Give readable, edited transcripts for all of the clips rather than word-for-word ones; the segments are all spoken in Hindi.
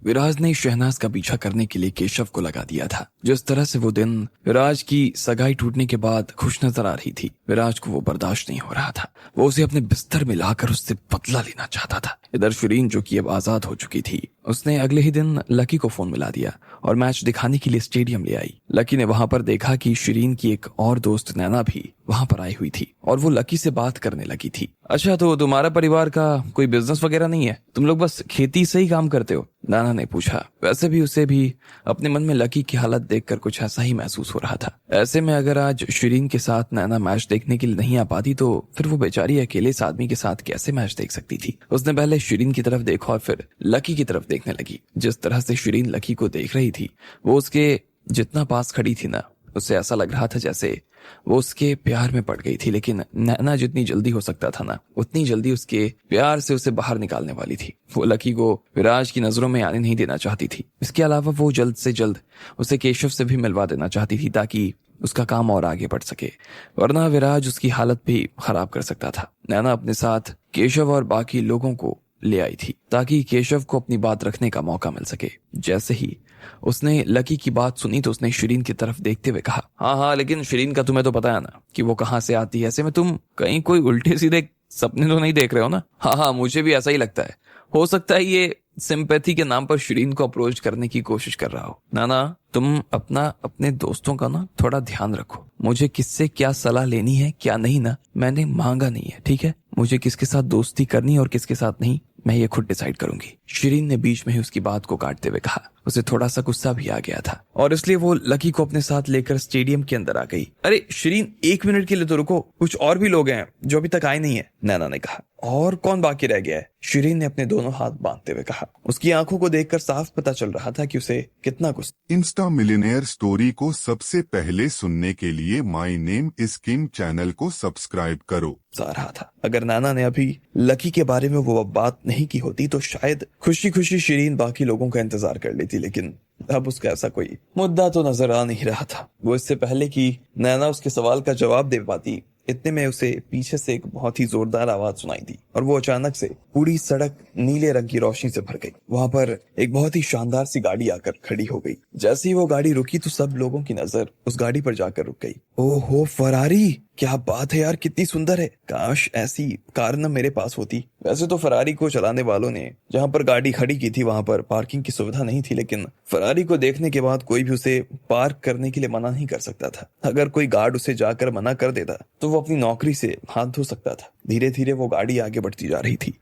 विराज ने शहनाज का पीछा करने के लिए केशव को लगा दिया था। जिस तरह से वो दिन विराज की सगाई टूटने के बाद खुश नजर आ रही थी, विराज को वो बर्दाश्त नहीं हो रहा था। वो उसे अपने बिस्तर में लाकर उससे बदला लेना चाहता था। इधर शिरीन, जो कि अब आजाद हो चुकी थी, उसने अगले ही दिन लकी को फोन मिला दिया और मैच दिखाने के लिए स्टेडियम ले आई। लकी ने वहां पर देखा कि शिरीन की एक और दोस्त नैना भी वहां पर आई हुई थी और वो लकी से बात करने लगी थी। अच्छा, तो तुम्हारा परिवार का कोई बिजनेस वगैरह नहीं है? तुम लोग बस खेती से ही काम करते हो? नैना ने पूछा। वैसे भी उसे भी अपने मन में लकी की हालत देखकर कुछ ऐसा ही महसूस हो रहा था। ऐसे में अगर आज शिरीन के साथ नैना मैच देखने के लिए नहीं आ पाती तो फिर वो बेचारी अकेले इस आदमी के साथ कैसे मैच देख सकती थी। उसने पहले शिरीन की तरफ देखा और फिर लकी की तरफ देखने लगी। जिस तरह से शिरीन लकी को देख रही थी, वो उसके जितना पास खड़ी थी ना, उससे ऐसा लग रहा था जैसे वो उसके प्यार में पड़ गई थी। लेकिन नैना जितनी जल्दी हो सकता था ना, उतनी जल्दी उसके प्यार से उसे बाहर निकालने वाली थी। वो लकी को विराज की नजरों में आने नहीं देना चाहती थी। इसके अलावा वो जल्द से जल्द उसे केशव से भी मिलवा देना चाहती थी ताकि उसका काम और आगे बढ़ सके, वरना विराज उसकी हालत भी खराब कर सकता था। नैना अपने साथ केशव और बाकी लोगों को ले आई थी ताकि केशव को अपनी बात रखने का मौका मिल सके। जैसे ही उसने लकी की बात सुनी तो उसने शिरीन की तरफ देखते हुए कहा, हाँ हाँ, लेकिन शिरीन का तुम्हें तो पता है ना कि वो कहाँ से आती है। ऐसे में तुम कहीं कोई उल्टे सीधे सपने तो नहीं देख रहे हो ना? हाँ हाँ, मुझे भी ऐसा ही लगता है। हो सकता है ये सिंपैथी के नाम पर शिरीन को अप्रोच करने की कोशिश कर रहा हो। ना, तुम अपने दोस्तों का ना थोड़ा ध्यान रखो। मुझे किससे क्या सलाह लेनी है क्या नहीं ना, मैंने मांगा नहीं है, ठीक है? मुझे किसके साथ दोस्ती करनी है और किसके साथ नहीं, मैं ये खुद डिसाइड करूंगी। शिरीन ने बीच में ही उसकी बात को काटते हुए कहा। उसे थोड़ा सा गुस्सा भी आ गया था और इसलिए वो लकी को अपने साथ लेकर स्टेडियम के अंदर आ गई। अरे शिरीन, 1 मिनट के लिए तो रुको, कुछ और भी लोग हैं जो अभी तक आए नहीं है, नैना ने कहा। और कौन बाकी रह गया है? शिरीन ने अपने दोनों हाथ बांधते हुए कहा। उसकी आंखों को देखकर साफ पता चल रहा था कि उसे कितना गुस्सा। इंस्टा मिलियनेयर स्टोरी को सबसे पहले सुनने के लिए my name is king channel को सब्सक्राइब करो। आ रहा था। अगर नाना ने अभी लकी के बारे में वो बात नहीं की होती तो शायद खुशी खुशी शिरीन बाकी लोगों का इंतजार कर लेती, लेकिन अब उसका ऐसा कोई मुद्दा तो नजर आ नहीं रहा था। वो इससे पहले कि नैना उसके सवाल का जवाब दे पाती, इतने में उसे पीछे से एक बहुत ही जोरदार आवाज सुनाई दी और वो अचानक से पूरी सड़क नीले रंग की रोशनी से भर गई। वहां पर एक बहुत ही शानदार सी गाड़ी आकर खड़ी हो गई। जैसे ही वो गाड़ी रुकी तो सब लोगों की नजर उस गाड़ी पर जाकर रुक गई। ओहो, फरारी! क्या बात है यार, कितनी सुंदर है। काश ऐसी कार न मेरे पास होती। वैसे तो फरारी को चलाने वालों ने जहां पर गाड़ी खड़ी की थी वहां पर पार्किंग की सुविधा नहीं थी, लेकिन फरारी को देखने के बाद कोई भी उसे पार्क करने के लिए मना नहीं कर सकता था। अगर कोई गार्ड उसे जाकर मना कर देता तो वो अपनी नौकरी से हाथ धो सकता था। धीरे धीरे वो गाड़ी आगे बढ़ती जा रही थी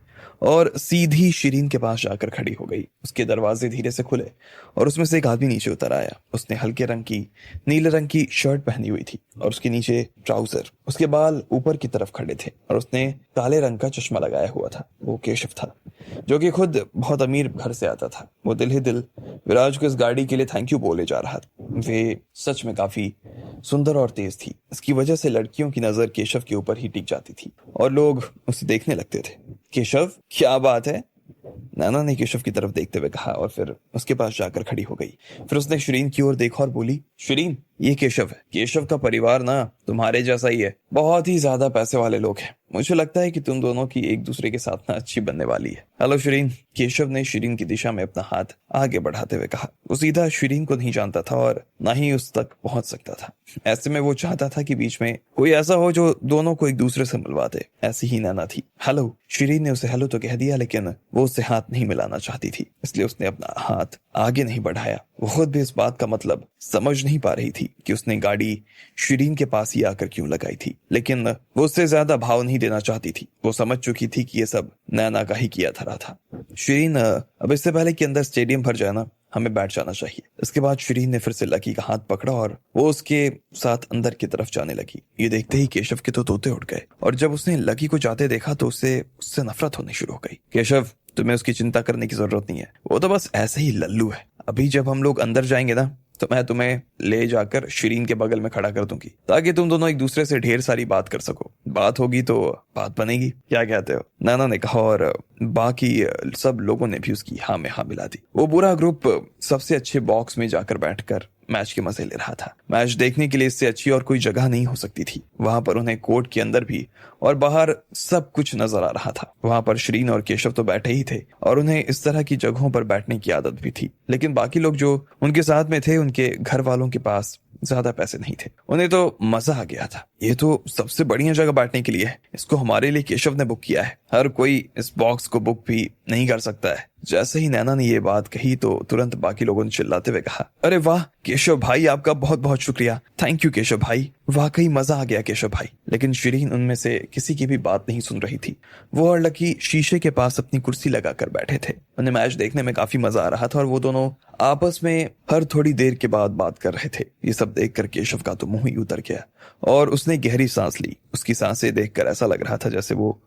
और सीधी शिरीन के पास जाकर खड़ी हो गई। उसके दरवाजे धीरे से खुले और उसमें से एक आदमी नीचे उतर आया। उसने हल्के रंग की नीले रंग की शर्ट पहनी हुई थी और उसके नीचे ट्राउजर। उसके बाल ऊपर की तरफ खड़े थे और उसने काले रंग का चश्मा लगाया हुआ था। वो केशव था, जो कि खुद बहुत अमीर घर से आता था। वो दिल ही दिल विराज को इस गाड़ी के लिए थैंक यू बोले जा रहा था। वे सच में काफी सुंदर और तेज थी। इसकी वजह से लड़कियों की नजर केशव के ऊपर ही टिक जाती थी और लोग उसे देखने लगते थे। केशव, क्या बात है? नैना ने केशव की तरफ देखते हुए कहा और फिर उसके पास जाकर खड़ी हो गई। फिर उसने शिरीन की ओर देखा और बोली, शिरीन, ये केशव है। केशव का परिवार ना तुम्हारे जैसा ही है, बहुत ही ज्यादा पैसे वाले लोग हैं। मुझे लगता है कि तुम दोनों की एक दूसरे के साथ ना अच्छी बनने वाली है। हेलो शिरीन। केशव ने शिरीन की दिशा में अपना हाथ आगे बढ़ाते हुए कहा। वो सीधा शिरीन को नहीं जानता था और ना ही उस तक पहुंच सकता था। ऐसे में वो चाहता था कि बीच में कोई ऐसा हो जो दोनों को एक दूसरे से मिलवा दे। ऐसी ही नैना थी। हेलो। शिरीन ने उसे हेलो तो कह दिया, लेकिन वो उससे हाथ नहीं मिलाना चाहती थी, इसलिए उसने अपना हाथ आगे नहीं बढ़ाया। वो खुद भी इस बात का मतलब समझ नहीं पा रही थी कि उसने गाड़ी शिरीन के पास ही आकर क्यों लगाई थी, लेकिन वो उससे ज्यादा भाव नहीं देना चाहती थी। वो समझ चुकी थी कि ये सब नैना का ही किया धरा था। शिरीन, अब इससे पहले कि अंदर स्टेडियम भर जाए ना, हमें बैठ जाना चाहिए। इसके बाद शिरीन ने फिर से लकी का हाथ पकड़ा और वो उसके साथ अंदर की तरफ जाने लगी। ये देखते ही केशव के तो तोते उठ गए और जब उसने लकी को जाते देखा तो उससे नफरत होनी शुरू हो गई। केशव, तुम्हें उसकी चिंता करने की जरूरत नहीं है, वो तो बस ऐसे ही लल्लू है। अभी जब हम लोग अंदर जाएंगे ना तो मैं तुम्हें ले जाकर शिरीन के बगल में खड़ा कर दूंगी ताकि तुम दोनों एक दूसरे से ढेर सारी बात कर सको। बात होगी तो बात बनेगी, क्या कहते हो? नैना ने कहा और बाकी सब लोगों ने भी उसकी हाँ में हाँ मिला दी। वो पूरा ग्रुप सबसे अच्छे बॉक्स में जाकर बैठकर मैच के मजे ले रहा था। मैच देखने के लिए इससे अच्छी और कोई जगह नहीं हो सकती थी। वहां पर उन्हें कोर्ट के अंदर भी और बाहर सब कुछ नजर आ रहा था। वहां पर शिरीन और केशव तो बैठे ही थे और उन्हें इस तरह की जगहों पर बैठने की आदत भी थी, लेकिन बाकी लोग जो उनके साथ में थे उनके घर वालों के पास ज्यादा पैसे नहीं थे। उन्हें तो मजा आ गया था। ये तो सबसे बढ़िया जगह बैठने के लिए है, इसको हमारे लिए केशव ने बुक किया है, हर कोई इस बॉक्स को बुक भी नहीं कर सकता है। जैसे ही नैना ने ये बात कही तो तुरंत बाकी लोगों ने चिल्लाते हुए कहा, अरे वाह केशव भाई, आपका बहुत बहुत शुक्रिया, थैंक यू केशव भाई, वाकई मजा आ गया केशव भाई। लेकिन शिरीन उनमें से किसी की भी बात नहीं सुन रही थी। वो और लकी शीशे के पास अपनी कुर्सी लगाकर बैठे थे। उन्हें मैच देखने में काफी मजा आ रहा था और वो दोनों आपस में हर थोड़ी देर के बाद बात कर रहे थे। ये सब देखकर केशव का तो मुंह ही उतर गया और उसने गहरी सांस ली। उसकी सांसें देखकर ऐसा लग रहा था जैसे वो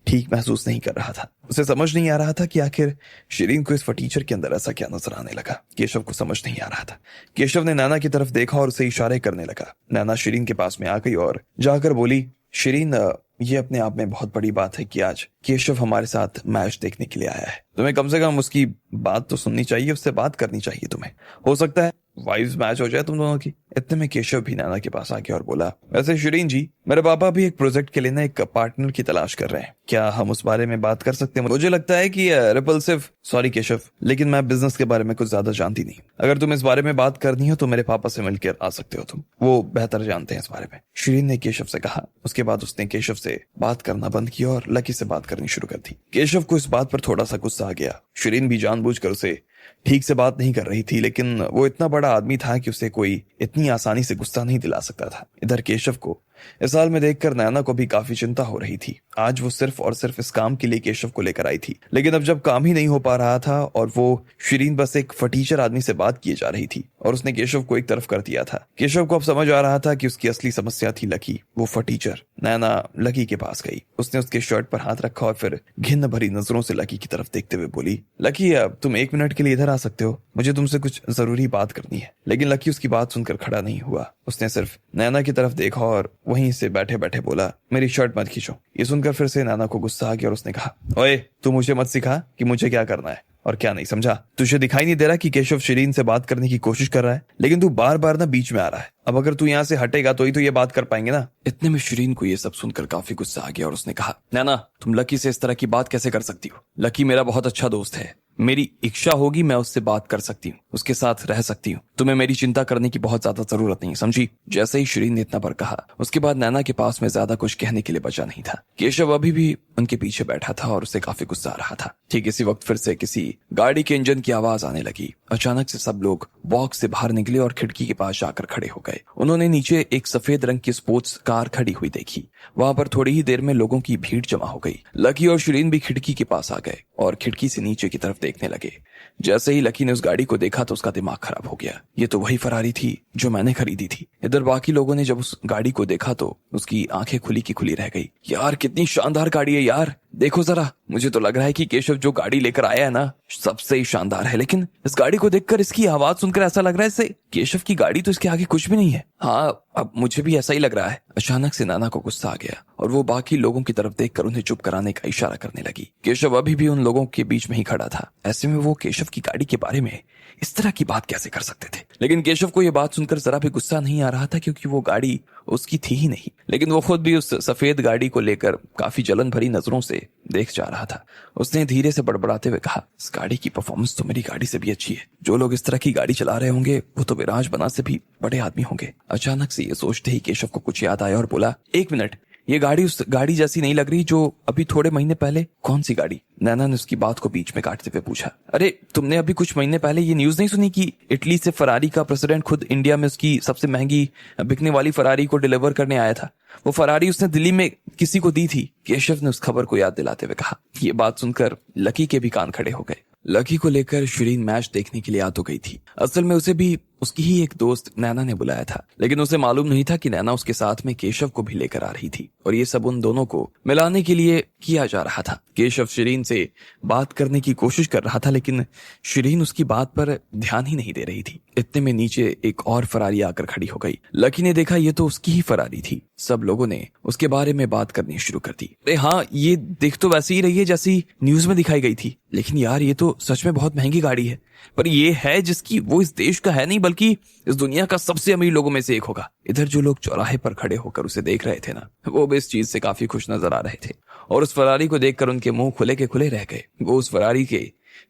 ठीक महसूस नहीं कर रहा था। उसे समझ नहीं आ रहा था कि आखिर शिरीन को इस फटीचर के अंदर ऐसा क्या नजर आने लगा। केशव को समझ नहीं आ रहा था। केशव ने नैना की तरफ देखा और उसे इशारे करने लगा। नैना शिरीन के पास में आ गई और जाकर बोली, शिरीन ये अपने आप में बहुत बड़ी बात है कि आज केशव हमारे साथ मैच देखने के लिए आया है। तुम्हें कम से कम उसकी बात तो सुननी चाहिए, उससे बात करनी चाहिए तुम्हें। हो सकता है वाइव्स मैच हो जाए तुम दोनों की। इतने में केशव भी नैना के पास आ गया और बोला, वैसे शिरीन जी, मेरे पापा भी एक प्रोजेक्ट के लिए ना एक पार्टनर की तलाश कर रहे हैं, क्या हम उस बारे में बात कर सकते हैं? मुझे लगता है कि रिपल्सिव, सॉरी केशव, लेकिन मैं बिजनेस के बारे में कुछ ज्यादा जानती नहीं। अगर तुम इस बारे में बात करनी हो तो मेरे पापा से मिलकर आ सकते हो, तुम वो बेहतर जानते हैं इस बारे में, शिरीन ने केशव से कहा। उसके बाद उसने केशव से बात करना बंद किया और लकी से बात करनी शुरू कर दी। केशव को इस बात पर थोड़ा सा गुस्सा आ गया। शिरीन भी जानबूझकर उसे ठीक से बात नहीं कर रही थी, लेकिन वो इतना बड़ा आदमी था कि उसे कोई इतनी आसानी से गुस्सा नहीं दिला सकता था। इधर केशव को इस हाल में देखकर नैना को भी काफी चिंता हो रही थी। आज वो सिर्फ और सिर्फ इस काम के लिए केशव को लेकर आई थी, लेकिन अब जब काम ही नहीं हो पा रहा था और वो शिरीन बस एक फटीचर आदमी से बात किए जा रही थी और उसने केशव को एक तरफ कर दिया था। केशव को अब समझ आ रहा था कि उसकी असली समस्या थी लकी, वो फटीचर। नैना लकी के पास गई। उसने उसके शर्ट पर हाथ रखा और फिर घिन भरी नजरों से लकी की तरफ देखते हुए बोली, लकी अब तुम 1 मिनट के लिए इधर आ सकते हो, मुझे तुमसे कुछ जरूरी बात करनी है। लेकिन लकी उसकी बात सुनकर खड़ा नहीं हुआ। उसने सिर्फ नैना की तरफ देखा और वहीं से बैठे बैठे बोला, मेरी शर्ट मत खींचो। ये सुनकर फिर से नैना को गुस्सा आ गया और उसने कहा, ओए तू मुझे मत सिखा कि मुझे क्या करना है और क्या नहीं, समझा? तुझे दिखाई नहीं दे रहा कि केशव शिरीन से बात करने की कोशिश कर रहा है, लेकिन तू बार बार ना बीच में आ रहा है। अब अगर तू यहाँ से हटेगा तो ही तो ये बात कर पाएंगे ना। इतने में शिरीन को ये सब सुनकर काफी गुस्सा आ गया और उसने कहा, नैना तुम लकी से इस तरह की बात कैसे कर सकती हो? लकी मेरा बहुत अच्छा दोस्त है, मेरी इच्छा होगी मैं उससे बात कर सकती हूँ, उसके साथ रह सकती हूँ। तुम्हें मेरी चिंता करने की बहुत ज्यादा जरूरत नहीं, समझी? जैसे ही शिरीन ने इतना पर कहा, उसके बाद नैना के पास में ज्यादा कुछ कहने के लिए बचा नहीं था। केशव अभी भी उनके पीछे बैठा था और उसे काफी गुस्सा आ रहा था। ठीक इसी वक्त फिर से किसी गाड़ी के इंजन की आवाज आने लगी। अचानक से सब लोग बॉक्स से बाहर निकले और खिड़की के पास जाकर खड़े हो गए। उन्होंने नीचे एक सफेद रंग की स्पोर्ट्स कार खड़ी हुई देखी। वहां पर थोड़ी ही देर में लोगों की भीड़ जमा हो गई। लकी और शिरीन भी खिड़की के पास आ गए और खिड़की से नीचे की तरफ देखने लगे। जैसे ही लकी ने उस गाड़ी को देखा तो उसका दिमाग खराब हो गया। ये तो वही फरारी थी जो मैंने खरीदी थी। इधर बाकी लोगों ने जब उस गाड़ी को देखा तो उसकी आंखें खुली की खुली रह गई। यार कितनी शानदार गाड़ी है यार, देखो जरा। मुझे तो लग रहा है कि केशव जो गाड़ी लेकर आया है ना, सबसे ही शानदार है। लेकिन इस गाड़ी को देखकर, इसकी आवाज सुनकर ऐसा लग रहा है जैसे केशव की गाड़ी तो इसके आगे कुछ भी नहीं है। हाँ, अब मुझे भी ऐसा ही लग रहा है। अचानक से नैना को गुस्सा आ गया और वो बाकी लोगों की तरफ देखकर उन्हें चुप कराने का इशारा करने लगी। केशव अभी भी उन लोगों के बीच में ही खड़ा था। ऐसे में वो केशव की गाड़ी के बारे में इस तरह की बात कैसे कर सकते थे? लेकिन केशव को यह बात सुनकर जरा भी गुस्सा नहीं आ रहा था, क्योंकि वो गाड़ी उसकी थी ही नहीं। लेकिन वो खुद भी उस सफेद गाड़ी को लेकर काफी जलन भरी नजरों से देख जा रहा था। उसने धीरे से बड़बड़ाते हुए कहा, इस गाड़ी की परफॉर्मेंस तो मेरी गाड़ी से भी अच्छी है। जो लोग इस तरह की गाड़ी चला रहे होंगे वो तो विराज बना से भी बड़े आदमी होंगे। अचानक से ये सोचते ही केशव को कुछ याद आया और बोला, 1 मिनट, ये गाड़ी उस गाड़ी जैसी नहीं लग रही जो अभी थोड़े महीने पहले। कौन सी गाड़ी? नैना ने उसकी बात को बीच में काटते हुए पूछा। अरे तुमने अभी कुछ महीने पहले ये न्यूज नहीं सुनी कि इटली से फरारी का प्रेसिडेंट खुद इंडिया में उसकी सबसे महंगी बिकने वाली फरारी को डिलीवर करने आया था? वो फरारी उसने दिल्ली में किसी को दी थी। केशव ने उस खबर को याद दिलाते हुए कहा। ये बात सुनकर लकी के भी कान खड़े हो गए। लकी को लेकर शिरीन मैच देखने के लिए आ तो गई थी। असल में उसे भी उसकी ही एक दोस्त नैना ने बुलाया था, लेकिन उसे मालूम नहीं था कि नैना उसके साथ में केशव को भी लेकर आ रही थी और ये सब उन दोनों को मिलाने के लिए किया जा रहा था। केशव शिरीन से बात करने की कोशिश कर रहा था, लेकिन शिरीन उसकी बात पर ध्यान ही नहीं दे रही थी। इतने में नीचे एक और फरारी आकर खड़ी हो गई। लकी ने देखा ये तो उसकी ही फरारी थी। सब लोगों ने उसके बारे में बात करनी शुरू कर दी। अरे हाँ, ये देख तो वैसे ही रही है जैसी न्यूज में दिखाई गई थी, लेकिन यार ये तो सच में बहुत महंगी गाड़ी है। पर ये है जिसकी वो इस देश का है नहीं बल्कि इस दुनिया का सबसे अमीर लोगों में से एक होगा। इधर जो लोग चौराहे पर खड़े होकर उसे देख रहे थे ना, वो भी इस चीज से काफी खुश नजर आ रहे थे और उस फरारी को देखकर उनके मुंह खुले के खुले रह गए। वो उस फरारी के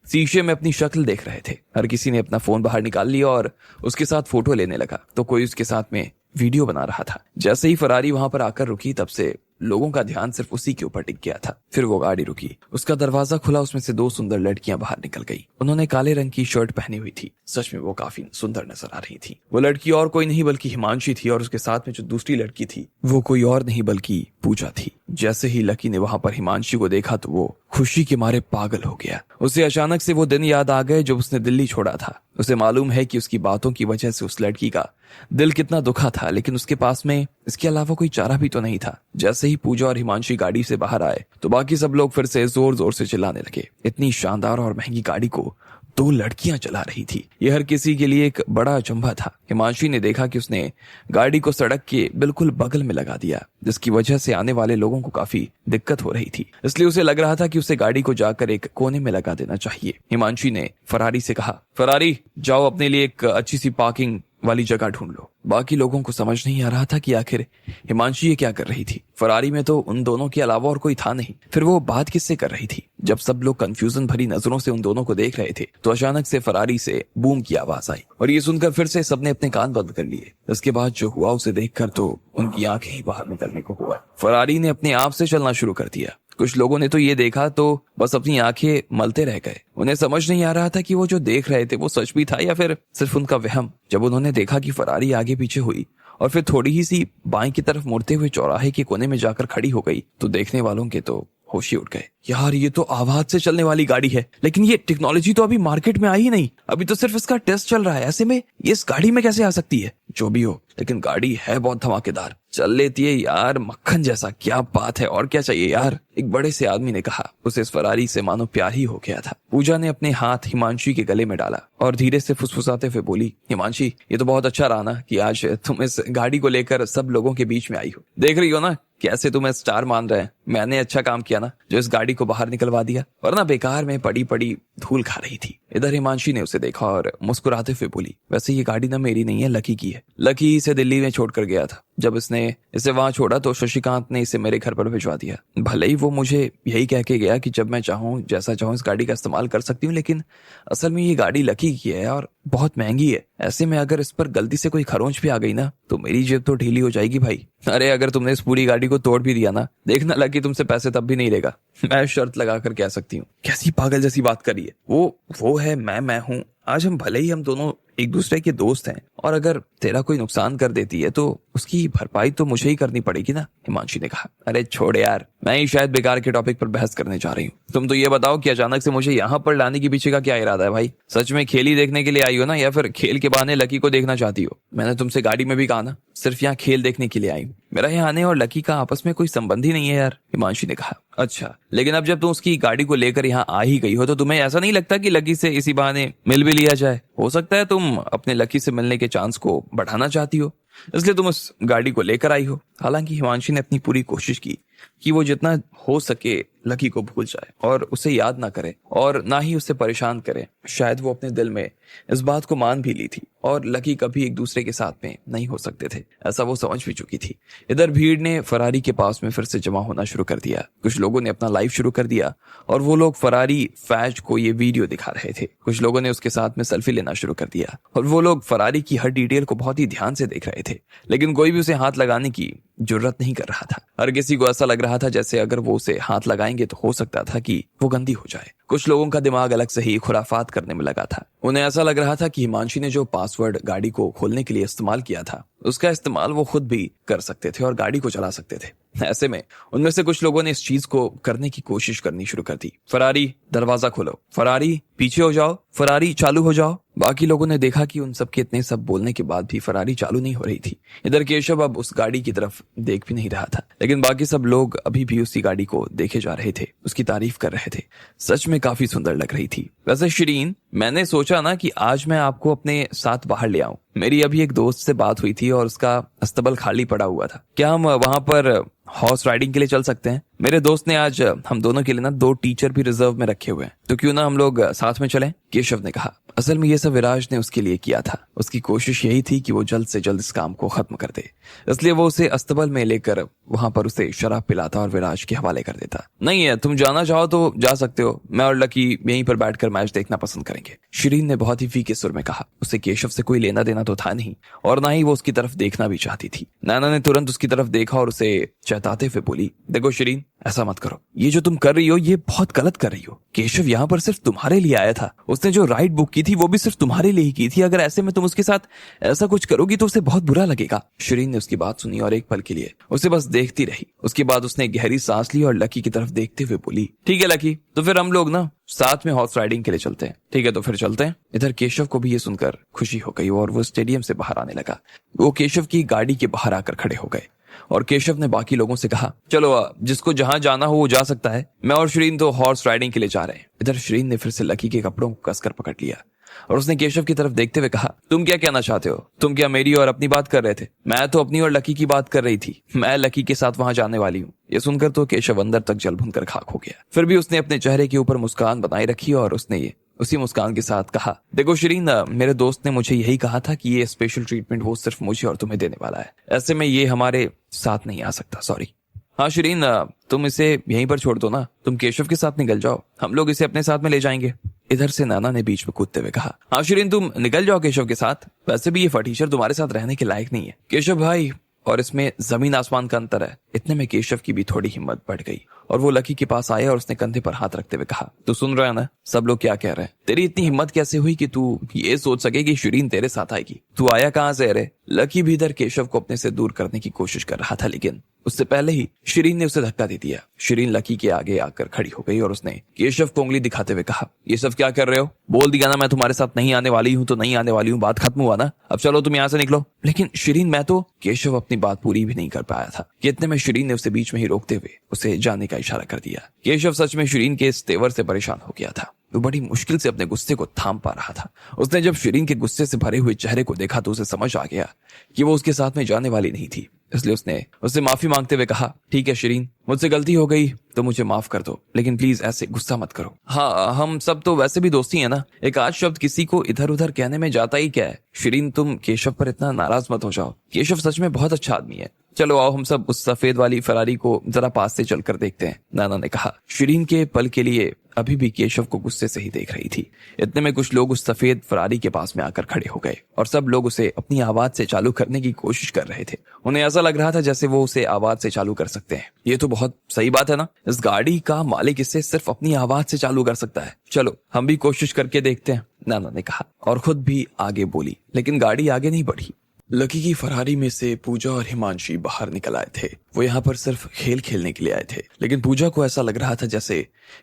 शीशे में अपनी शक्ल देख रहे थे। हर किसी ने अपना फोन बाहर निकाल लिया और उसके साथ फोटो लेने लगा, तो कोई उसके साथ में वीडियो बना रहा था। जैसे ही फरारी वहां पर आकर रुकी, तब से लोगों का ध्यान सिर्फ उसी के ऊपर टिक गया था। फिर वो गाड़ी रुकी, उसका दरवाजा खुला, उसमें से 2 सुंदर लड़कियां बाहर निकल गई। उन्होंने काले रंग की शर्ट पहनी हुई थी। सच में वो काफी सुंदर नजर आ रही थी। वो लड़की और कोई नहीं बल्कि हिमांशी थी और उसके साथ में जो दूसरी लड़की थी वो कोई और नहीं बल्कि पूजा थी। जैसे ही लकी ने वहां पर हिमांशी को देखा तो वो खुशी के मारे पागल हो गया। उसे अचानक से वो दिन याद आ गए जब उसने दिल्ली छोड़ा था। उसे मालूम है कि उसकी बातों की वजह से उस लड़की का दिल कितना दुखा था, लेकिन उसके पास में इसके अलावा कोई चारा भी तो नहीं था। जैसे ही पूजा और हिमांशी गाड़ी से बाहर आए तो बाकी सब लोग फिर से जोर जोर से चिल्लाने लगे। इतनी शानदार और महंगी गाड़ी को 2 लड़कियां चला रही थी। यह हर किसी के लिए एक बड़ा अचंभा था। हिमांशी ने देखा कि उसने गाड़ी को सड़क के बिल्कुल बगल में लगा दिया, जिसकी वजह से आने वाले लोगों को काफी दिक्कत हो रही थी। इसलिए उसे लग रहा था कि उसे गाड़ी को जाकर एक कोने में लगा देना चाहिए। हिमांशी ने फरारी से कहा, फरारी जाओ अपने लिए एक अच्छी सी पार्किंग वाली जगह ढूंढ लो। बाकी लोगों को समझ नहीं आ रहा था कि आखिर हिमांशी ये क्या कर रही थी। फरारी में तो उन दोनों के अलावा और कोई था नहीं, फिर वो बात किससे कर रही थी। जब सब लोग कंफ्यूजन भरी नजरों से उन दोनों को देख रहे थे तो अचानक से फरारी से बूम की आवाज आई और ये सुनकर फिर से सबने अपने कान बंद कर लिए। इसके बाद जो हुआ उसे देखकर तो उनकी आंखें ही बाहर निकलने को हुआ। फरारी ने अपने आप से चलना शुरू कर दिया। कुछ लोगों ने तो ये देखा तो बस अपनी आंखें मलते रह गए। उन्हें समझ नहीं आ रहा था कि वो जो देख रहे थे वो सच भी था या फिर सिर्फ उनका वहम। जब उन्होंने देखा कि फरारी आगे पीछे हुई और फिर थोड़ी ही सी बाएं की तरफ मुड़ते हुए चौराहे के कोने में जाकर खड़ी हो गई, तो देखने वालों के तो होश ही उड़ गए। यार ये तो आवाज से चलने वाली गाड़ी है, लेकिन ये टेक्नोलॉजी तो अभी मार्केट में आई ही नहीं, अभी तो सिर्फ इसका टेस्ट चल रहा है। ऐसे में ये इस गाड़ी में कैसे आ सकती है? जो भी हो, लेकिन गाड़ी है बहुत धमाकेदार, चल लेती है यार, मक्खन जैसा। क्या बात है, और क्या चाहिए यार? एक बड़े से आदमी ने कहा। उसे इस फरारी से मानो प्यार ही हो गया था। पूजा ने अपने हाथ हिमांशी के गले में डाला और धीरे से फुसफुसाते हुए बोली, हिमांशी ये तो बहुत अच्छा रहा ना कि आज तुम इस गाड़ी को लेकर सब लोगों के बीच में आई हो। देख रही हो ना कैसे तुम्हें स्टार मान रहे हैं। मैंने अच्छा काम किया ना जो इस गाड़ी को बाहर निकलवा दिया, वरना बेकार में पड़ी पड़ी धूल खा रही थी। इधर हिमांशी ने उसे देखा और मुस्कुराते हुए बोली, वैसे ये गाड़ी ना मेरी नहीं है, लकी की है। लकी इसे दिल्ली में छोड़कर गया था। जब इसने इसे वहां छोड़ा तो शशिकांत ने इसे मेरे घर पर भिजवा दिया। भले ही वो मुझे यही कह के गया कि जब मैं चाहूं जैसा चाहूं इस गाड़ी का इस्तेमाल कर सकती हूँ, लेकिन असल में ये गाड़ी लकी की है और बहुत महंगी है। ऐसे में अगर इस पर गलती से कोई खरोंच भी आ गई ना तो मेरी जेब तो ढीली हो जाएगी भाई। अरे अगर तुमने इस पूरी गाड़ी को तोड़ भी दिया ना, देखना लकी तुमसे पैसे तब भी नहीं लेगा। मैं शर्त लगा कर कह सकती हूँ। कैसी पागल जैसी बात करी है। वो है, मैं हूँ। आज भले ही हम दोनों एक दूसरे के दोस्त हैं और अगर तेरा कोई नुकसान कर देती है तो उसकी भरपाई तो मुझे ही करनी पड़ेगी ना, हिमांशी ने कहा। अरे छोड़ यार, मैं ही शायद बेकार के टॉपिक पर बहस करने जा रही हूँ। तुम तो ये बताओ कि अचानक से मुझे यहाँ पर लाने के पीछे का क्या इरादा है भाई? सच में खेल ही देखने के लिए आई हो ना, या फिर खेल के बहाने लकी को देखना चाहती हो? मैंने तुमसे गाड़ी में भी कहा ना, सिर्फ यहाँ खेल देखने के लिए आई हूँ। मेरा यहाँ आने और लकी का आपस में कोई संबंध ही नहीं है यार, हिमांशी ने कहा। अच्छा, लेकिन अब जब तुम उसकी गाड़ी को लेकर यहाँ आ ही गई हो तो तुम्हें ऐसा नहीं लगता कि लकी से इसी बहाने मिल भी लिया जाए? हो सकता है तुम अपने लकी से मिलने के चांस को बढ़ाना चाहती हो, इसलिए तुम उस गाड़ी को लेकर आई हो। हालांकि हिमांशी ने अपनी पूरी कोशिश की कि वो जितना हो सके लकी को भूल जाए और उसे याद ना करे और ना ही उसे परेशान करे। शायद वो अपने दिल में इस बात को मान भी ली थी और लकी कभी एक दूसरे के साथ में नहीं हो सकते थे, ऐसा वो समझ भी चुकी थी। इधर भीड़ ने फरारी के पास में फिर से जमा होना शुरू कर दिया। कुछ लोगों ने अपना लाइव शुरू कर दिया और वो लोग फरारी फैज को ये वीडियो दिखा रहे थे। कुछ लोगों ने उसके साथ में सेल्फी लेना शुरू कर दिया और वो लोग फरारी की हर डिटेल को बहुत ही ध्यान से देख रहे थे, लेकिन कोई भी उसे हाथ लगाने की जुर्रत नहीं कर रहा था। हर किसी को ऐसा लग रहा था जैसे अगर वो उसे हाथ लगाएंगे तो हो सकता था कि वो गंदी हो जाए। कुछ लोगों का दिमाग अलग से ही खुराफात करने में लगा था। उन्हें ऐसा लग रहा था कि हिमांशी ने जो पासवर्ड गाड़ी को खोलने के लिए इस्तेमाल किया था उसका इस्तेमाल वो खुद भी कर सकते थे और गाड़ी को चला सकते थे। ऐसे में उनमें से कुछ लोगों ने इस चीज को करने की कोशिश करनी शुरू कर दी। फरारी दरवाजा खोलो, फरारी पीछे हो जाओ, फरारी चालू हो जाओ। बाकी लोगों ने देखा कि उन सब के इतने सब बोलने के बाद भी फरारी चालू नहीं हो रही थी। इधर केशव अब उस गाड़ी की तरफ देख भी नहीं रहा था, लेकिन बाकी सब लोग अभी भी उसी गाड़ी को देखे जा रहे थे, उसकी तारीफ कर रहे थे। सच में काफी सुंदर लग रही थी। वैसे शिरीन, मैंने सोचा ना कि आज मैं आपको अपने साथ बाहर ले आऊं। मेरी अभी एक दोस्त से बात हुई थी और उसका अस्तबल खाली पड़ा हुआ था। क्या हम वहां पर हॉर्स राइडिंग के लिए चल सकते हैं? मेरे दोस्त ने आज हम दोनों के लिए ना 2 टीचर भी रिजर्व में रखे हुए हैं, तो क्यों ना हम लोग साथ में चलें? केशव ने कहा। असल में ये सब विराज ने उसके लिए किया था। उसकी कोशिश यही थी कि वो जल्द से जल्द इस काम को खत्म कर दे, इसलिए वो उसे अस्तबल में लेकर वहां पर उसे शराब पिलाता और विराज के हवाले कर देता। नहीं है, तुम जाना चाहो तो जा सकते हो, मैं और लकी यहीं पर बैठकर मैच देखना पसंद करेंगे, शिरीन ने बहुत ही फीके सुर में कहा। उसे केशव से कोई लेना देना तो था नहीं और ना ही वो उसकी तरफ देखना भी चाहती थी। नैना ने तुरंत उसकी तरफ देखा और उसे चेताते हुए बोली, देखो शिरीन, ऐसा मत करो, ये जो तुम कर रही हो ये बहुत गलत कर रही हो। केशव यहाँ पर सिर्फ तुम्हारे लिए आया था, उसने जो राइड बुक की थी वो भी सिर्फ तुम्हारे लिए ही की थी। अगर ऐसे में तुम उसके साथ ऐसा कुछ करोगी तो उसे बहुत बुरा लगेगा। शिरीन ने उसकी बात सुनी और एक पल के लिए उसे बस देखती रही। उसके बाद उसने गहरी सांस ली और लकी की तरफ देखते हुए बोली, ठीक है लकी, तो फिर हम लोग ना साथ में हॉर्स राइडिंग के लिए चलते हैं। ठीक है, तो फिर चलते हैं। इधर केशव को भी ये सुनकर खुशी हो गई और वो स्टेडियम से बाहर आने लगा। वो केशव की गाड़ी के बाहर आकर खड़े हो गए और केशव ने बाकी लोगों से कहा, चलो जिसको जहां जाना हो वो जा सकता है, मैं और शिरीन तो हॉर्स राइडिंग के लिए जा रहे हैं। इधर शिरीन ने फिर से लकी के कपड़ों को कसकर पकड़ लिया और उसने केशव की तरफ देखते हुए कहा, तुम क्या कहना चाहते हो? तुम क्या मेरी और अपनी बात कर रहे थे? मैं तो अपनी और लकी की बात कर रही थी। मैं लकी के साथ वहां जाने वाली हूँ। ये सुनकर तो केशव अंदर तक जल भुनकर खाक हो गया। फिर भी उसने अपने चेहरे के ऊपर मुस्कान बनाए रखी और उसने ये उसी मुस्कान के साथ कहा, देखो शिरीन, मेरे दोस्त ने मुझे यही कहा था कि ये स्पेशल ट्रीटमेंट वो सिर्फ मुझे और तुम्हें देने वाला है। ऐसे में ये हमारे साथ नहीं आ सकता, सॉरी। हाँ शिरीन, तुम इसे यहीं पर छोड़ दो ना, तुम केशव के साथ निकल जाओ, हम लोग इसे अपने साथ में ले जाएंगे। इधर से नाना ने बीच में कूदते हुए कहा, हाँ शिरीन, तुम निकल जाओ केशव के साथ, वैसे भी ये फटीचर तुम्हारे साथ रहने के लायक नहीं है। केशव भाई, और इसमें जमीन आसमान का अंतर है। इतने में केशव की भी थोड़ी हिम्मत बढ़ गई और वो लकी के पास आया और उसने कंधे पर हाथ रखते हुए कहा, तू सुन रहा है ना सब लोग क्या कह रहे हैं? तेरी इतनी हिम्मत कैसे हुई कि तू ये सोच सके कि शिरीन तेरे साथ आएगी? तू आया कहां से रे? लकी भी इधर केशव को अपने से दूर करने की कोशिश कर रहा था, लेकिन उससे पहले ही शिरीन ने उसे धक्का दे दिया। शिरीन लकी के आगे आकर खड़ी हो गई और उसने केशव को उंगली दिखाते हुए कहा, ये सब क्या कर रहे हो? बोल दिया ना मैं तुम्हारे साथ नहीं आने वाली हूँ तो नहीं आने वाली हूँ, बात खत्म हुआ ना, अब चलो तुम यहाँ से निकलो। लेकिन शिरीन, मैं तो केशव अपनी बात पूरी भी नहीं कर पाया था कि इतने में शिरीन ने उसे बीच में ही रोकते हुए उसे जाने का इशारा कर दिया। केशव सच में शिरीन के इस तेवर से परेशान हो गया था। वो बड़ी मुश्किल से अपने गुस्से को थाम पा रहा था। उसने जब शिरीन के गुस्से से भरे हुए चेहरे को देखा तो उसे समझ आ गया कि वो उसके साथ में जाने वाली नहीं थी। इसलिए उसने उससे माफी मांगते हुए कहा, ठीक है शिरीन, मुझसे गलती हो गई तो मुझे माफ कर दो, लेकिन प्लीज ऐसे गुस्सा मत करो। हाँ, हम सब तो वैसे भी दोस्ती है ना, एक आध शब्द किसी को इधर उधर कहने में जाता ही क्या है। शिरीन, तुम केशव पर इतना नाराज मत हो जाओ, केशव सच में बहुत अच्छा आदमी है। चलो आओ हम सब उस सफेद वाली फरारी को जरा पास से चलकर देखते हैं, नाना ने कहा। शिरीन के पल के लिए अभी भी केशव को गुस्से से ही देख रही थी। इतने में कुछ लोग उस सफेद फरारी के पास में आकर खड़े हो गए और सब लोग उसे अपनी आवाज से चालू करने की कोशिश कर रहे थे। उन्हें ऐसा लग रहा था जैसे वो उसे आवाज से चालू कर सकते हैं। ये तो बहुत सही बात है ना, इस गाड़ी का मालिक इसे सिर्फ अपनी आवाज से चालू कर सकता है। चलो हम भी कोशिश करके देखते हैं, नाना ने कहा और खुद भी आगे बोली। लेकिन गाड़ी आगे नहीं बढ़ी। लकी की फरारी में से पूजा और हिमांशी बाहर निकल आए थे। वो यहाँ पर सिर्फ खेल खेलने के लिए आए थे, लेकिन पूजा को ऐसा लग रहा था जैसे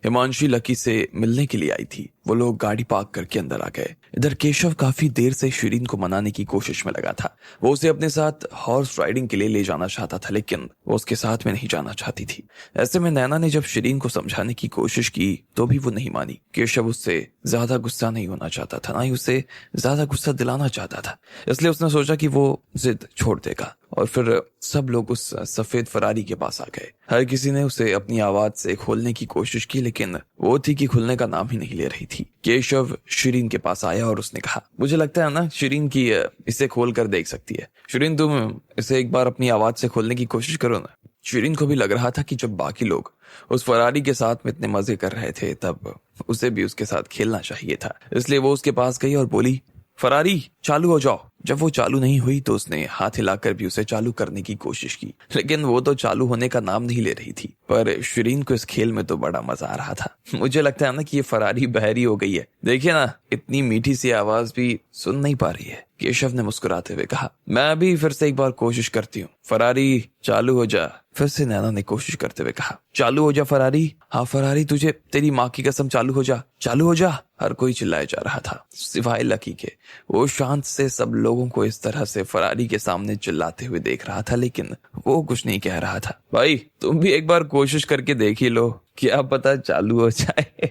हिमांशी लकी से मिलने के लिए आई थी। वो लोग गाड़ी पार्क करके अंदर आ गए। इधर केशव काफी देर से शिरीन को मनाने की कोशिश में लगा था। वो उसे अपने साथ हॉर्स राइडिंग के लिए ले जाना चाहता था, लेकिन वो उसके साथ में नहीं जाना चाहती थी। ऐसे में नैना ने जब शिरीन को समझाने की कोशिश की तो भी वो नहीं मानी। केशव उससे ज्यादा गुस्सा नहीं होना चाहता था, ना ही उससे ज्यादा गुस्सा दिलाना चाहता था, इसलिए उसने सोचा कि वो जिद छोड़ देगा। और फिर सब लोग उस सफेद फरारी के पास आ गए। हर किसी ने उसे अपनी आवाज से खोलने की कोशिश की, लेकिन वो थी कि खुलने का नाम ही नहीं ले रही थी। केशव शिरीन के पास आया और उसने कहा, मुझे लगता है ना शिरीन की इसे खोल कर देख सकती है। शिरीन, तुम इसे एक बार अपनी आवाज से खोलने की कोशिश करो ना। शिरीन को भी लग रहा था कि जब बाकी लोग उस फरारी के साथ में इतने मजे कर रहे थे तब उसे भी उसके साथ खेलना चाहिए था। इसलिए वो उसके पास गई और बोली, फरारी चालू हो जाओ। जब वो चालू नहीं हुई तो उसने हाथ हिलाकर भी उसे चालू करने की कोशिश की, लेकिन वो तो चालू होने का नाम नहीं ले रही थी। पर शिरीन को इस खेल में तो बड़ा मजा आ रहा था। मुझे लगता है ना कि ये फरारी बहरी हो गई है, देखिए ना इतनी मीठी सी आवाज भी सुन नहीं पा रही है। केशव ने मुस्कुराते हुए कहा, मैं अभी फिर से एक बार कोशिश करती हूँ, फरारी चालू हो जा। फिर से नैना ने कोशिश करते हुए कहा, चालू हो जा फरारी। हाँ फरारी, तुझे तेरी माँ की कसम चालू हो जा, चालू हो जा। हर कोई चिल्लाया जा रहा था सिवाय लकी के। वो शांत से सब लोग लोगों को इस तरह से फरारी के सामने चिल्लाते हुए देख रहा था, लेकिन वो कुछ नहीं कह रहा था। भाई तुम भी एक बार कोशिश करके देख ही लो, क्या पता चालू हो जाए।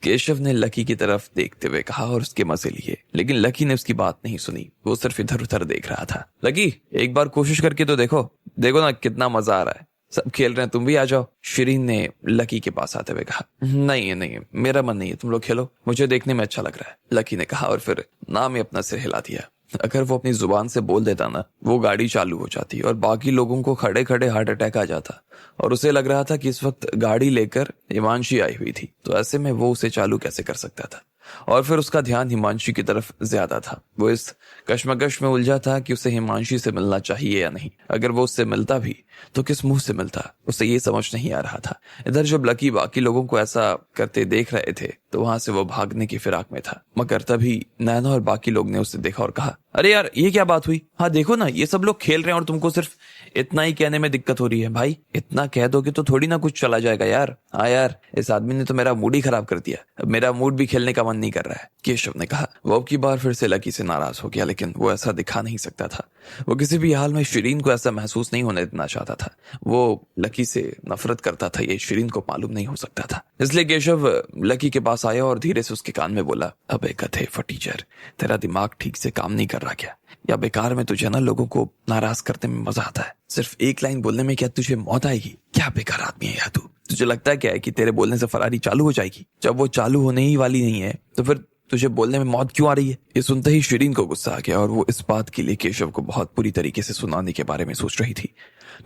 केशव ने लकी की तरफ देखते हुए कहा और उसके मजे लिए, लेकिन लकी ने उसकी बात नहीं सुनी। वो सिर्फ इधर उधर देख रहा था। लकी एक बार कोशिश करके तो देखो, देखो ना कितना मजा आ रहा है, सब खेल रहे हैं, तुम भी आ जाओ। शिरीन ने लकी के पास आते हुए कहा, नहीं मेरा मन नहीं है, तुम लोग खेलो, मुझे देखने में अच्छा लग रहा है। लकी ने कहा और फिर ना में अपना सिर हिला दिया। अगर वो अपनी जुबान से बोल देता ना, वो गाड़ी चालू हो जाती और बाकी लोगों को खड़े खड़े हार्ट अटैक आ जाता, और उसे लग रहा था कि इस वक्त गाड़ी लेकर हिमांशी आई हुई थी, तो ऐसे में वो उसे चालू कैसे कर सकता था। और फिर उसका ध्यान हिमांशी की तरफ ज्यादा था। वो इस कश्मकश में उलझा था कि उसे हिमांशी से मिलना चाहिए या नहीं। अगर वो उससे मिलता भी तो किस मुंह से मिलता, उसे ये समझ नहीं आ रहा था। इधर जब लकी बाकी लोगों को ऐसा करते देख रहे थे तो वहां से वो भागने की फिराक में था, मगर तभी नैना और बाकी लोग ने उसे देखा और कहा, अरे यार ये क्या बात हुई? हाँ देखो ना, ये सब लोग खेल रहे हैं और तुमको सिर्फ इतना ही कहने में दिक्कत हो रही है। भाई इतना कह दोगे तो थोड़ी ना कुछ चला जाएगा यार। हाँ यार, इस आदमी ने तो मेरा मूड ही खराब कर दिया, अब मेरा मूड भी खेलने का मन नहीं कर रहा है, केशव ने कहा। वो अब की बार फिर से लकी से नाराज हो गया, लेकिन वो ऐसा दिखा नहीं सकता था। वो किसी भी हाल में शिरीन को ऐसा महसूस नहीं होने देना चाहता था। वो लकी से नफरत करता था, ये शिरीन को मालूम नहीं हो सकता था। इसलिए केशव लकी के पास आया और धीरे से उसके कान में बोला, अबे गधे फटीचर, तेरा दिमाग ठीक से काम नहीं कर रहा क्या? या बेकार में तुझे ना लोगों को नाराज करने में मजा आता है? सिर्फ एक लाइन बोलने में क्या तुझे मौत आएगी? क्या बेकार आदमी है यार तू। तुझे लगता है क्या है कि तेरे बोलने से फरारी चालू हो जाएगी? जब वो चालू होने ही वाली नहीं है तो फिर तुझे बोलने में मौत क्यों आ रही है? ये सुनते ही शिरीन को गुस्सा आ गया और वो इस बात के लिए केशव को बहुत बुरी तरीके से सुनाने के बारे में सोच रही थी,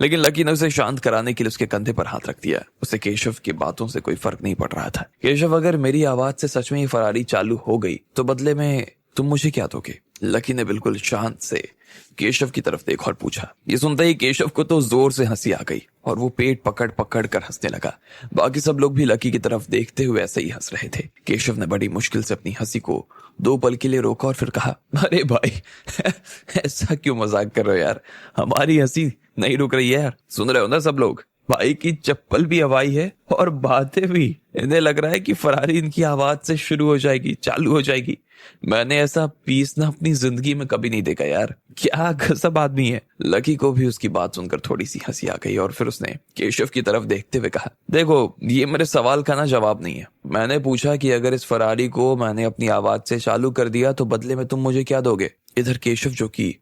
लेकिन लकी ने उसे शांत कराने के लिए उसके कंधे पर हाथ रख दिया। उसे केशव की बातों से कोई फर्क नहीं पड़ रहा था। केशव, अगर मेरी आवाज से सच में ये फरारी चालू हो गई तो बदले में तुम मुझे क्या दोगे? लकी ने बिल्कुल शांत से केशव की तरफ देखा और पूछा। ये सुनते ही केशव को तो जोर से हंसी आ गई और वो पेट पकड़ पकड़ कर हंसने लगा। बाकी सब लोग भी लकी की तरफ देखते हुए ऐसे ही हंस रहे थे। केशव ने बड़ी मुश्किल से अपनी हंसी को 2 पल के लिए रोका और फिर कहा, अरे भाई ऐसा क्यों मजाक कर रहे हो यार? हमारी हंसी नहीं रुक रही है यार, सुन रहे हो ना सब लोग? भाई की चप्पल भी हवाई है और बातें भी। इन्हें लग रहा है कि फरारी इनकी आवाज से शुरू हो जाएगी, चालू हो जाएगी। मैंने ऐसा पीस ना अपनी जिंदगी में कभी नहीं देखा यार, क्या गजब आदमी है। लकी को भी उसकी बात सुनकर थोड़ी सी हंसी आ गई और फिर उसने केशव की तरफ देखते हुए कहा, देखो ये मेरे सवाल का ना जवाब नहीं है। मैंने पूछा कि अगर इस फरारी को मैंने अपनी आवाज से चालू कर दिया तो बदले में तुम मुझे क्या दोगे? इधर केशव, जो कि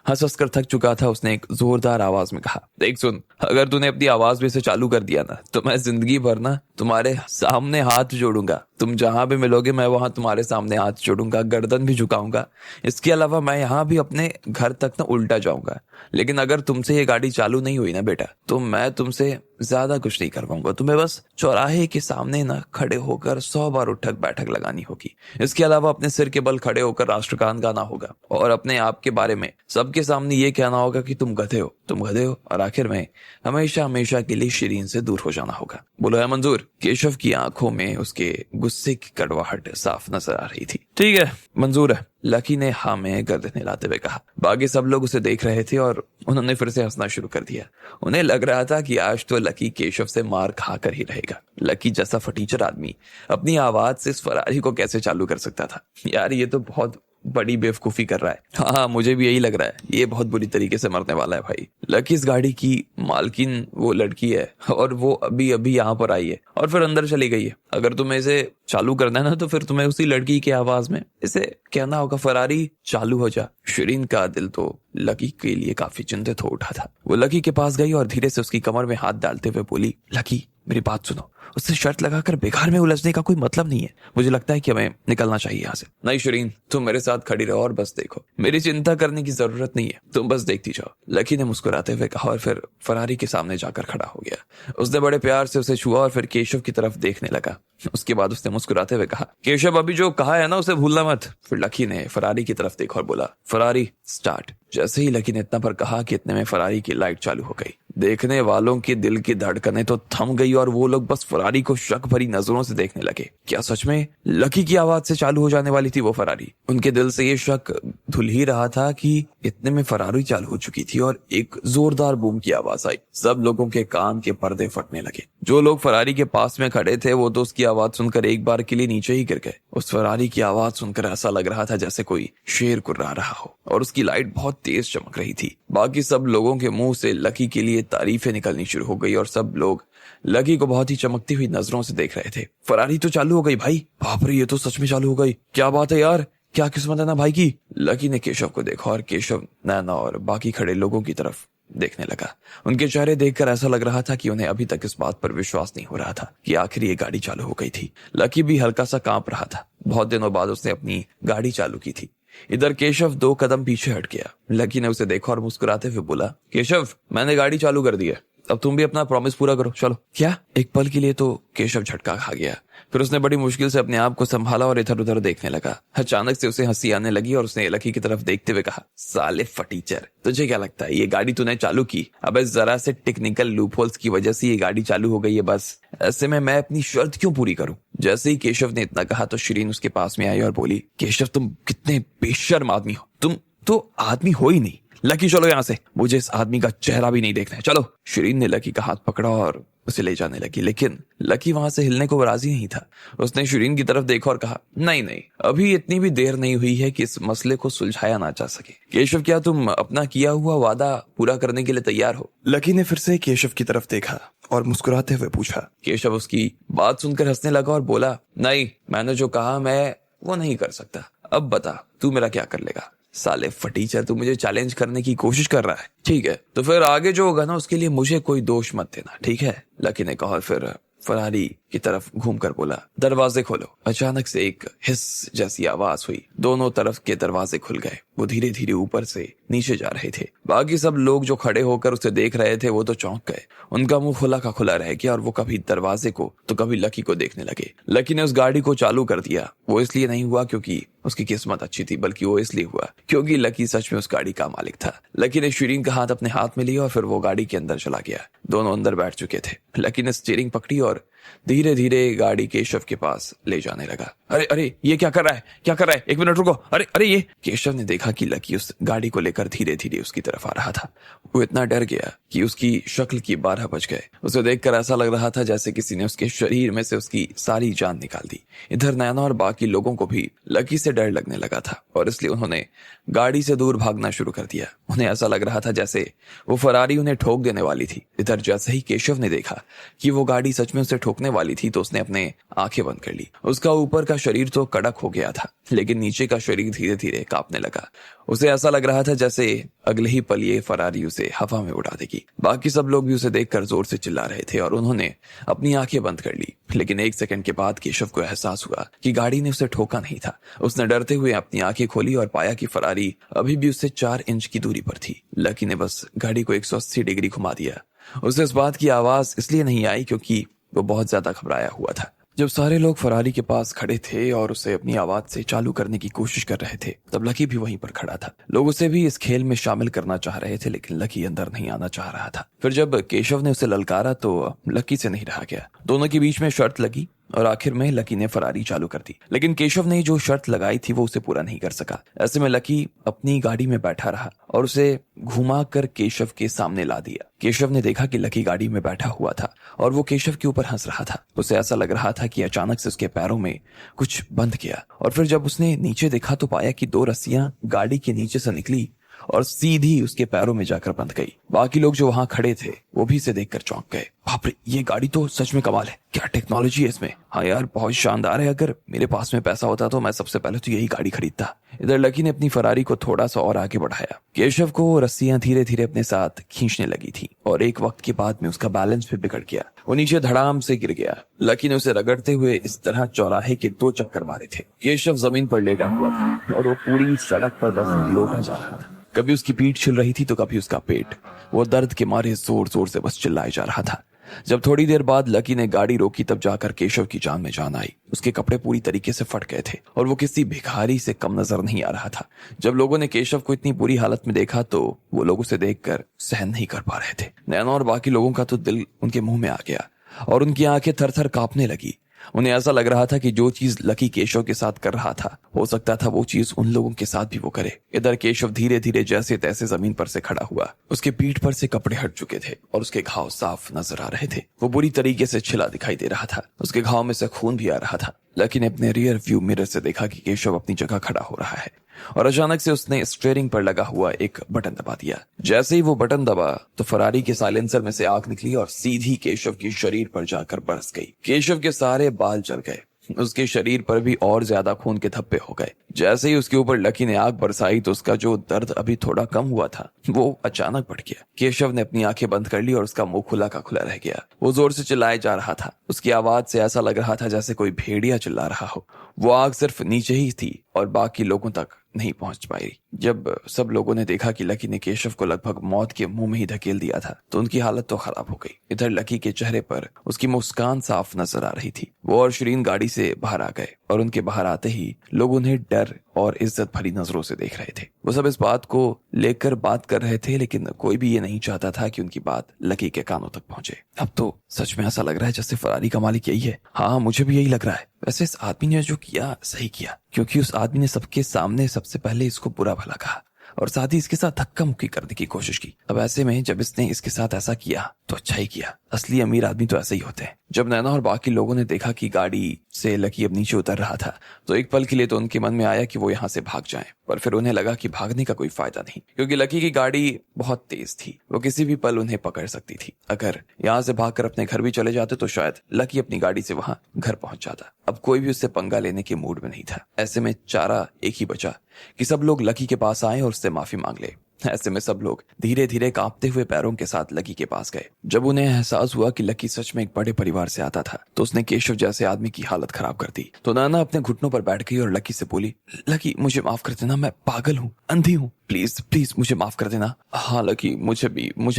हंस हंस कर थक चुका था, उसने एक जोरदार आवाज में कहा, देख सुन, अगर तूने अपनी आवाज में से चालू कर दिया ना तो मैं जिंदगी भर ना तुम्हारे सामने हाथ जोड़ूंगा। तुम जहां भी मिलोगे मैं वहां तुम्हारे सामने हाथ जोड़ूंगा, गर्दन भी झुकाऊंगा। इसके अलावा मैं यहाँ भी अपने घर तक ना उल्टा जाऊंगा। लेकिन अगर तुमसे ये गाड़ी चालू नहीं हुई ना बेटा, तो मैं तुमसे ज्यादा कुछ नहीं करवाऊंगा। तुम्हें बस चौराहे के सामने ना खड़े होकर 100 बार उठक बैठक लगानी होगी। इसके अलावा अपने सिर के बल खड़े होकर राष्ट्रगान गाना होगा और अपने आप के बारे में सबके सामने ये कहना होगा कि तुम गधे हो, तुम गधे हो, और आखिर में हमेशा हमेशा के लिए शिरीन से दूर हो जाना होगा। बोलो है मंजूर? केशव की आंखों में उसके गुस्से की कड़वाहट साफ नजर आ रही थी। ठीक है, मंजूर है, लकी ने हाँ में गर्दन हिलाते हुए कहा। बाकी सब लोग उसे देख रहे थे और उन्होंने फिर से हंसना शुरू कर दिया। उन्हें लग रहा था कि आज तो लकी केशव से मार खाकर ही रहेगा। लकी जैसा फटीचर आदमी अपनी आवाज से इस फरारी को कैसे चालू कर सकता था? यार ये तो बहुत बड़ी बेवकूफी कर रहा है। हाँ मुझे भी यही लग रहा है, ये बहुत बुरी तरीके से मरने वाला है भाई। लकी इस गाड़ी की मालकिन वो लड़की है और वो अभी अभी यहाँ पर आई है और फिर अंदर चली गई है। अगर तुम्हें इसे चालू करना है ना तो फिर तुम्हें उसी लड़की की आवाज में इसे कहना होगा, फरारी चालू हो जा। शिरीन का दिल तो लकी के लिए काफी चिंतित हो उठा था। वो लकी के पास गई और धीरे से उसकी कमर में हाथ डालते हुए बोली, लकी मेरी बात सुनो, उससे शर्त लगाकर बेकार में उलझने का कोई मतलब नहीं है। मुझे लगता है कि हमें निकलना चाहिए यहाँ से। नहीं शिरीन, तुम मेरे साथ खड़ी रहो और बस देखो, मेरी चिंता करने की जरूरत नहीं है, तुम बस देखती जाओ, लकी ने मुस्कुराते हुए कहा और फिर फरारी के सामने जाकर खड़ा हो गया। उसने बड़े प्यार से उसे छुआ और फिर केशव की तरफ देखने लगा। उसके बाद उसने मुस्कुराते हुए कहा, केशव अभी जो कहा है ना उसे भूलना मत। फिर लकी ने फरारी की तरफ देखा और बोला, फरारी स्टार्ट। जैसे ही लकी ने इतना पर कहा कि इतने में फरारी की लाइट चालू हो गई। देखने वालों के दिल की धड़कनें तो थम गई और वो लोग बस फरारी को शक भरी नजरों से देखने लगे। क्या सच में लकी की आवाज से चालू हो जाने वाली थी वो फरारी? उनके दिल से ये शक धुल ही रहा था कि इतने में फरारी चालू हो चुकी थी और एक जोरदार बूम की आवाज आई। सब लोगों के कान के पर्दे फटने लगे। जो लोग फरारी के पास में खड़े थे वो तो उसकी आवाज सुनकर एक बार के लिए नीचे ही गिर गए। उस फरारी की आवाज सुनकर ऐसा लग रहा था जैसे कोई शेर कुर्रा रहा हो और उसकी लाइट बहुत तेज चमक रही थी। बाकी सब लोगों के मुंह से लकी के लिए तारीफें निकलनी शुरू हो गई और सब लोग लकी को बहुत ही चमकती हुई नजरों से देख रहे थे। फरारी तो चालू हो गई भाई, बाप रे ये तो सच में चालू हो गई, क्या बात है यार, क्या किस्मत है ना भाई की। लकी ने केशव को देखा और केशव नैना और बाकी खड़े लोगों की तरफ देखने लगा। उनके चेहरे देखकर ऐसा लग रहा था कि उन्हें अभी तक इस बात पर विश्वास नहीं हो रहा था कि आखिर ये गाड़ी चालू हो गई थी। लकी भी हल्का सा कांप रहा था। बहुत दिनों बाद उसने अपनी गाड़ी चालू की थी। इधर केशव 2 कदम पीछे हट गया। लकी ने उसे देखा और मुस्कुराते हुए बोला, केशव मैंने गाड़ी चालू कर दी है, अब तुम भी अपना प्रॉमिस पूरा करो, चलो। क्या? एक पल के लिए तो केशव झटका खा गया। फिर उसने बड़ी मुश्किल से अपने आप को संभाला और इधर उधर देखने लगा। अचानक से उसे हंसी आने लगी और उसने लकी की तरफ देखते हुए कहा, साले फटीचर, तुझे क्या लगता है ये गाड़ी तूने चालू की? अबे जरा से टेक्निकल लूपहोल्स की वजह से ये गाड़ी चालू हो गई है बस। ऐसे में मैं अपनी शर्त क्यों पूरी करूं? जैसे ही केशव ने इतना कहा तो शिरीन उसके पास में आई और बोली, केशव तुम कितने बेशर्म आदमी हो, तुम तो आदमी हो ही नहीं। लकी चलो यहाँ से, मुझे इस आदमी का चेहरा भी नहीं देखना है, चलो। शिरीन ने लकी का हाथ पकड़ा और उसे ले जाने लगी, लेकिन लकी वहां से हिलने को राजी नहीं था। उसने शिरीन की तरफ देखा और कहा, नहीं नहीं, अभी इतनी भी देर नहीं हुई है कि इस मसले को सुलझाया ना जा सके। केशव क्या तुम अपना किया हुआ वादा पूरा करने के लिए तैयार हो? लकी ने फिर से केशव की तरफ देखा और मुस्कुराते हुए पूछा। केशव उसकी बात सुनकर हंसने लगा और बोला, नहीं, मैंने जो कहा मैं वो नहीं कर सकता। अब बता तू मेरा क्या कर लेगा? साले फटीचर, तू मुझे चैलेंज करने की कोशिश कर रहा है, ठीक है, तो फिर आगे जो होगा ना उसके लिए मुझे कोई दोष मत देना, ठीक है? लकी ने कहा और फिर फरारी की तरफ घूमकर बोला, दरवाजे खोलो। अचानक से एक हिस जैसी आवाज हुई। दोनों तरफ के दरवाजे खुल गए। वो धीरे धीरे ऊपर से नीचे जा रहे थे। बाकी सब लोग जो खड़े होकर उसे देख रहे थे वो तो चौंक गए। उनका मुंह खुला का खुला रह गया और वो कभी दरवाजे को तो कभी लकी को देखने लगे। लकी ने उस गाड़ी को चालू कर दिया। वो इसलिए नहीं हुआ क्योंकि उसकी किस्मत अच्छी थी, बल्कि वो इसलिए हुआ क्योंकि लकी सच में उस गाड़ी का मालिक था। लकी ने शिरीन का हाथ अपने हाथ में लिया और फिर वो गाड़ी के अंदर चला गया। दोनों अंदर बैठ चुके थे। लकी ने स्टीयरिंग पकड़ी और धीरे धीरे गाड़ी केशव के पास ले जाने लगा। अरे अरे ये क्या कर रहा है, क्या कर रहा है, एक मिनट रुको, अरे अरे ये। केशव ने देखा कि लकी उस गाड़ी को लेकर धीरे धीरे उसकी तरफ आ रहा था। वो इतना डर गया कि उसकी शक्ल की 12 बज गए। उसे देखकर ऐसा लग रहा था जैसे किसी ने उसके शरीर में से उसकी सारी जान निकाल दी। इधर नैना और बाकी लोगों को भी लकी से डर लगने लगा था और इसलिए उन्होंने गाड़ी से दूर भागना शुरू कर दिया। उन्हें ऐसा लग रहा था जैसे वो फरारी उन्हें ठोक देने वाली थी। इधर जैसे ही केशव ने देखा कि वो गाड़ी सच में उसे ठोकने वाली थी तो उसने अपने आंखें बंद कर ली। उसका ऊपर का शरीर तो कड़क हो गया था, लेकिन नीचे का शरीर धीरे धीरे कांपने लगा। उसे ऐसा लग रहा था जैसे अगले ही पल ये फरारी उसे हवा में उड़ा देगी। बाकी सब लोग भी उसे देखकर जोर से चिल्ला रहे थे और उन्होंने अपनी आंखें बंद कर ली। लेकिन 1 सेकंड के बाद केशव को एहसास हुआ कि गाड़ी ने उसे ठोका नहीं था। उसने डरते हुए अपनी आंखें खोली और पाया कि फरारी अभी भी उससे 4 इंच की दूरी पर थी। लकी ने बस गाड़ी को 180 डिग्री घुमा दिया। उसे इस बात की आवाज इसलिए नहीं आई क्योंकि वो बहुत ज्यादा घबराया हुआ था। जब सारे लोग फरारी के पास खड़े थे और उसे अपनी आवाज से चालू करने की कोशिश कर रहे थे, तब लकी भी वहीं पर खड़ा था। लोग उसे भी इस खेल में शामिल करना चाह रहे थे, लेकिन लकी अंदर नहीं आना चाह रहा था। फिर जब केशव ने उसे ललकारा तो लकी से नहीं रहा गया। दोनों के बीच में शर्त लगी और आखिर में लकी ने फरारी चालू कर दी। लेकिन केशव ने जो शर्त लगाई थी वो उसे पूरा नहीं कर सका। ऐसे में लकी अपनी गाड़ी में बैठा रहा और उसे घुमा कर केशव के सामने ला दिया। केशव ने देखा कि लकी गाड़ी में बैठा हुआ था और वो केशव के ऊपर हंस रहा था। उसे ऐसा लग रहा था कि अचानक से उसके पैरों में कुछ बंध गया और फिर जब उसने नीचे देखा तो पाया कि 2 रस्सियां गाड़ी के नीचे से निकली और सीधी उसके पैरों में जाकर बंध गई। बाकी लोग जो वहां खड़े थे वो भी इसे देखकर चौंक गए। बाप रे, ये गाड़ी तो सच में कमाल है, क्या टेक्नोलॉजी है इसमें। हाँ यार, बहुत शानदार है। अगर मेरे पास में पैसा होता तो मैं सबसे पहले तो यही गाड़ी खरीदता। इधर लकी ने अपनी फरारी को थोड़ा सा और आगे बढ़ाया। केशव को रस्सियां धीरे धीरे अपने साथ खींचने लगी थी और एक वक्त के बाद में उसका बैलेंस भी बिगड़ गया। वो नीचे धड़ाम से गिर गया। लकी ने उसे रगड़ते हुए इस तरह चौराहे के 2 चक्कर मारे थे। केशव जमीन पर लेटा हुआ था और वो पूरी सड़क पर बस लौटा जा रहा था। कभी उसकी पीठ छिल रही थी तो कभी उसका पेट। वो दर्द के मारे जोर जोर से बस चिल्लाए जा रहा था। जब थोड़ी देर बाद लकी ने गाड़ी रोकी तब जाकर केशव की जान में जान आई। उसके कपड़े पूरी तरीके से फट गए थे और वो किसी भिखारी से कम नजर नहीं आ रहा था। जब लोगों ने केशव को इतनी बुरी हालत में देखा तो वो लोग उसे देखकर सहन नहीं कर पा रहे थे। नैना और बाकी लोगों का तो दिल उनके मुंह में आ गया और उनकी आंखें थर थर कांपने लगी। उन्हें ऐसा लग रहा था कि जो चीज लकी केशव के साथ कर रहा था हो सकता था वो चीज उन लोगों के साथ भी वो करे। इधर केशव धीरे धीरे जैसे तैसे जमीन पर से खड़ा हुआ। उसके पीठ पर से कपड़े हट चुके थे और उसके घाव साफ नजर आ रहे थे। वो बुरी तरीके से छिला दिखाई दे रहा था। उसके घाव में से खून भी आ रहा था। लकी ने अपने रियर व्यू मिरर से देखा कि केशव अपनी जगह खड़ा हो रहा है और अचानक से उसने स्टीयरिंग पर लगा हुआ एक बटन दबा दिया। जैसे ही वो बटन दबा तो फरारी के साइलेंसर में से आग निकली और सीधी केशव के शरीर पर जाकर बरस गई। केशव के सारे बाल जल गए। उसके शरीर पर भी और ज्यादा खून के धब्बे हो गए। जैसे ही उसके ऊपर लकी ने आग बरसाई तो उसका जो दर्द अभी थोड़ा कम हुआ था वो अचानक बढ़ गया। केशव ने अपनी आंखें बंद कर ली और उसका मुंह खुला का खुला रह गया। वो जोर से चिल्लाए जा रहा था। उसकी आवाज से ऐसा लग रहा था जैसे कोई भेड़िया चिल्ला रहा हो। वो आग सिर्फ नीचे ही थी और बाकी लोगों तक नहीं पहुंच पाई। जब सब लोगों ने देखा कि लकी ने केशव को लगभग मौत के मुंह में ही धकेल दिया था तो उनकी हालत तो खराब हो गई। इधर लकी के चेहरे पर उसकी मुस्कान साफ नजर आ रही थी। वो और शिरीन गाड़ी से बाहर आ गए और उनके बाहर आते ही लोग उन्हें डर और इज्जत भरी नजरों से देख रहे थे। वो सब इस बात को लेकर बात कर रहे थे लेकिन कोई भी ये नहीं चाहता था कि उनकी बात लकी के कानों तक पहुंचे। अब तो सच में ऐसा लग रहा है जैसे फरारी का मालिक यही है। हाँ, मुझे भी यही लग रहा है। वैसे इस आदमी ने जो किया सही किया, क्योंकि उस आदमी ने सबके सामने सबसे पहले इसको बुरा भला कहा और साथ ही इसके साथ धक्का मुक्की करने की कोशिश की। अब ऐसे में जब इसने इसके साथ ऐसा किया तो अच्छा ही किया। असली अमीर आदमी तो ऐसे ही होते हैं। जब नैना और बाकी लोगों ने देखा कि गाड़ी से लकी अब नीचे उतर रहा था तो एक पल के लिए तो उनके मन में आया कि वो यहाँ से भाग जाएं, पर फिर उन्हें लगा कि भागने का कोई फायदा नहीं, क्योंकि लकी की गाड़ी बहुत तेज थी। वो किसी भी पल उन्हें पकड़ सकती थी। अगर यहाँ से भागकर अपने घर भी चले जाते तो शायद लकी अपनी गाड़ी से वहां घर पहुंच जाता। अब कोई भी उससे पंगा लेने के मूड में नहीं था। ऐसे में चारा एक ही बचा कि सब लोग लकी के पास आए और उससे माफी मांग ले। ऐसे में सब लोग धीरे धीरे कांपते हुए पैरों के साथ लकी के पास गए। जब उन्हें एहसास हुआ कि लकी सच में एक बड़े परिवार से आता था तो उसने केशव जैसे आदमी की हालत खराब कर दी। तो नाना अपने घुटनों पर बैठ गई और लकी से बोली, लकी मुझे माफ कर देना, मैं पागल हूँ, अंधी हूँ, प्लीज प्लीज मुझे माफ कर देना। हाँ लकी, मुझे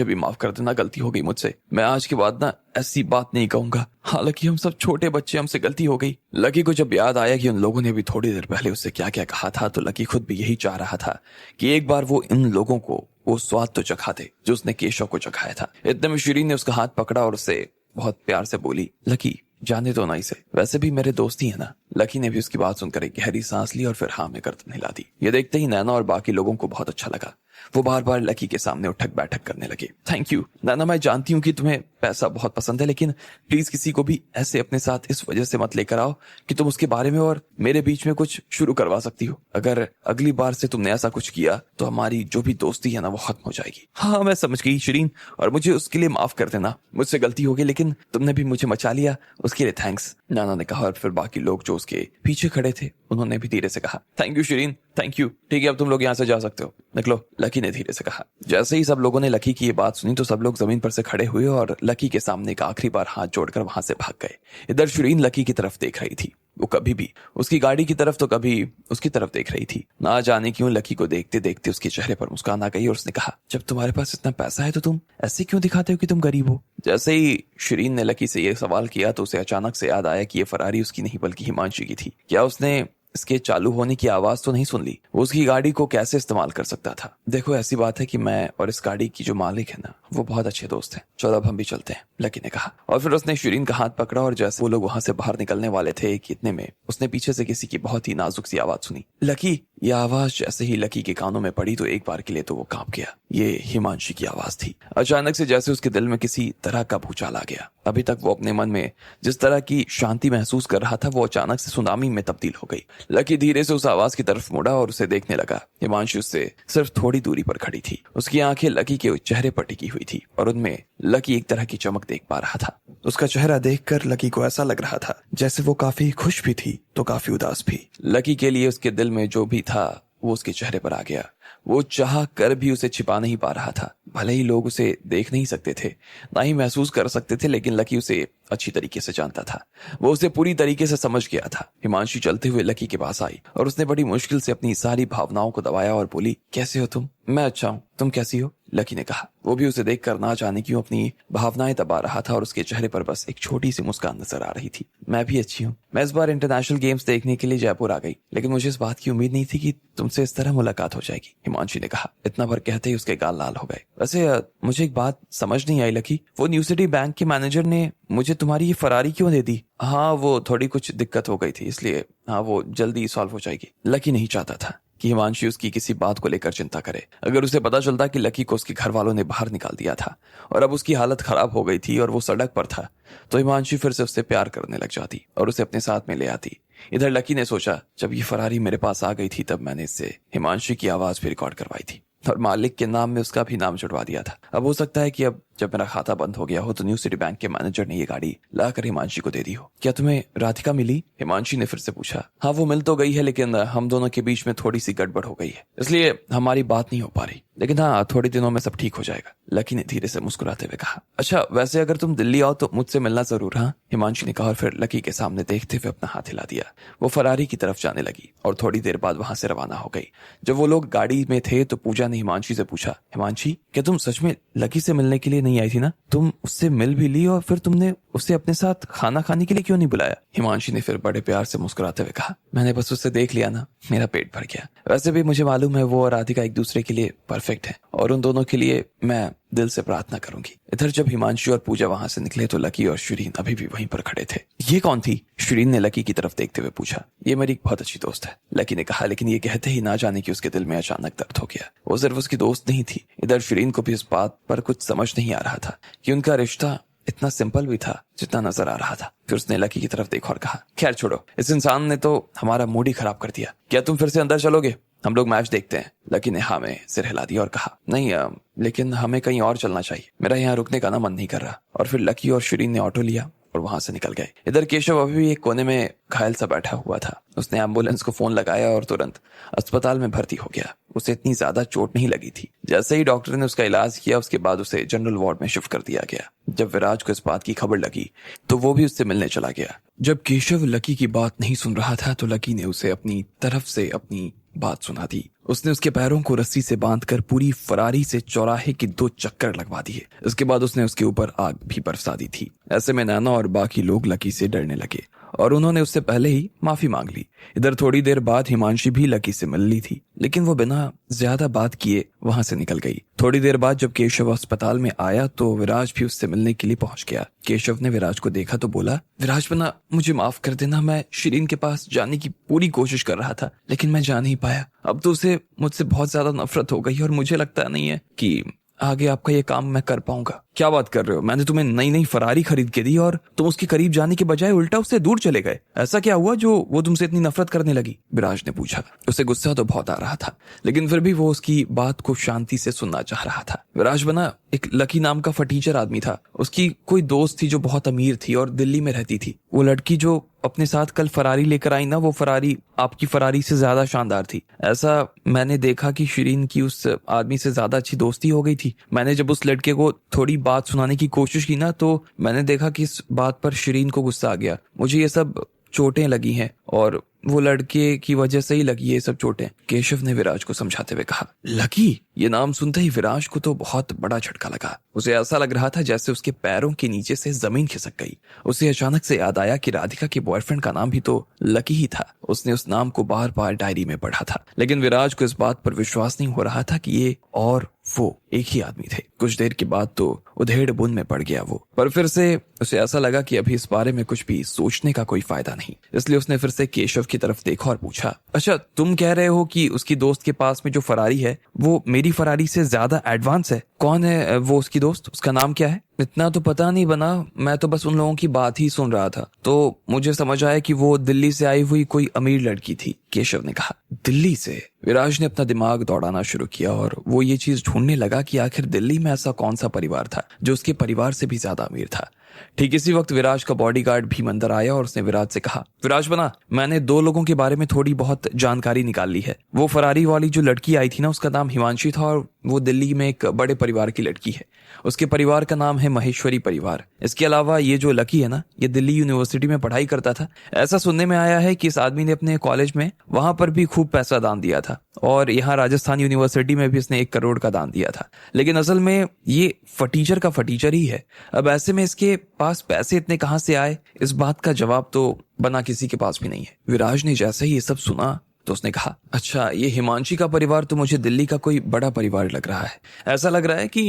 भी माफ कर देना, गलती हो गई मुझसे। मैं आज के बाद ना ऐसी बात नहीं कहूंगा। हाँ लकी, हम सब छोटे बच्चे, हमसे गलती हो गई। लकी को जब याद आया कि उन लोगों ने भी थोड़ी देर पहले उससे क्या क्या कहा था तो लकी खुद भी यही चाह रहा था कि एक बार वो इन लोगों को वो स्वाद तो चखा दे जो उसने केशव को चखाया था। इतने में शिरीन ने उसका हाथ पकड़ा और उससे बहुत प्यार से बोली, लकी जाने दो ना इसे, वैसे भी मेरे दोस्त ही है ना। लकी ने भी उसकी बात सुनकर एक गहरी सांस ली और फिर हाँ में गर्दन हिला दी। ये देखते ही नैना और बाकी लोगों को बहुत अच्छा लगा। वो बार बार लकी के सामने उठक बैठक करने लगे। थैंक यू नैना, मैं जानती हूँ कि तुम्हें पैसा बहुत पसंद है, लेकिन प्लीज किसी को भी ऐसे अपने साथ इस वजह से मत लेकर आओ कि तुम उसके बारे में और मेरे बीच में कुछ शुरू करवा सकती हो। अगर अगली बार से तुमने ऐसा कुछ किया तो हमारी जो भी दोस्ती है ना वो खत्म हो जाएगी। हाँ मैं समझ गई शिरीन, और मुझे उसके लिए माफ कर देना। मुझसे गलती हो गई लेकिन तुमने भी मुझे मचा लिया, उसके लिए थैंक्स, नाना ने कहा। और फिर बाकी लोग जो उसके पीछे खड़े थे उन्होंने भी धीरे से कहा, thank you Shirin, thank you, ठीक है अब तुम लोग यहाँ से जा सकते हो, निकलो, लकी ने धीरे से कहा। जैसे ही सब लोगों ने लकी की ये बात सुनी तो सब लोग जमीन पर से खड़े हुए और लकी के सामने एक आखिरी बार हाथ जोड़कर वहां से भाग गए। इधर शिरीन लकी की तरफ देख रही थी। वो कभी भी उसकी गाड़ी की तरफ तो कभी उसकी तरफ देख रही थी। ना जाने क्यों लकी को देखते देखते उसके चेहरे पर मुस्कान आ गई और उसने कहा, जब तुम्हारे पास इतना पैसा है तो तुम ऐसे क्यों दिखाते हो कि तुम गरीब हो। जैसे ही शिरीन ने लकी से ये सवाल किया तो उसे अचानक से याद आया कि ये फरारी उसकी नहीं बल्कि हिमांशी की थी। क्या उसने इसके चालू होने की आवाज तो नहीं सुन ली? वो उसकी गाड़ी को कैसे इस्तेमाल कर सकता था? देखो ऐसी बात है कि मैं और इस गाड़ी की जो मालिक है ना वो बहुत अच्छे दोस्त हैं। चलो अब हम भी चलते हैं, लकी ने कहा। और फिर उसने शिरीन का हाथ पकड़ा और जैसे वो लोग वहां से बाहर निकलने वाले थे कि इतने में उसने पीछे से किसी की बहुत ही नाजुक सी आवाज सुनी, लकी। यह आवाज जैसे ही लकी के कानों में पड़ी तो एक बार के लिए तो वो कांप गया। ये हिमांशी की आवाज थी। अचानक से जैसे उसके दिल में किसी तरह का भूचाल आ गया। अभी तक वो अपने मन में जिस तरह की शांति महसूस कर रहा था वो अचानक से सुनामी में तब्दील हो गई। लकी धीरे से उस आवाज की तरफ मुड़ा और उसे देखने लगा। हिमांशी उससे सिर्फ थोड़ी दूरी पर खड़ी थी। उसकी आंखें लकी के चेहरे पर टिकी हुई थी और उनमें लकी एक तरह की चमक देख पा रहा था। उसका चेहरा देखकर लकी को ऐसा लग रहा था जैसे वो काफी खुश भी थी तो काफी उदास भी। लकी के लिए उसके दिल में जो भी था वो उसके चेहरे पर आ गया। वो चाह कर भी उसे छिपा नहीं पा रहा था। भले ही लोग उसे देख नहीं सकते थे, ना ही महसूस कर सकते थे, लेकिन लकी उसे अच्छी तरीके से जानता था। वो उसे पूरी तरीके से समझ गया था। हिमांशी चलते हुए लकी के पास आई और उसने बड़ी मुश्किल से अपनी सारी भावनाओं को दबाया और बोली, कैसे हो तुम? मैं अच्छा हूँ, तुम कैसी हो? लकी ने कहा। वो भी उसे देखकर ना जाने क्यों अपनी भावनाएं दबा रहा था और उसके चेहरे पर बस एक छोटी सी मुस्कान नजर आ रही थी। मैं भी अच्छी हूँ। मैं इस बार इंटरनेशनल गेम्स देखने के लिए जयपुर आ गई, लेकिन मुझे इस बात की उम्मीद नहीं थी कि तुमसे इस तरह मुलाकात हो जाएगी, हिमांशी ने कहा। इतना भर कहते ही उसके गाल लाल हो गए। वैसे मुझे एक बात समझ नहीं आई लकी, वो न्यू सिटी बैंक के मैनेजर ने मुझे तुम्हारी ये फरारी क्यों दे दी? हाँ, वो थोड़ी कुछ दिक्कत हो गई थी इसलिए। हाँ, वो जल्दी सॉल्व हो जाएगी। लकी नहीं चाहता था कि हिमांशी उसकी किसी बात को लेकर चिंता करे। अगर उसे पता चलता कि लकी को उसके घर वालों ने बाहर निकाल दिया था और अब उसकी हालत खराब हो गई थी और वो सड़क पर था, तो हिमांशी फिर से उससे प्यार करने लग जाती और उसे अपने साथ में ले आती। इधर लकी ने सोचा, जब ये फरारी मेरे पास आ गई थी तब मैंने इससे हिमांशी की आवाज भी रिकॉर्ड करवाई थी और मालिक के नाम में उसका भी नाम जुड़वा दिया था। अब हो सकता है कि अब जब मेरा खाता बंद हो गया हो तो न्यू सिटी बैंक के मैनेजर ने ये गाड़ी लाकर हिमांशी को दे दी हो। क्या तुम्हें राधिका मिली? हिमांशी ने फिर से पूछा। हाँ, वो मिल तो गई है, लेकिन हम दोनों के बीच में थोड़ी सी गड़बड़ हो गई है, इसलिए हमारी बात नहीं हो पा रही, लेकिन हाँ, थोड़े दिनों में सब ठीक हो जाएगा, लकी ने धीरे से मुस्कुराते हुए कहा। अच्छा, वैसे अगर तुम दिल्ली आओ तो मुझसे मिलना जरूर। हाँ, हिमांशी ने कहा और फिर लकी के सामने देखते हुए अपना हाथ हिला दिया। वो फरारी की तरफ जाने लगी और थोड़ी देर बाद वहां से रवाना हो गई। जब वो लोग गाड़ी में थे तो पूजा ने हिमांशी से पूछा, हिमांशी, क्या तुम सच में लकी से मिलने के लिए नहीं आई थी ना? तुम उससे मिल भी ली और फिर तुमने उसे अपने साथ खाना खाने के लिए क्यों नहीं बुलाया? हिमांशी ने फिर बड़े प्यार से मुस्कुराते हुए कहा, मैंने बस उससे देख लिया ना, मेरा पेट भर गया। वैसे भी मुझे मालूम है वो और राधिका एक दूसरे के लिए परफेक्ट है और उन दोनों के लिए मैं दिल से प्रार्थना करूंगी। इधर जब हिमांशी और पूजा वहां से निकले तो लकी और शिरीन अभी भी वहीं पर खड़े थे। ये कौन थी? शिरीन ने लकी की तरफ देखते हुए पूछा। ये मेरी बहुत अच्छी दोस्त है, लकी ने कहा, लेकिन ये कहते ही ना जाने कि उसके दिल में अचानक दर्द हो गया। वो सिर्फ उसकी दोस्त नहीं थी। इधर शिरीन को भी इस बात पर कुछ समझ नहीं आ रहा था कि उनका रिश्ता इतना सिंपल भी था जितना नजर आ रहा था। फिर उसने लकी की तरफ देखा और कहा, खैर छोड़ो, इस इंसान ने तो हमारा मूड ही खराब कर दिया। क्या तुम फिर से अंदर चलोगे? हम लोग मैच देखते हैं। लकी ने हाँ में सिर हिला दिया और कहा, नहीं लेकिन हमें कहीं और चलना चाहिए, मेरा यहाँ रुकने का ना मन नहीं कर रहा। और फिर लकी और शिरीन ने ऑटो लिया और वहां से निकल गए। इधर केशव अभी भी एक कोने में घायल सा बैठा हुआ था। उसने एम्बुलेंस को फोन लगाया और तुरंत अस्पताल में भर्ती हो गया। उसे इतनी ज्यादा चोट नहीं लगी थी। जैसे ही डॉक्टर ने उसका इलाज किया उसके बाद उसे जनरल वार्ड में शिफ्ट कर दिया गया। जब विराज को इस बात की खबर लगी तो वो भी उससे मिलने चला गया। जब केशव लकी की बात नहीं सुन रहा था तो लकी ने उसे अपनी तरफ से अपनी बात सुना दी। उसने उसके पैरों को रस्सी से बांधकर पूरी फरारी से चौराहे की 2 चक्कर लगवा दिए। इसके बाद उसने उसके ऊपर आग भी बरसा दी थी। ऐसे में नैना और बाकी लोग लकी से डरने लगे और उन्होंने उससे पहले ही माफी मांग ली। इधर थोड़ी देर बाद हिमांशी भी लकी से मिल ली थी, लेकिन वो बिना ज्यादा बात किए वहां से निकल गई। थोड़ी देर बाद जब केशव अस्पताल में आया तो विराज भी उससे मिलने के लिए पहुंच गया। केशव ने विराज को देखा तो बोला, विराज बना, मुझे माफ कर देना, मैं शिरीन के पास जाने की पूरी कोशिश कर रहा था लेकिन मैं जा नहीं पाया। अब तो उसे मुझसे बहुत ज्यादा नफरत हो गई और मुझे लगता नहीं है कि आगे आपका ये काम मैं कर पाऊंगा। क्या बात कर रहे हो? मैंने तुम्हें नई नई फरारी खरीद के दी और तुम उसके करीब जाने के बजाय उल्टा उससे दूर चले गए। ऐसा क्या हुआ जो वो तुमसे इतनी नफरत करने लगी? विराज ने पूछा। उसे गुस्सा तो बहुत आ रहा था, लेकिन फिर भी वो उसकी बात को शांति से सुनना चाह रहा था। विराज बना, एक लकी नाम का फटीचर आदमी था। उसकी कोई दोस्त थी जो बहुत अमीर थी और दिल्ली में रहती थी। वो लड़की जो अपने साथ कल फरारी लेकर आई ना, वो फरारी आपकी फरारी से ज्यादा शानदार थी। ऐसा मैंने देखा कि शिरीन की उस आदमी से ज्यादा अच्छी दोस्ती हो गई थी। मैंने जब उस लड़के को थोड़ी बात सुनाने की कोशिश की ना तो मैंने देखा कि इस बात पर शिरीन को गुस्सा आ गया। मुझे ये सब चोटें लगी हैं और वो लड़के की वजह से ही लगी ये सब चोटें, केशव ने विराज को समझाते हुए कहा। लकी, ये नाम सुनते ही विराज को तो बहुत बड़ा झटका लगा। उसे ऐसा लग रहा था जैसे उसके पैरों के नीचे से जमीन खिसक गई। उसे अचानक से याद आया कि राधिका के बॉयफ्रेंड का नाम भी तो लकी ही था। उसने उस नाम को बार बार डायरी में पढ़ा था, लेकिन विराज को इस बात पर विश्वास नहीं हो रहा था कि ये और वो एक ही आदमी थे। कुछ देर के बाद तो उधेड़ बुन में पड़ गया वो, पर फिर से उसे ऐसा लगा कि अभी इस बारे में कुछ भी सोचने का कोई फायदा नहीं। इसलिए उसने फिर से केशव की तरफ देखा और पूछा, अच्छा तुम कह रहे हो कि उसकी दोस्त के पास में जो फरारी है वो मेरी फरारी से ज्यादा एडवांस है? कौन है वो उसकी दोस्त? उसका नाम क्या है? इतना तो पता नहीं बना, मैं तो बस उन लोगों की बात ही सुन रहा था, तो मुझे समझ आया कि वो दिल्ली से आई हुई कोई अमीर लड़की थी, केशव ने कहा। दिल्ली से? विराज ने अपना दिमाग दौड़ाना शुरू किया और वो ये चीज ढूंढने लगा कि आखिर दिल्ली में ऐसा कौन सा परिवार था जो उसके परिवार से भी ज्यादा अमीर था। ठीक इसी वक्त विराज का बॉडीगार्ड भी अंदर आया और उसने विराज से कहा, विराज बना, मैंने 2 लोगों के बारे में थोड़ी बहुत जानकारी निकाल ली है। वो फरारी वाली जो लड़की आई थी ना, उसका नाम हिमांशी था और वो दिल्ली में एक बड़े परिवार की लड़की है। उसके परिवार का नाम है महेश्वरी परिवार। इसके अलावा ये जो लकी है ना, ये दिल्ली यूनिवर्सिटी में पढ़ाई करता था। ऐसा सुनने में आया है कि इस आदमी ने अपने कॉलेज में वहां पर भी खूब पैसा दान दिया था। और यहाँ राजस्थान यूनिवर्सिटी में भी इसने 1 करोड़ का दान दिया था। लेकिन असल में ये फटीचर का फटीचर ही है। अब ऐसे में इसके पास पैसे इतने कहाँ से आए, इस बात का जवाब तो बना किसी के पास भी नहीं है। विराज ने जैसे ही ये सब सुना तो उसने कहा, अच्छा ये हिमांशी का परिवार तो मुझे दिल्ली का कोई बड़ा परिवार लग रहा है। ऐसा लग रहा है कि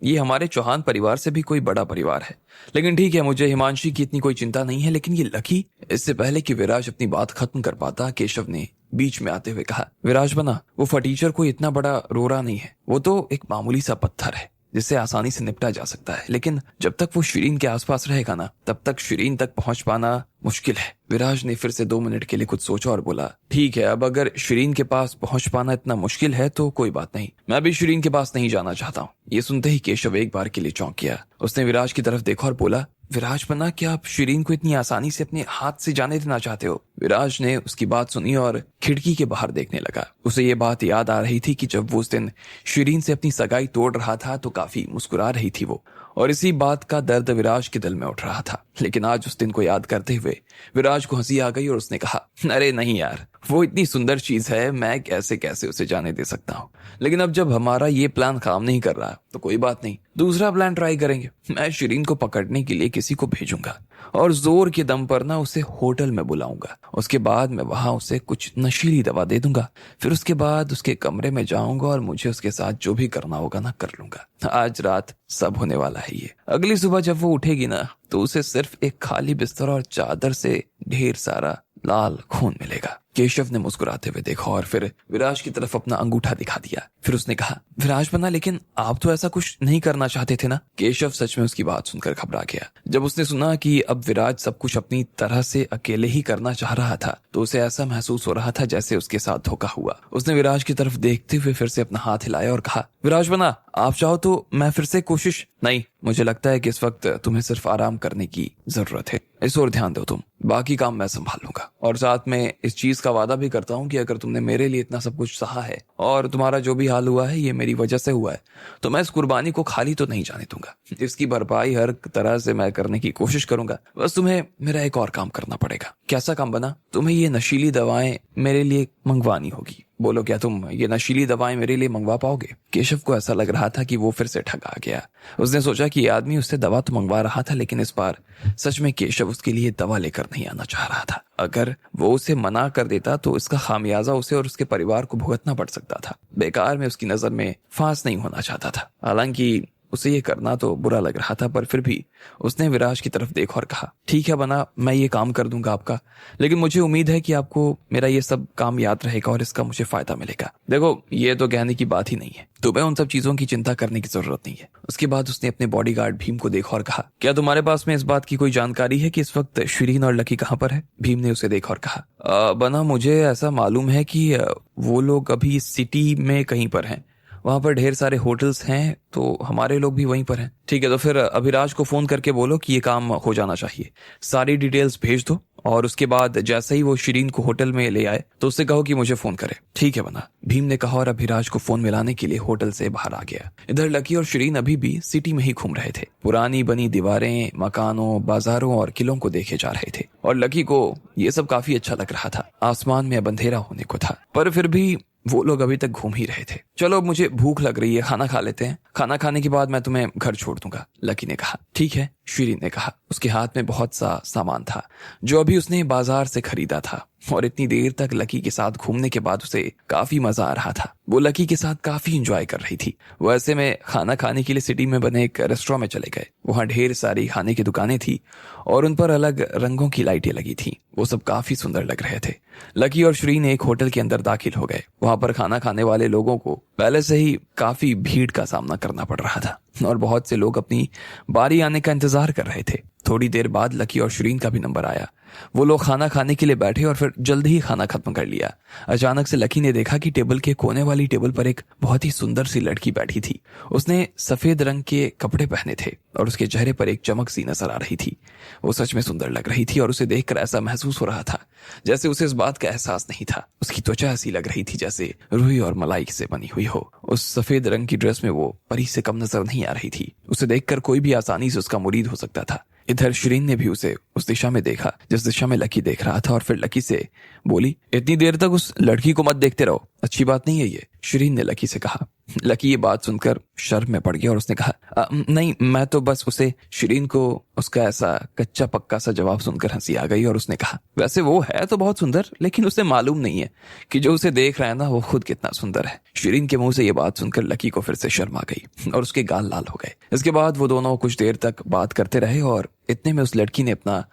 ये हमारे चौहान परिवार से भी कोई बड़ा परिवार है। लेकिन ठीक है, मुझे हिमांशी की इतनी कोई चिंता नहीं है, लेकिन ये लकी। इससे पहले कि विराज अपनी बात खत्म कर पाता, केशव ने बीच में आते हुए कहा, विराज बना, वो फटीचर कोई इतना बड़ा रोरा नहीं है। वो तो एक मामूली सा पत्थर है जिससे आसानी से निपटा जा सकता है। लेकिन जब तक वो शिरीन के आसपास रहेगा ना, तब तक शिरीन तक पहुंच पाना मुश्किल है। विराज ने फिर से 2 मिनट के लिए कुछ सोचा और बोला, ठीक है, अब अगर शिरीन के पास पहुंच पाना इतना मुश्किल है तो कोई बात नहीं, मैं भी शिरीन के पास नहीं जाना चाहता हूँ। ये सुनते ही केशव एक बार के लिए चौंक गया। उसने विराज की तरफ देखा और बोला, विराज बना, क्या आप शिरीन को इतनी आसानी से अपने हाथ से जाने देना चाहते हो? विराज ने उसकी बात सुनी और खिड़की के बाहर देखने लगा। उसे ये बात याद आ रही थी कि जब वो उस दिन शिरीन से अपनी सगाई तोड़ रहा था तो काफी मुस्कुरा रही थी वो, और इसी बात का दर्द विराज के दिल में उठ रहा था। लेकिन आज उस दिन को याद करते हुए विराज को हंसी आ गई और उसने कहा, अरे नहीं यार, वो इतनी सुंदर चीज है, मैं कैसे कैसे उसे जाने दे सकता हूँ। लेकिन अब जब हमारा ये प्लान काम नहीं कर रहा तो कोई बात नहीं, दूसरा प्लान ट्राई करेंगे। मैं शिरीन को पकड़ने के लिए किसी को भेजूंगा और जोर के दम पर ना उसे होटल में बुलाऊंगा। उसके बाद मैं वहां उसे कुछ नशीली दवा दे दूंगा। फिर उसके बाद उसके कमरे में जाऊंगा और मुझे उसके साथ जो भी करना होगा ना कर लूंगा। आज रात सब होने वाला है ये। अगली सुबह जब वो उठेगी ना तो उसे सिर्फ एक खाली बिस्तर और चादर से ढेर सारा लाल खून मिलेगा। केशव ने मुस्कुराते हुए देखा और फिर विराज की तरफ अपना अंगूठा दिखा दिया। फिर उसने कहा, विराज बना, लेकिन आप तो ऐसा कुछ नहीं करना चाहते थे ना? केशव सच में उसकी बात सुनकर घबरा गया। जब उसने सुना कि अब विराज सब कुछ अपनी तरह से अकेले ही करना चाह रहा था तो उसे ऐसा महसूस हो रहा था जैसे उसके साथ धोखा हुआ। उसने विराज की तरफ देखते हुए फिर से अपना हाथ हिलाया और कहा, विराज बना, आप चाहो तो मैं फिर से कोशिश। नहीं, मुझे लगता है कि इस वक्त तुम्हें सिर्फ आराम करने की जरूरत है। इस ओर ध्यान दो तुम, बाकी काम मैं संभाल लूंगा। और साथ में इस चीज का वादा भी करता हूँ कि अगर तुमने मेरे लिए इतना सब कुछ सहा है और तुम्हारा जो भी हाल हुआ है ये मेरी वजह से हुआ है, तो मैं इस कुर्बानी को खाली तो नहीं जाने दूंगा। इसकी भरपाई हर तरह से मैं करने की कोशिश करूंगा। बस तुम्हें मेरा एक और काम करना पड़ेगा। कैसा काम बना? तुम्हें ये नशीली दवाएं मेरे लिए मंगवानी होगी। बोलो, क्या तुम ये नशीली दवाएं मेरे लिए मंगवा पाओगे? केशव को ऐसा लग रहा था कि वो फिर से ठगा गया। उसने सोचा कि ये आदमी उससे दवा तो मंगवा रहा था, लेकिन इस बार सच में केशव उसके लिए दवा लेकर नहीं आना चाह रहा था। अगर वो उसे मना कर देता तो इसका खामियाजा उसे और उसके परिवार को भुगतना पड़ सकता था। बेकार में उसकी नजर में फांस नहीं होना चाहता था। हालांकि उसे ये करना तो बुरा लग रहा था, पर फिर भी उसने विराज की तरफ देखा और कहा, ठीक है बना, मैं ये काम कर दूंगा आपका, लेकिन मुझे उम्मीद है कि आपको मेरा ये सब काम याद रहेगा और इसका मुझे फायदा मिलेगा। देखो, ये तो कहने की बात ही नहीं है, तुम्हें उन सब चीजों की चिंता करने की जरूरत नहीं है। उसके बाद उसने अपने बॉडीगार्ड भीम को देखा और कहा, क्या तुम्हारे पास में इस बात की कोई जानकारी है कि इस वक्त शिरीन और लकी कहाँ पर है? भीम ने उसे देखा और कहा, बना, मुझे ऐसा मालूम है कि वो लोग अभी सिटी में कहीं पर हैं। वहां पर ढेर सारे होटल्स हैं, तो हमारे लोग भी वहीं पर हैं। ठीक है, तो फिर अभिराज को फोन करके बोलो कि ये काम हो जाना चाहिए। सारी डिटेल्स भेज दो और उसके बाद जैसे ही वो शिरीन को होटल में ले आए तो उससे कहो कि मुझे फोन करे। ठीक है बना, भीम ने कहा और अभिराज को फोन मिलाने के लिए होटल से बाहर आ गया। इधर लकी और शिरीन अभी भी सिटी में ही घूम रहे थे। पुरानी बनी दीवारें, मकानों, बाजारों और किलों को देखे जा रहे थे और लकी को ये सब काफी अच्छा लग रहा था। आसमान में अब अंधेरा होने को था, पर फिर भी वो लोग अभी तक घूम ही रहे थे। चलो, मुझे भूख लग रही है, खाना खा लेते हैं। खाना खाने के बाद मैं तुम्हें घर छोड़ दूंगा, लकी ने कहा। ठीक है, शिरीन ने कहा। उसके हाथ में बहुत सा सामान था जो अभी उसने बाजार से खरीदा था और इतनी देर तक लकी के साथ घूमने के बाद उसे काफी मजा आ रहा था। वो लकी के साथ काफी एंजॉय कर रही थी। वो ऐसे में खाना खाने के लिए सिटी में बने एक रेस्टोरेंट में चले गए। वहां ढेर सारी खाने की दुकानें थी और उन पर अलग रंगों की लाइटें लगी थी। वो सब काफी सुंदर लग रहे थे। लकी और शिरीन एक होटल के अंदर दाखिल हो गए। वहां पर खाना खाने वाले लोगों को पहले से ही काफी भीड़ का सामना करना पड़ रहा था और बहुत से लोग अपनी बारी आने का इंतजार कर रहे थे। थोड़ी देर बाद लकी और शिरीन का भी नंबर आया। वो लोग खाना खाने के लिए बैठे और फिर जल्द ही खाना खत्म कर लिया। अचानक से लकी ने देखा कि टेबल के कोने वाली टेबल पर एक बहुत ही सुंदर सी लड़की बैठी थी। उसने सफेद रंग के कपड़े पहने थे और उसके चेहरे पर एक चमक सी नजर आ रही थी। वो सच में सुंदर लग रही थी और उसे देखकर ऐसा महसूस हो रहा था जैसे उसे इस बात का एहसास नहीं था। उसकी त्वचा ऐसी लग रही थी जैसे रुई और मलाई से बनी हुई हो। उस सफेद रंग की ड्रेस में वो परी से कम नजर नहीं आ रही थी। उसे देखकर कोई भी आसानी से उसका मुरीद हो सकता था। इधर शिरीन ने भी उसे उस दिशा में देखा जिस दिशा में लकी देख रहा था और फिर लकी से बोली, इतनी देर तक उस लड़की को मत देखते रहो, अच्छी बात नहीं है ये, शिरीन ने लकी से कहा। लकी ये बात सुनकर शर्म में पड़ गया और उसने कहा, नहीं मैं तो बस उसे। शिरीन को उसका ऐसा कच्चा पक्का सा जवाब सुनकर हंसी आ गई और उसने कहा, वैसे वो है तो बहुत सुंदर, लेकिन उसे मालूम नहीं है कि जो उसे देख रहा है ना वो खुद कितना सुंदर है। शिरीन के मुंह से ये बात सुनकर लकी को फिर से शर्म आ गई और उसके गाल लाल हो गए। इसके बाद वो दोनों कुछ देर तक बात करते रहे और इतने में उस लड़की ने अपना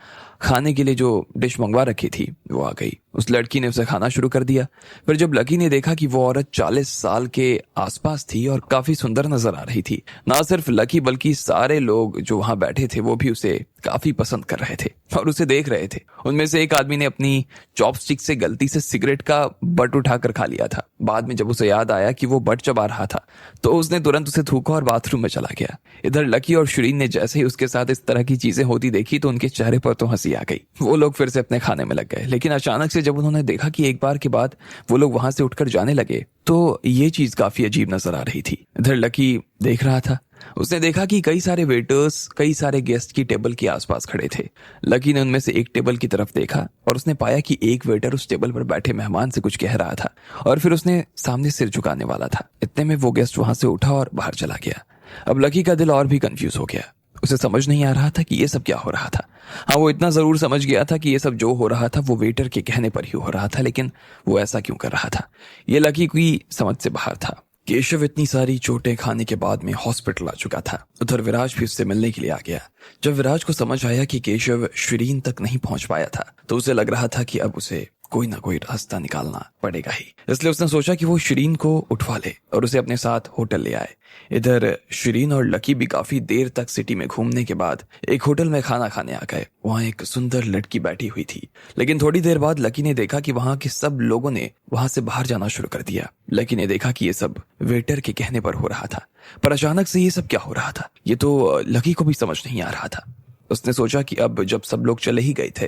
खाने के लिए जो डिश मंगवा रखी थी वो आ गई। उस लड़की ने उसे खाना शुरू कर दिया। फिर जब लकी ने देखा कि वो औरत 40 साल के आसपास थी और काफी सुंदर नजर आ रही थी, ना सिर्फ लकी बल्कि सारे लोग जो वहां बैठे थे वो भी उसे काफी पसंद कर रहे थे और उसे देख रहे थे। उनमें से एक आदमी ने अपनी चॉपस्टिक से गलती से सिगरेट का बट उठाकर खा लिया था। बाद में जब उसे याद आया कि वो बट चबा रहा था तो उसने तुरंत उसे थूका और बाथरूम में चला गया। इधर लकी और शिरीन ने जैसे ही उसके साथ इस तरह की चीजें होती देखी तो उनके चेहरे पर तो हंसी आ गई। वो लोग फिर से अपने खाने में लग गए, लेकिन अचानक से जब उन्होंने देखा कि एक बार के बाद वो लोग वहां से उठकर जाने लगे तो ये चीज काफी अजीब नजर आ रही थी। इधर लकी देख रहा था, उसने देखा कि कई सारे वेटर्स कई सारे गेस्ट की टेबल के आसपास खड़े थे। लकी ने उनमें से एक टेबल की तरफ देखा और उसने पाया कि एक वेटर उस टेबल पर बैठे मेहमान से कुछ कह रहा था और फिर उसने सामने सिर झुकाने वाला था। इतने में वो गेस्ट वहां से उठा और बाहर चला गया। अब लकी का दिल और भी कंफ्यूज हो गया। उसे समझ नहीं आ रहा था कि ये सब क्या हो रहा था। हाँ, वो इतना जरूर समझ गया था कि ये सब जो हो रहा था वो वेटर के कहने पर ही हो रहा था, लेकिन वो ऐसा क्यों कर रहा था ये लकी की समझ से बाहर था। केशव इतनी सारी चोटें खाने के बाद में हॉस्पिटल आ चुका था। उधर विराज भी उससे मिलने के लिए आ गया। जब विराज को समझ आया कि केशव शिरीन तक नहीं पहुंच पाया था तो उसे लग रहा था कि अब उसे कोई ना कोई रास्ता निकालना पड़ेगा ही। इसलिए उसने सोचा कि वो शिरीन को उठवा ले और उसे अपने साथ होटल ले आए। इधर शिरीन और लकी भी काफी देर तक सिटी में घूमने के बाद एक होटल में खाना खाने आ गए। वहां एक सुंदर लड़की बैठी हुई थी, लेकिन थोड़ी देर बाद लकी ने देखा कि वहां के सब लोगों ने वहां से बाहर जाना शुरू कर दिया। लकी ने देखा कि ये सब वेटर के कहने पर हो रहा था, पर अचानक से ये सब क्या हो रहा था ये तो लकी को भी समझ नहीं आ रहा था। उसने सोचा कि अब जब सब लोग चले ही गए थे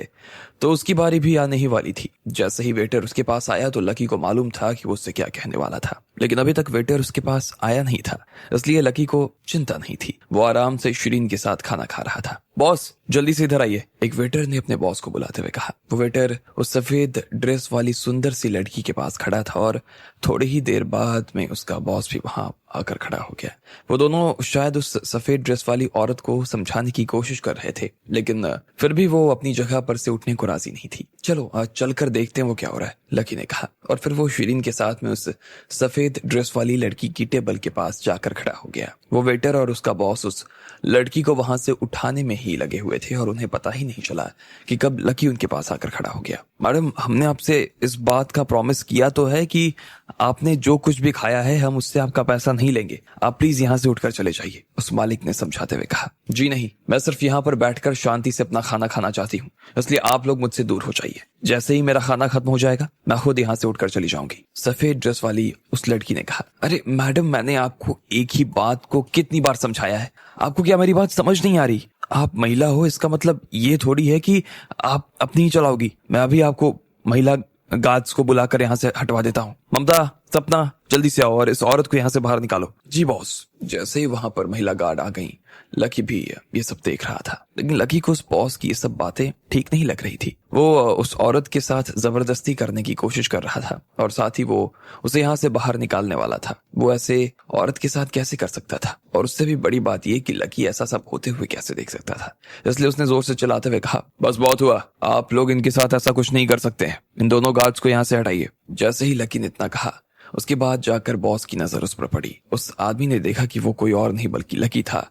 तो उसकी बारी भी आने ही वाली थी। जैसे ही वेटर उसके पास आया तो लकी को मालूम था कि वो उससे क्या कहने वाला था, लेकिन अभी तक वेटर उसके पास आया नहीं था, इसलिए लकी को चिंता नहीं थी। वो आराम से शिरीन के साथ खाना खा रहा था। बॉस जल्दी से इधर आइए, एक वेटर ने अपने बॉस को बुलाते हुए कहा। वो वेटर उस सफेद ड्रेस वाली सुंदर सी लड़की के पास खड़ा था और थोड़ी ही देर बाद में उसका बॉस भी वहां आकर खड़ा हो गया। वो दोनों शायद उस सफेद ड्रेस वाली औरत को समझाने की कोशिश कर रहे थे, लेकिन फिर भी वो अपनी जगह पर से उठने को राजी नहीं थी। चलो आज चलकर देखते हैं वो क्या हो रहा है, लकी ने कहा। और फिर वो शिरीन के साथ में उस सफेद ड्रेस वाली लड़की की टेबल के पास जाकर खड़ा हो गया। वो वेटर और उसका बॉस उस लड़की को वहां से उठाने में ही लगे हुए थे और उन्हें पता ही नहीं चला कि कब लकी उनके पास आकर खड़ा हो गया। मैडम, हमने आपसे इस बात का प्रॉमिस किया तो है कि आपने जो कुछ भी खाया है हम उससे आपका पैसा नहीं लेंगे, आप प्लीज यहाँ से उठकर चले जाइए, उस मालिक ने समझाते हुए कहा। जी नहीं, मैं सिर्फ यहाँ पर बैठकर शांति से अपना खाना खाना चाहती हूँ, इसलिए आप लोग मुझसे दूर हो जाइए। जैसे ही मेरा खाना खत्म हो जाएगा मैं खुद यहाँ से उठकर चली जाऊंगी, सफेद ड्रेस वाली उस लड़की ने कहा। अरे मैडम, मैंने आपको एक ही बात को कितनी बार समझाया है, आपको क्या मेरी बात समझ नहीं आ रही? आप महिला हो, इसका मतलब ये थोड़ी है कि आप अपनी ही चलाओगी। मैं अभी आपको महिला गार्ड्स को बुलाकर यहाँ से हटवा देता हूँ। ममता, सपना, जल्दी से आओ और इस औरत को यहाँ से बाहर निकालो। जी बॉस। जैसे ही वहां पर महिला गार्ड आ गई, लकी भी ये सब देख रहा था, लेकिन लकी को उस बॉस की ये सब बातें ठीक नहीं लग रही थी। वो उस औरत के साथ जबरदस्ती करने की कोशिश कर रहा था और साथ ही वो उसे यहाँ से बाहर निकालने वाला था। वो ऐसे औरत के साथ कैसे कर सकता था, और उससे भी बड़ी बात यह कि लकी ऐसा सब होते हुए कैसे देख सकता था। इसलिए उसने जोर से चिल्लाते हुए कहा, बस बहुत हुआ, आप लोग इनके साथ ऐसा कुछ नहीं कर सकते हैं, इन दोनों गार्ड्स को यहाँ से हटाइए। जैसे ही लकी ने इतना कहा, उसके बाद जाकर बॉस की नजर उस पर पड़ी। उस आदमी ने देखा कि वो कोई और नहीं बल्कि लकी था,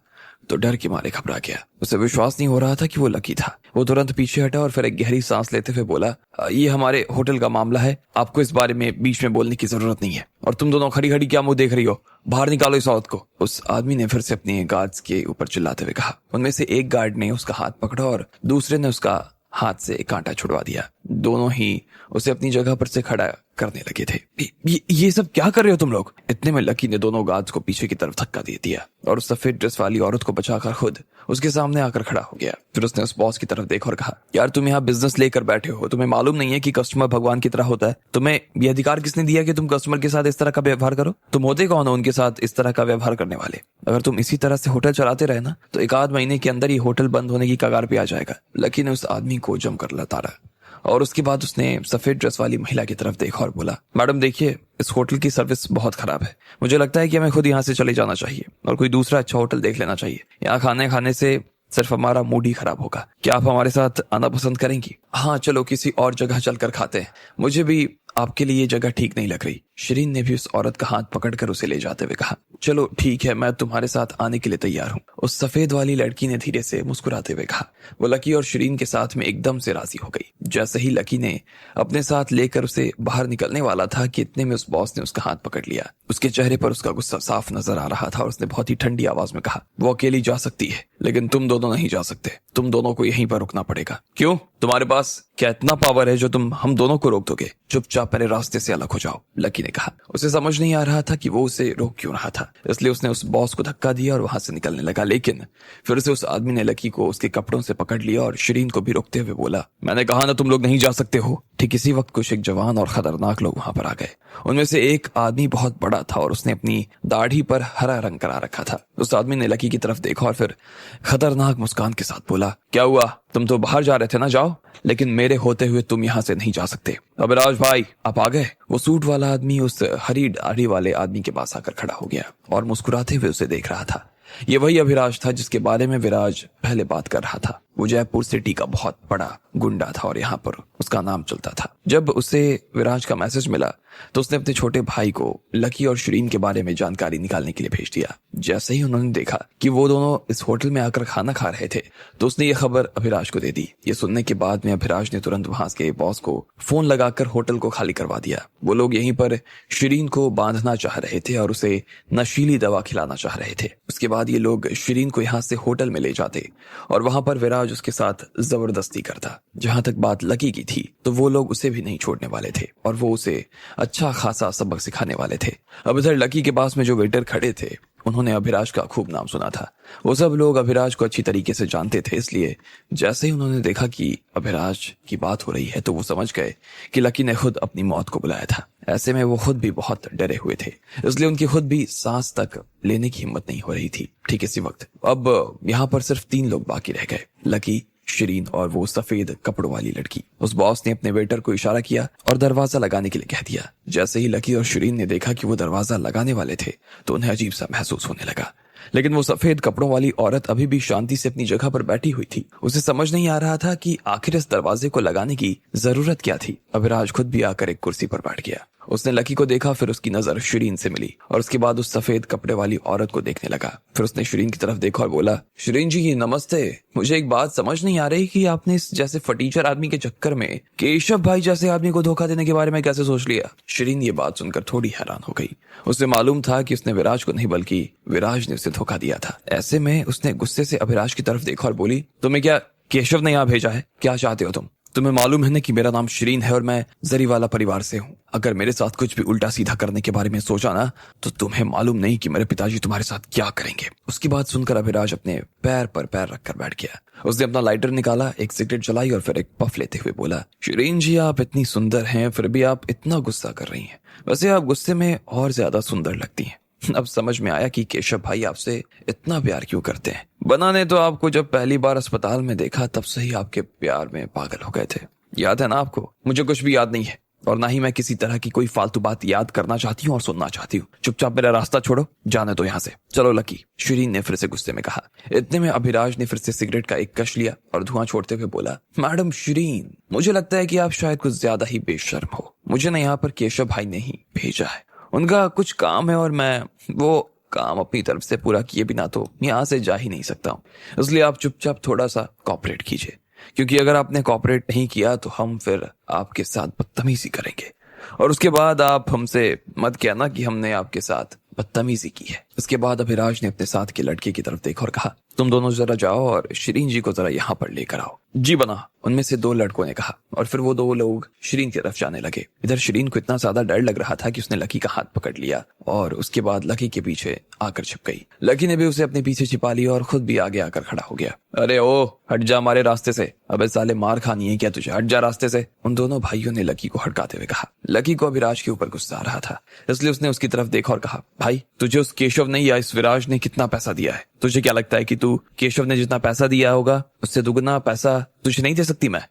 तो डर के मारे घबरा गया। उसे विश्वास नहीं हो रहा था कि वो लकी था। वो तुरंत पीछे हटा और फिर एक गहरी सांस लेते हुए बोला, ये हमारे होटल का मामला है, आपको इस बारे में बीच में बोलने की जरूरत नहीं है। और तुम दोनों खड़ी खड़ी क्या मुंह देख रही हो, बाहर निकालो इस औरत को। उस आदमी ने फिर से अपने गार्ड्स के ऊपर चिल्लाते हुए कहा। उनमें से एक गार्ड ने उसका हाथ पकड़ा और दूसरे ने उसका हाथ से कांटा छुड़वा दिया। दोनों ही उसे अपनी जगह पर से खड़ा करने लगे थे। ये सब क्या कर रहे हो तुम लोग? इतने में लकी ने दोनों गार्ड्स को पीछे की तरफ धक्का दे दिया और उस सफेद ड्रेस वाली औरत को बचाकर खुद उसके सामने आकर खड़ा हो गया। फिर उसने उस बॉस की तरफ देखा और कहा, यार तुम यहाँ बिजनेस लेकर बैठे हो, तुम्हें मालूम नहीं है कि कस्टमर भगवान की तरह होता है? तुम्हें ये अधिकार किसने दिया कि तुम कस्टमर के साथ इस तरह का व्यवहार करो? तुम होते कौन हो उनके साथ इस तरह का व्यवहार करने वाले? अगर तुम इसी तरह से होटल चलाते रहे ना तो एक आध महीने के अंदर ही होटल बंद होने की कगार पे आ जाएगा। लकी ने उस आदमी को जमकर लताड़ा और उसके बाद उसने सफेद ड्रेस वाली महिला की तरफ देखा और बोला, मैडम देखिए, इस होटल की सर्विस बहुत खराब है। मुझे लगता है कि हमें खुद यहाँ से चले जाना चाहिए और कोई दूसरा अच्छा होटल देख लेना चाहिए। यहाँ खाने खाने से सिर्फ हमारा मूड ही खराब होगा। क्या आप हमारे साथ आना पसंद करेंगी? हाँ चलो किसी और जगह चलकर खाते हैं, मुझे भी आपके लिए ये जगह ठीक नहीं लग रही। शिरीन ने भी उस औरत का हाथ पकड़कर उसे ले जाते हुए कहा, चलो ठीक है, मैं तुम्हारे साथ आने के लिए तैयार हूँ। उस सफेद वाली लड़की ने धीरे से मुस्कुराते हुए कहा। वो लकी और शिरीन के साथ में एकदम से राजी हो गई। जैसे ही लकी ने अपने साथ लेकर उसे बाहर निकलने वाला था कि इतने में उस बॉस ने उसका हाथ पकड़ लिया। उसके चेहरे पर उसका गुस्सा साफ नजर आ रहा था और उसने बहुत ही ठंडी आवाज में कहा, वो अकेली जा सकती है लेकिन तुम दोनों नहीं जा सकते। तुम दोनों को यहीं पर रुकना पड़ेगा। क्यों? तुम्हारे पास क्या इतना पावर है जो तुम हम दोनों को रोक दोगे? चुपचाप मेरे रास्ते से अलग हो जाओ, लकी ने कहा। उसे समझ नहीं आ रहा था कि वो उसे रोक क्यों रहा था, इसलिए उसने उस बॉस को धक्का दिया और वहां से निकलने लगा। लेकिन फिर से उस आदमी ने लकी को उसके कपड़ों से पकड़ लिया और शिरीन को भी रोकते हुए बोला, मैंने कहा ना तुम लोग नहीं जा सकते हो। ठीक इसी वक्त कुछ एक जवान और खतरनाक लोग वहां पर आ गए। उनमें से एक आदमी बहुत बड़ा था और उसने अपनी दाढ़ी पर हरा रंग करा रखा था। उस आदमी ने लकी की तरफ देखा और फिर खतरनाक मुस्कान के साथ बोला, क्या हुआ? तुम तो बाहर जा रहे थे ना, जाओ, लेकिन मेरे होते हुए तुम यहाँ से नहीं जा सकते। अभिलाष भाई आप आ गए। वो सूट वाला आदमी उस हरी दाढ़ी वाले आदमी के पास आकर खड़ा हो गया और मुस्कुराते हुए उसे देख रहा था। ये वही अभिलाष था जिसके बारे में विराज पहले बात कर रहा था। वो जयपुर सिटी का बहुत बड़ा गुंडा था और यहाँ पर उसका नाम चलता था। जब उसे विराज का मैसेज मिला तो उसने अपने छोटे भाई को लकी और शिरीन के बारे में जानकारी निकालने के लिए भेज दिया। जैसे ही उन्होंने देखा कि वो दोनों इस होटल में आकर खाना खा रहे थे तो उसने ये खबर अभिलाष को दे दी। ये सुनने के बाद में अभिलाष ने तुरंत वहां के बॉस को फोन लगाकर होटल को खाली करवा दिया। वो लोग यहीं पर शिरीन को बांधना चाह रहे थे और उसे नशीली दवा खिलाना चाह रहे थे। उसके बाद ये लोग शिरीन को यहाँ से होटल में ले जाते और वहां पर विराज उसके साथ जबरदस्ती करता। जहां तक बात लकी की थी तो वो लोग उसे भी नहीं छोड़ने वाले थे और वो उसे अच्छा खासा सबक सिखाने वाले थे। अब इधर लकी के पास में जो वेटर खड़े थे उन्होंने अभिलाष का खूब नाम सुना था। वो सब लोग अभिलाष को अच्छी तरीके से जानते थे, इसलिए जैसे ही उन्होंने देखा कि अभिलाष की बात हो रही है तो वो समझ गए कि लकी ने खुद अपनी मौत को बुलाया था। ऐसे में वो खुद भी बहुत डरे हुए थे, इसलिए उनकी खुद भी सांस तक लेने की हिम्मत नहीं हो रही थी। ठीक इसी वक्त अब यहाँ पर सिर्फ 3 लोग बाकी रह गए, लकी, शिरीन और वो सफेद कपड़ों वाली लड़की। उस बॉस ने अपने वेटर को इशारा किया और दरवाजा लगाने के लिए कह दिया। जैसे ही लकी और शिरीन ने देखा कि वो दरवाजा लगाने वाले थे तो उन्हें अजीब सा महसूस होने लगा। लेकिन वो सफेद कपड़ों वाली औरत अभी भी शांति से अपनी जगह पर बैठी हुई थी। उसे समझ नहीं आ रहा था कि आखिर इस दरवाजे को लगाने की जरूरत क्या थी। अभिलाष खुद भी आकर एक कुर्सी पर बैठ गया। उसने लकी को देखा, फिर उसकी नजर शिरीन से मिली और उसके बाद उस सफेद कपड़े वाली औरत को देखने लगा। फिर उसने शिरीन की तरफ देखा और बोला, शिरीन जी नमस्ते। मुझे एक बात समझ नहीं आ रही कि आपने इस जैसे फटीचर आदमी के चक्कर में केशव भाई जैसे आदमी को धोखा देने के बारे में कैसे सोच लिया? शिरीन ये बात सुनकर थोड़ी हैरान हो गई। उसे मालूम था कि उसने विराज को नहीं बल्कि विराज ने उसे धोखा दिया था। ऐसे में उसने गुस्से से अभिलाष की तरफ देखा और बोली, तुम्हें क्या केशव ने यहाँ भेजा है? क्या चाहते हो तुम? तुम्हें मालूम है ना कि मेरा नाम शिरीन है और मैं जरीवाला परिवार से हूँ। अगर मेरे साथ कुछ भी उल्टा सीधा करने के बारे में सोचा ना तो तुम्हें मालूम नहीं कि मेरे पिताजी तुम्हारे साथ क्या करेंगे। उसकी बात सुनकर अभिलाष अपने पैर पर पैर रखकर बैठ गया। उसने अपना लाइटर निकाला, एक सिगरेट जलाई और फिर एक पफ लेते हुए बोला, शिरीन जी आप इतनी सुंदर हैं फिर भी आप इतना गुस्सा कर रही हैं। वैसे आप गुस्से में और ज्यादा सुंदर लगती हैं। अब समझ में आया कि केशव भाई आपसे इतना प्यार क्यों करते हैं। बनाने तो आपको जब पहली बार अस्पताल में देखा तब से ही आपके प्यार में पागल हो गए थे। याद है ना आपको? मुझे कुछ भी याद नहीं है और ना ही मैं किसी तरह की कोई फालतू बात याद करना चाहती हूँ और सुनना चाहती हूँ। चुपचाप मेरा रास्ता छोड़ो, जाने दो यहाँ से। चलो लकी, शिरीन ने फिर से गुस्से में कहा। इतने में अभिलाष ने फिर से सिगरेट का एक कश लिया और धुआं छोड़ते हुए बोला, मैडम शिरीन, मुझे लगता है कि आप शायद कुछ ज्यादा ही बेशर्म हो। मुझे ना यहाँ पर केशव भाई ने ही भेजा है। उनका कुछ काम है और मैं वो काम अपनी तरफ से पूरा किए बिना तो यहाँ से जा ही नहीं सकता हूँ। इसलिए आप चुपचाप थोड़ा सा कॉपरेट कीजिए, क्योंकि अगर आपने कॉपरेट नहीं किया तो हम फिर आपके साथ बदतमीजी करेंगे और उसके बाद आप हमसे मत कहना कि हमने आपके साथ बदतमीजी की है। इसके बाद अभिराज ने अपने साथ के लड़के की तरफ देखा और कहा, तुम दोनों जरा जाओ और शिरीन जी को जरा यहाँ पर लेकर आओ। जी बना, उनमें से दो लड़कों ने कहा और फिर वो दो लोग शिरीन की तरफ जाने लगे। इधर शिरीन को इतना ज्यादा डर लग रहा था कि उसने लकी का हाथ पकड़ लिया और उसके बाद लकी के पीछे आकर छिप गई। लकी ने भी उसे अपने पीछे छिपा लिया और खुद भी आगे आकर खड़ा हो गया। अरे ओ, हट जा हमारे रास्ते से, अबे साले मार खानी है क्या तुझे, हट जा रास्ते से, उन दोनों भाइयों ने लकी को हटकाते हुए कहा। लकी को अभिराज के ऊपर गुस्सा आ रहा था, इसलिए उसने उसकी तरफ देखा और कहा, भाई तुझे उस केशव ने या इस विराज ने कितना पैसा दिया है? तुझे क्या लगता है कि तू केशव ने जितना पैसा दिया होगा उससे दुगना पैसा तुझे नहीं दे सकती मैं?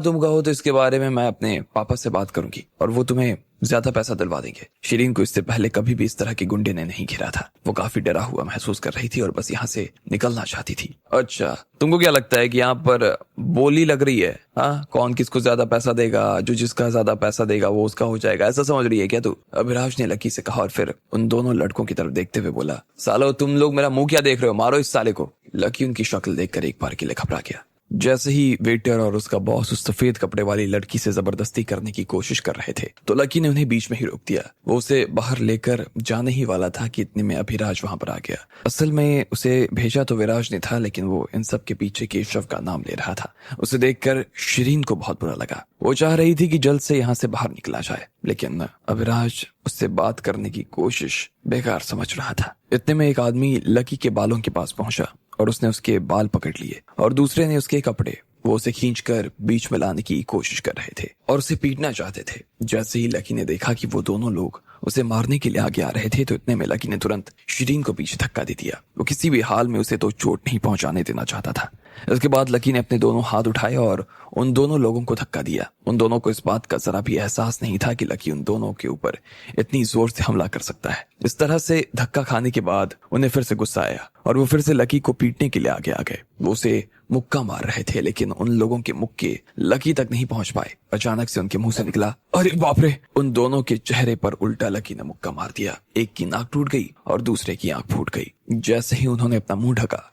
तुम कहो तो इसके बारे में मैं अपने पापा से बात करूंगी और वो तुम्हें ज्यादा पैसा दिलवा देंगे। शिरीन को इससे पहले कभी भी इस तरह के गुंडे ने नहीं घेरा था। वो काफी डरा हुआ महसूस कर रही थी और बस यहाँ से निकलना चाहती थी। अच्छा, तुमको क्या लगता है कि यहाँ पर बोली लग रही है? हाँ, कौन किसको ज्यादा पैसा देगा, जो जिसका ज्यादा पैसा देगा वो उसका हो जाएगा, ऐसा समझ रही है क्या तू? अभिराज ने लकी से कहा और फिर उन दोनों लड़कों की तरफ देखते हुए बोला, सालो तुम लोग मेरा मुंह क्या देख रहे हो, मारो इस साले को। लकी उनकी शक्ल देखकर एक बार के लिए घबरा गया। जैसे ही वेटर और उसका बॉस उस सफेद कपड़े वाली लड़की से जबरदस्ती करने की कोशिश कर रहे थे तो लकी ने उन्हें बीच में ही रोक दिया। वो उसे बाहर लेकर जाने ही वाला था कि इतने में अभिराज वहां पर आ गया। असल में उसे भेजा तो विराज ने था, लेकिन वो इन सब के पीछे केशव का नाम ले रहा था। उसे देखकर शिरीन को बहुत बुरा लगा। वो चाह रही थी कि जल्द से यहाँ से बाहर निकला जाए, लेकिन अभिराज उससे बात करने की कोशिश बेकार समझ रहा था। इतने में एक आदमी लकी के बालों के पास पहुंचा और उसने उसके बाल पकड़ लिए और दूसरे ने उसके कपड़े। वो उसे खींचकर बीच में लाने की कोशिश कर रहे थे और उसे पीटना चाहते थे। जैसे ही लकी ने देखा कि वो दोनों लोग उसे मारने के लिए आगे आ रहे थे तो इतने में लकी ने तुरंत शिरीन को पीछे धक्का दे दिया। वो किसी भी हाल में उसे तो चोट नहीं पहुंचाने देना चाहता था। इसके बाद लकी ने अपने दोनों हाथ उठाए और उन दोनों लोगों को धक्का दिया। उन दोनों को इस बात का जरा भी एहसास नहीं था कि लकी उन दोनों के ऊपर इतनी जोर से हमला कर सकता है। इस तरह से धक्का खाने के बाद उन्हें फिर से गुस्सा आया और वो फिर से लकी को पीटने के लिए आगे आ गए। वो उसे मुक्का मार रहे थे, लेकिन उन लोगों के मुक्के लकी तक नहीं पहुंच पाए। अचानक से उनके मुंह से निकला, अरे बाप रे! उन दोनों के चेहरे पर उल्टा लकी ने मुक्का मार दिया। एक की नाक टूट गई और दूसरे की आंख फूट गई। जैसे ही उन्होंने अपना मुंह ढका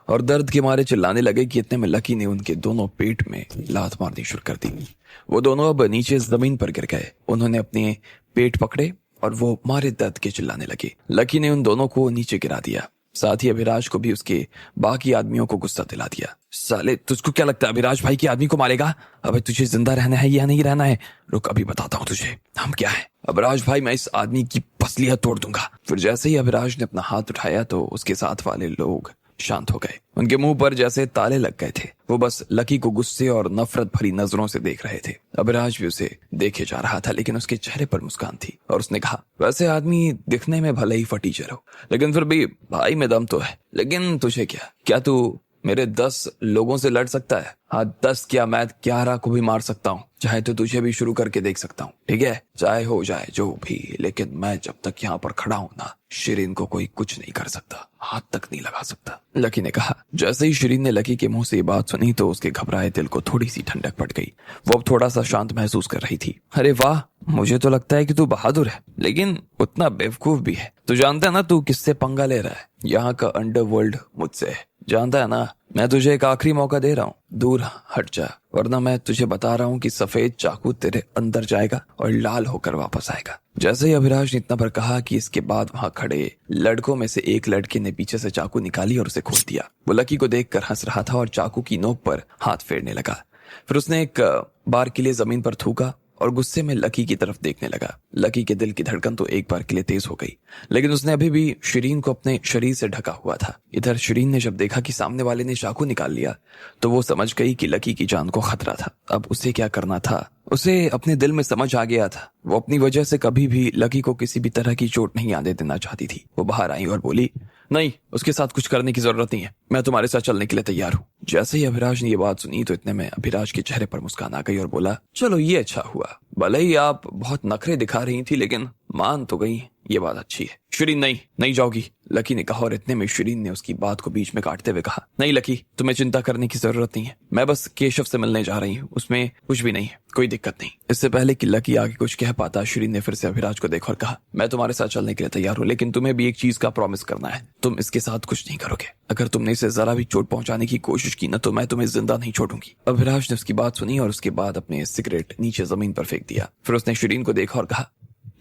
और दर्द के मारे चिल्लाने लगे कि इतने में लकी ने उनके दोनों पेट में लात मारनी शुरू कर दी। वो दोनों अब नीचे जमीन पर गिर गए। उन्होंने अपने पेट पकड़े और वो मारे दर्द के चिल्लाने लगे। लकी ने उन दोनों को नीचे गिरा दिया, साथ ही अभिराज को भी उसके बाकी आदमियों को गुस्सा दिला दिया। साले, तुझको क्या लगता है अभिराज भाई के आदमी को मारेगा? अबे तुझे जिंदा रहना है या नहीं रहना है? रुक, अभी बताता हूँ तुझे हम क्या है। अभिराज भाई, मैं इस आदमी की पसलियां तोड़ दूंगा। फिर जैसे ही अभिराज ने अपना हाथ उठाया तो उसके साथ वाले लोग शांत हो गए। उनके मुंह पर जैसे ताले लग गए थे। वो बस लकी को गुस्से और नफरत भरी नजरों से देख रहे थे। अभिराज भी उसे देखे जा रहा था, लेकिन उसके चेहरे पर मुस्कान थी और उसने कहा, वैसे आदमी दिखने में भले ही फटीचर हो, लेकिन फिर भी भाई में दम तो है। लेकिन तुझे क्या तू मेरे 10 लोगों से लड़ सकता है? हाँ, 10 क्या, मैं 11 को भी मार सकता हूँ। चाहे तो तुझे भी शुरू करके देख सकता हूँ, ठीक है? चाहे हो जाए जो भी, लेकिन मैं जब तक यहाँ पर खड़ा हूँ ना, शिरीन को कोई कुछ नहीं कर सकता, हाथ तक नहीं लगा सकता, लकी ने कहा। जैसे ही शिरीन ने लकी के मुंह से ये बात सुनी तो उसके घबराए दिल को थोड़ी सी ठंडक पड़ गई। वो अब थोड़ा सा शांत महसूस कर रही थी। अरे वाह, मुझे तो लगता है कि तू बहादुर है, लेकिन उतना बेवकूफ भी है। तू जानता है ना तू किससे पंगा ले रहा है? यहाँ का अंडरवर्ल्ड मुझसे है, जानता है ना? मैं तुझे एक आखिरी मौका दे रहा हूँ, दूर हट जा, वरना मैं तुझे बता रहा हूँ कि सफेद चाकू तेरे अंदर जाएगा और लाल होकर वापस आएगा। जैसे ही अभिराज ने इतना पर कहा कि इसके बाद वहां खड़े लड़कों में से एक लड़के ने पीछे से चाकू निकाली और उसे खोल दिया। वो लकी को देखकर हंस रहा था और चाकू की नोक पर हाथ फेरने लगा। फिर उसने एक बार के लिए जमीन पर थूका और गुस्से में लकी की तरफ देखने लगा। लकी के दिल की धड़कन तो एक बार के लिए तेज हो गई, लेकिन उसने अभी भी शिरीन को अपने शरीर से ढका हुआ था। इधर शिरीन ने जब देखा कि सामने वाले ने चाकू निकाल लिया तो वो समझ गई कि लकी की जान को खतरा था। अब उसे क्या करना था, उसे अपने दिल में समझ आ गया था। वो अपनी वजह से कभी भी लकी को किसी भी तरह की चोट नहीं आने देना चाहती थी। वो बाहर आई और बोली, नहीं, उसके साथ कुछ करने की जरूरत नहीं है, मैं तुम्हारे साथ चलने के लिए तैयार हूँ। जैसे ही अभिराज ने ये बात सुनी तो इतने में अभिराज के चेहरे पर मुस्कान आ गई और बोला, चलो ये अच्छा हुआ, भले ही आप बहुत नखरे दिखा रही थी लेकिन मान तो गई, ये बात अच्छी है। शिरीन, नहीं जाओगी, लकी ने कहा और इतने में शिरीन ने उसकी बात को बीच में काटते हुए कहा, नहीं लकी, तुम्हें चिंता करने की जरूरत नहीं है, मैं बस केशव से मिलने जा रही हूँ, उसमें कुछ भी नहीं है, कोई दिक्कत नहीं। इससे पहले कि लकी आगे कुछ कह पाता, शिरीन ने फिर से अभिराज को देखा और कहा, मैं तुम्हारे साथ चलने के लिए तैयार हूँ, लेकिन तुम्हें भी एक चीज का प्रॉमिस करना है, तुम इसके साथ कुछ नहीं करोगे। अगर तुमने इसे जरा भी चोट पहुंचाने की कोशिश की ना तो मैं तुम्हें जिंदा नहीं छोड़ूंगी। अभिराज ने उसकी बात सुनी और उसके बाद अपने सिगरेट नीचे जमीन पर फेंक दिया। फिर उसने शिरीन को देखा और कहा,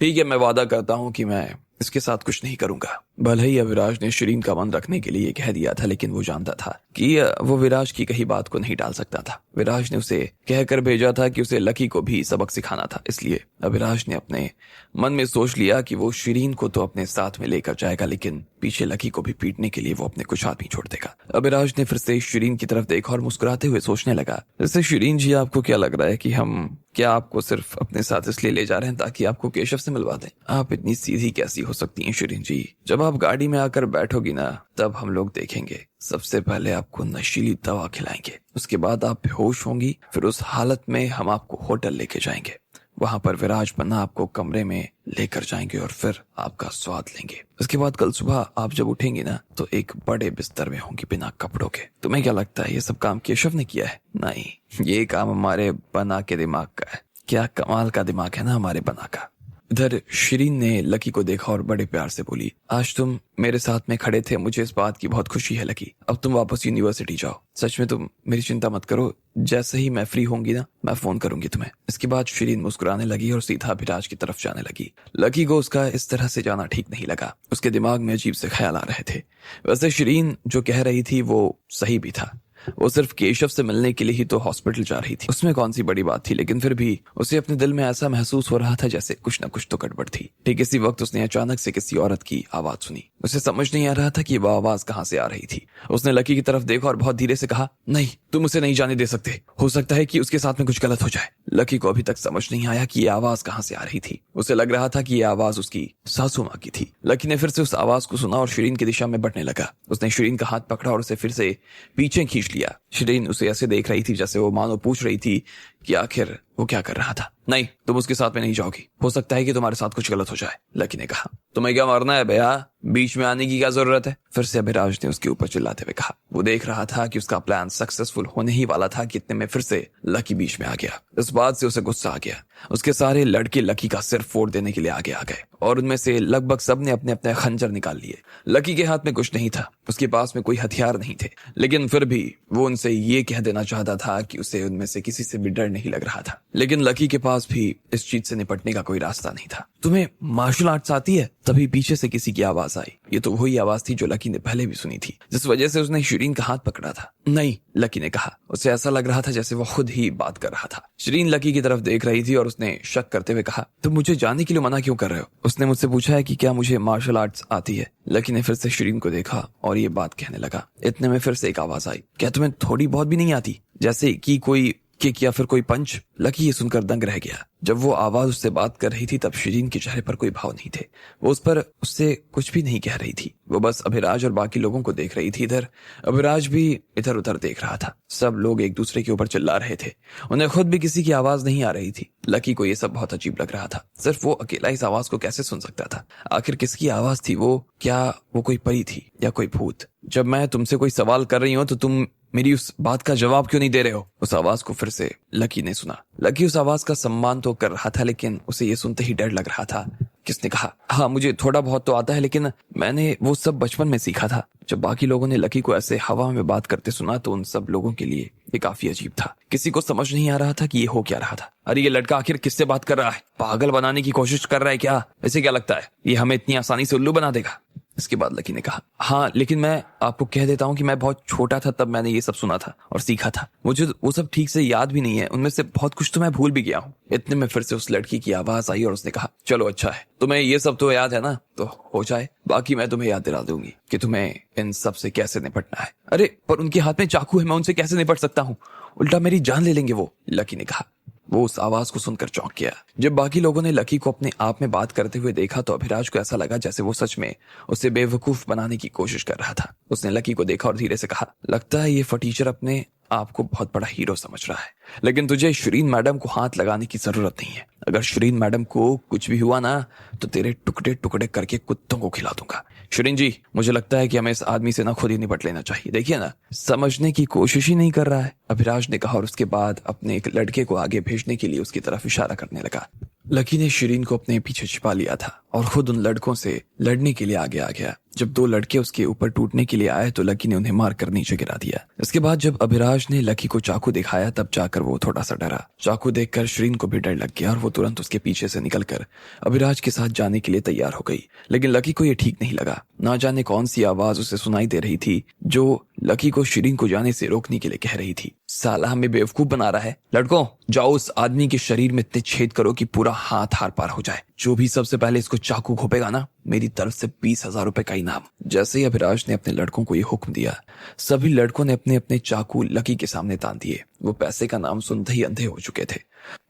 ठीक है, मैं वादा करता हूँ कि मैं इसके साथ कुछ नहीं करूंगा। भले ही अविराज ने शिरीन का मन रखने के लिए कह दिया था, लेकिन वो जानता था कि वो विराज की कही बात को नहीं टाल सकता था। विराज ने उसे कहकर भेजा था कि उसे लकी को भी सबक सिखाना था, इसलिए अविराज ने अपने मन में सोच लिया कि वो शिरीन को तो अपने साथ में लेकर जाएगा, लेकिन पीछे लकी को भी पीटने के लिए वो अपने कुछ आदमी छोड़ देगा। अविराज ने फिर से शिरीन की तरफ देखा और मुस्कुराते हुए सोचने लगा, जैसे शिरीन जी, आपको क्या लग रहा है कि हम क्या आपको सिर्फ अपने साथ इसलिए ले जा रहे हैं ताकि आपको केशव से मिलवा दें? आप इतनी सीधी कैसी हो सकती हैं शिरीन जी? जब आप गाड़ी में आकर बैठोगी ना, तब हम लोग देखेंगे। सबसे पहले आपको नशीली दवा खिलाएंगे, उसके बाद आप बेहोश होंगी, फिर उस हालत में हम आपको होटल लेके जाएंगे। वहां पर विराज पन्ना आपको कमरे में लेकर जाएंगे और फिर आपका स्वाद लेंगे। उसके बाद कल सुबह आप जब उठेंगी ना, तो एक बड़े बिस्तर में होंगी बिना कपड़ों के। तुम्हें क्या लगता है ये सब काम केशव ने किया है? नहीं, ये काम हमारे बना के दिमाग का है। क्या कमाल का दिमाग है ना हमारे बना का। इधर शिरीन ने लकी को देखा और बड़े प्यार से बोली, आज तुम मेरे साथ में खड़े थे, मुझे इस बात की बहुत खुशी है लकी। अब तुम वापस यूनिवर्सिटी जाओ। सच में तुम मेरी चिंता मत करो, जैसे ही मैं फ्री होंगी ना, मैं फोन करूंगी तुम्हें। इसके बाद शिरीन मुस्कुराने लगी और सीधा अभिराज की तरफ जाने लगी। लकी को उसका इस तरह से जाना ठीक नहीं लगा। उसके दिमाग में अजीब से ख्याल आ रहे थे। वैसे शिरीन जो कह रही थी वो सही भी था। वो सिर्फ केशव से मिलने के लिए ही तो हॉस्पिटल जा रही थी, उसमें कौन सी बड़ी बात थी। लेकिन फिर भी उसे अपने दिल में ऐसा महसूस हो रहा था जैसे कुछ न कुछ तो गड़बड़ थी। ठीक इसी वक्त उसने अचानक से किसी औरत की आवाज सुनी। उसे समझ नहीं आ रहा था कि वह आवाज कहाँ से आ रही थी। उसने लकी की तरफ देखा और बहुत धीरे से कहा, नहीं, तुम उसे नहीं जाने दे सकते। हो सकता है कि उसके साथ में कुछ गलत हो जाए। लकी को अभी तक समझ नहीं आया कि ये आवाज कहाँ से आ रही थी। उसे लग रहा था कि ये आवाज उसकी सासू माँ की थी। लकी ने फिर से उस आवाज को सुना और शिरीन की दिशा में बढ़ने लगा। उसने शिरीन का हाथ पकड़ा और उसे फिर से पीछे खींच लिया। शिरीन उसे ऐसे देख रही थी जैसे वो मानो पूछ रही थी कि आखिर वो क्या कर रहा था। नहीं, तुम उसके साथ में नहीं जाओगी, हो सकता है कि तुम्हारे साथ कुछ गलत हो जाए। लकी ने कहा, तुम्हें क्या मरना है भैया, बीच में आने की क्या जरूरत है? फिर से अभिराज ने उसके ऊपर चिल्लाते हुए कहा। वो देख रहा था कि उसका प्लान सक्सेसफुल होने ही वाला था कि इतने में फिर से लकी बीच में आ गया। इस बात से उसे गुस्सा आ गया। उसके सारे लड़के लकी का सिर फोड़ देने के लिए आगे आ गए और उनमें से लगभग सब ने अपने अपने खंजर निकाल लिए। लकी के हाथ में कुछ नहीं था, उसके पास में कोई हथियार नहीं थे, लेकिन फिर भी वो उनसे ये कह देना चाहता था कि उसे उनमें से किसी से भी डर नहीं लग रहा था। लेकिन लकी के पास भी इस चीज से निपटने का कोई रास्ता नहीं था। तुम्हें मार्शल आर्ट्स आती है? तभी पीछे से किसी की आवाज आई। ये तो वही आवाज थी जो लकी ने पहले भी सुनी थी, जिस वजह से उसने शिरीन का हाथ पकड़ा था। नहीं, लकी ने कहा। उसे ऐसा लग रहा था जैसे वो खुद ही बात कर रहा था। शिरीन लकी की तरफ देख रही थी और उसने शक करते हुए कहा, तुम मुझे जाने के लिए मना क्यों कर रहे हो? उसने मुझसे पूछा है कि क्या मुझे मार्शल आर्ट्स आती है। लकी ने फिर से शिरीन को देखा और ये बात कहने लगा। इतने में फिर से एक आवाज आई, क्या तुम्हें थोड़ी बहुत भी नहीं आती? जैसे कि कोई किक या फिर कोई पंच। लकी ये सुनकर दंग रह गया। जब वो आवाज उससे बात कर रही थी तब शिरीन के चेहरे पर कोई भाव नहीं थे। वो उस पर उससे कुछ भी नहीं कह रही थी। वो बस अभिराज और बाकी लोगों को देख रही थी। इधर अभिराज भी इधर उधर देख रहा था। सब लोग एक दूसरे के ऊपर चिल्ला रहे थे। उन्हें खुद भी किसी की आवाज नहीं आ रही थी। लकी को ये सब बहुत अजीब लग रहा था। सिर्फ वो अकेला इस आवाज को कैसे सुन सकता था? आखिर किसकी आवाज थी वो? क्या वो कोई परी थी या कोई भूत? जब मैं तुमसे कोई सवाल कर रही हूँ तो तुम मेरी उस बात का जवाब क्यों नहीं दे रहे हो? उस आवाज को फिर से लकी ने सुना। लकी उस आवाज का सम्मान तो कर रहा था, लेकिन उसे ये सुनते ही डर लग रहा था। किसने कहा? हाँ, मुझे थोड़ा बहुत तो आता है, लेकिन मैंने वो सब बचपन में सीखा था। जब बाकी लोगों ने लकी को ऐसे हवा में बात करते सुना तो उन सब लोगों के लिए ये काफी अजीब था। किसी को समझ नहीं आ रहा था कि ये हो क्या रहा था। अरे ये लड़का आखिर किससे बात कर रहा है? पागल बनाने की कोशिश कर रहा है क्या? इसे क्या लगता है ये हमें इतनी आसानी से उल्लू बना देगा? इसके बाद लकी ने कहा, हाँ, लेकिन मैं आपको कह देता हूँ कि मैं बहुत छोटा था तब मैंने ये सब सुना था और सीखा था। मुझे वो सब ठीक से याद भी नहीं है, उनमें से बहुत कुछ तो मैं भूल भी गया हूँ। इतने में फिर से उस लड़की की आवाज आई और उसने कहा, चलो अच्छा है, तुम्हें ये सब तो याद है ना, तो हो जाए, बाकी मैं तुम्हें याद दिला दूंगी कि तुम्हें इन सब से कैसे निपटना है। अरे पर उनके हाथ में चाकू है, मैं उनसे कैसे निपट सकता हूँ? उल्टा मेरी जान ले लेंगे वो, लकी ने कहा। वो उस आवाज को सुनकर चौंक गया। जब बाकी लोगों ने लकी को अपने आप में बात करते हुए देखा तो अभिराज को ऐसा लगा जैसे वो सच में उसे बेवकूफ बनाने की कोशिश कर रहा था। उसने लकी को देखा और धीरे से कहा, लगता है ये फटीचर अपने आपको बहुत बड़ा हीरो समझ रहा है, लेकिन तुझे शिरीन मैडम को हाथ लगाने की जरूरत नहीं है। अगर शिरीन मैडम को कुछ भी हुआ ना तो तेरे टुकड़े टुकड़े करके कुत्तों को खिला दूंगा। शिरीन जी, मुझे लगता है कि हमें इस आदमी से ना खुद ही निपट लेना चाहिए। देखिए ना, समझने की कोशिश ही नहीं कर रहा है, अभिराज ने कहा और उसके बाद अपने एक लड़के को आगे भेजने के लिए उसकी तरफ इशारा करने लगा। लकी ने शिरीन को अपने पीछे छिपा लिया था और खुद उन लड़कों से लड़ने के लिए आगे आ गया। जब दो लड़के उसके ऊपर टूटने के लिए आए तो लकी ने उन्हें मारकर नीचे गिरा दिया। इसके बाद जब अभिराज ने लकी को चाकू दिखाया तब जाकर वो थोड़ा सा डरा। चाकू देखकर शिरीन को भी डर लग गया और वो तुरंत उसके पीछे से निकलकर अभिराज के साथ जाने के लिए तैयार हो गई। लेकिन लकी को ये ठीक नहीं लगा। ना जाने कौन सी आवाज उसे सुनाई दे रही थी जो लकी को शिरीन को जाने से रोकने के लिए कह रही थी। साला हमें बेवकूफ बना रहा है। लड़कों, जाओ उस आदमी के शरीर में इतने छेद करो कि पूरा हाथ हार पार हो जाए। जो भी सबसे पहले इसको चाकू घोपेगा ना, मेरी तरफ से 20,000 रुपए का इनाम। जैसे ही अभिराज ने अपने लड़कों को ये हुक्म दिया, सभी लड़कों ने अपने अपने चाकू लकी के सामने तान दिए। वो पैसे का नाम सुनते ही अंधे हो चुके थे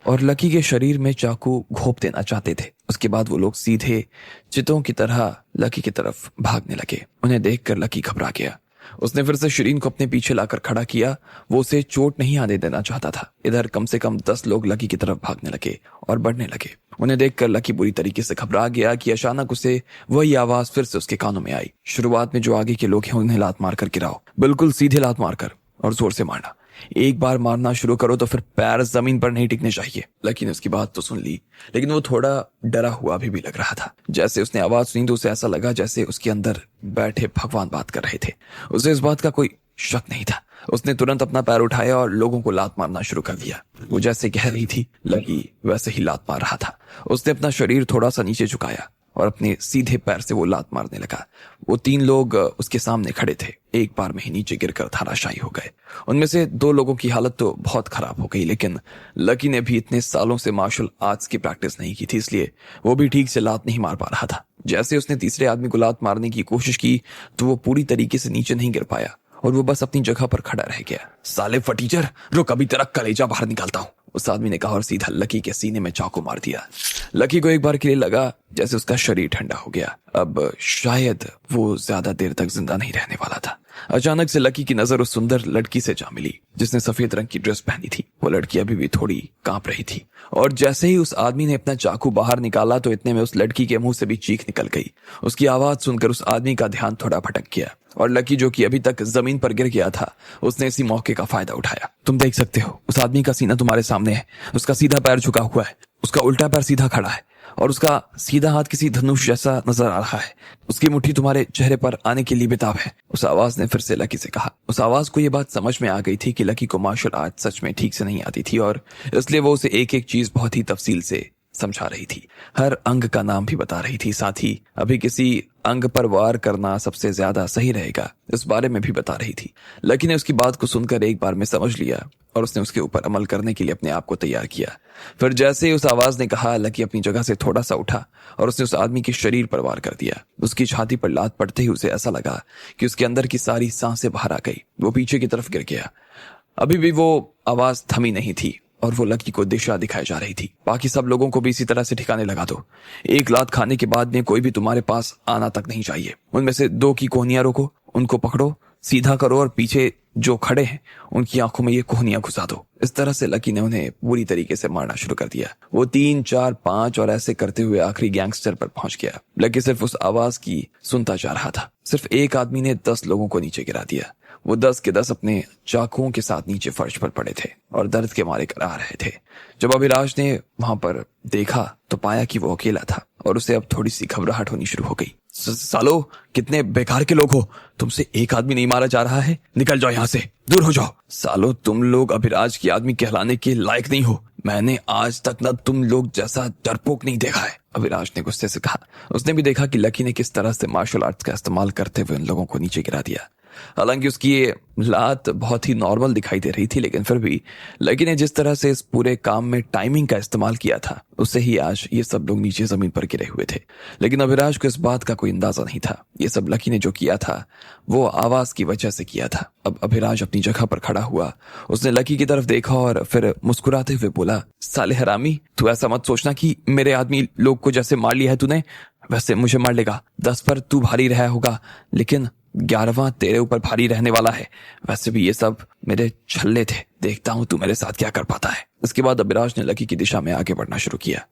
और लकी के शरीर में चाकू घोप देना चाहते थे। उसके बाद वो लोग सीधे चितों की तरह लकी की तरफ भागने लगे। उन्हें देखकर लकी घबरा गया। उसने फिर से शिरीन को अपने पीछे लाकर खड़ा किया। वो उसे चोट नहीं आने देना चाहता था। इधर कम से कम 10 लोग लकी की तरफ भागने लगे और बढ़ने लगे। उन्हें देखकर लकी बुरी तरीके से घबरा गया कि अचानक उसे वही आवाज फिर से उसके कानों में आई। शुरुआत में जो आगे के लोग हैं उन्हें लात मारकर गिराओ, बिल्कुल सीधे लात मारकर और जोर से मारना। एक बार मारना शुरू करो तो फिर पैर जमीन पर नहीं टिकने चाहिए। लकी ने उसकी बात तो सुन ली, लेकिन वो थोड़ा डरा हुआ भी लग रहा था। जैसे उसने आवाज सुनी तो उसे ऐसा लगा जैसे उसके अंदर बैठे भगवान बात कर रहे थे। उसे इस बात का कोई शक नहीं था। उसने तुरंत अपना पैर उठाया और लोगों को लात मारना शुरू कर दिया। वो जैसे कह रही थी लकी वैसे ही लात मार रहा था। उसने अपना शरीर थोड़ा सा नीचे झुकाया और अपने सीधे पैर से वो लात मारने लगा। वो 3 लोग उसके सामने खड़े थे, एक बार में ही नीचे गिरकर धराशायी हो गए। उनमें से 2 लोगों की हालत तो बहुत खराब हो गई, लेकिन लकी ने भी इतने सालों से मार्शल आर्ट्स की प्रैक्टिस नहीं की थी, इसलिए वो भी ठीक से लात नहीं मार पा रहा था। जैसे उसने तीसरे आदमी को लात मारने की कोशिश की तो वो पूरी तरीके से नीचे नहीं गिर पाया और वो बस अपनी जगह पर खड़ा रह गया। साले फटीचर, रुक, अभी तेरा कलेजा बाहर निकालता हूं, उस आदमी ने कहा और सीधा लकी के सीने में चाकू मार दिया। लकी को एक बार के लिए लगा जैसे उसका शरीर ठंडा हो गया। अब शायद वो ज्यादा देर तक जिंदा नहीं रहने वाला था। अचानक से लकी की नजर उस सुंदर लड़की से जा मिली जिसने सफेद रंग की ड्रेस पहनी थी। वो लड़की अभी भी थोड़ी कांप रही थी और जैसे ही उस आदमी ने अपना चाकू बाहर निकाला तो इतने में उस लड़की के मुंह से भी चीख निकल गई। उसकी आवाज सुनकर उस आदमी का ध्यान थोड़ा भटक गया और लकी, जो कि अभी तक जमीन पर गिर गया था, उसने इसी मौके का फायदा उठाया। तुम देख सकते हो उस आदमी का सीना तुम्हारे सामने है। उसका सीधा पैर झुका हुआ है, उसका उल्टा पैर सीधा खड़ा है और उसका सीधा हाथ किसी धनुष जैसा नजर आ रहा है। उसकी मुट्ठी तुम्हारे चेहरे पर आने के लिए बेताब है। उस आवाज ने फिर से लकी से कहा। उस आवाज को यह बात समझ में आ गई थी कि लकी को मार्शल आर्ट सच में ठीक से नहीं आती थी और इसलिए वो उसे एक एक चीज बहुत ही तफसील से समझा रही थी। हर अंग का नाम भी बता रही थी। साथ ही अभी किसी अंग पर वार करना सबसे ज्यादा सही रहेगा इस बारे में भी बता रही थी। लकी ने उसकी बात को सुनकर एक बार में समझ लिया और उसने उसके ऊपर अमल करने के लिए अपने आप को तैयार किया। फिर जैसे ही उस आवाज ने कहा, लकी अपनी जगह से थोड़ा सा उठा और उसने उस आदमी के शरीर पर वार कर दिया। उसकी छाती पर लात पड़ते ही उसे ऐसा लगा कि उसके अंदर की सारी सांसें बाहर आ गई। वो पीछे की तरफ गिर गया। अभी भी वो आवाज थमी नहीं थी और वो लकी को दिशा दिखाई जा रही थी। बाकी सब लोगों को भी इसी तरह से ठिकाने लगा दो। एक लात खाने के बाद में कोई भी तुम्हारे पास आना तक नहीं चाहिए। उनमें से 2 की कोहनियां रोको, उनको पकड़ो, सीधा करो और पीछे जो खड़े हैं उनकी आंखों में ये कोहनियां घुसा दो। इस तरह से लकी ने उन्हें पूरी तरीके से मारना शुरू कर दिया। वो 3, 4, 5 और ऐसे करते हुए आखिरी गैंगस्टर पर पहुंच गया। लकी सिर्फ उस आवाज की सुनता जा रहा था। सिर्फ एक आदमी ने 10 लोगों को नीचे गिरा दिया। वो 10 के 10 अपने चाकुओं के साथ नीचे फर्श पर पड़े थे और दर्द के मारे करा रहे थे। जब अभिराज ने वहां पर देखा तो पाया कि वो अकेला था और उसे अब थोड़ी सी घबराहट होनी शुरू हो गई। सालो, कितने बेकार के लोग हो, तुमसे एक आदमी नहीं मारा जा रहा है, निकल जाओ यहाँ से, दूर हो जाओ। सालो, तुम लोग अभिराज की आदमी कहलाने के लायक नहीं हो। मैंने आज तक ना तुम लोग जैसा डरपोक नहीं देखा है, अभिराज ने गुस्से से कहा। उसने भी देखा कि लकी ने किस तरह से मार्शल आर्ट्स का इस्तेमाल करते हुए उन लोगों को नीचे गिरा दिया। हालांकि उसकी ये लात बहुत ही नॉर्मल दिखाई दे रही थी, लेकिन फिर भी लकी ने जिस तरह से इस पूरे काम में टाइमिंग का इस्तेमाल किया था, उससे ही आज ये सब लोग नीचे जमीन पर गिरे हुए थे। लेकिन अभिराज को इस बात का कोई अंदाजा नहीं था। ये सब लकी ने जो किया था वो आवाज की वजह से किया था। अब अभिराज अपनी जगह पर खड़ा हुआ। उसने लकी की तरफ देखा और फिर मुस्कुराते हुए बोला, साले हरामी, तू ऐसा मत सोचना कि मेरे आदमी लोग को जैसे मार लिया है तूने वैसे मुझे मार लेगा। 10 पर तू भारी रहा होगा, लेकिन 11वां तेरे ऊपर भारी रहने वाला है। वैसे भी ये सब मेरे छल्ले थे, देखता हूं तू मेरे साथ क्या कर पाता है। इसके बाद अभिराज ने लकी की दिशा में आगे बढ़ना शुरू किया।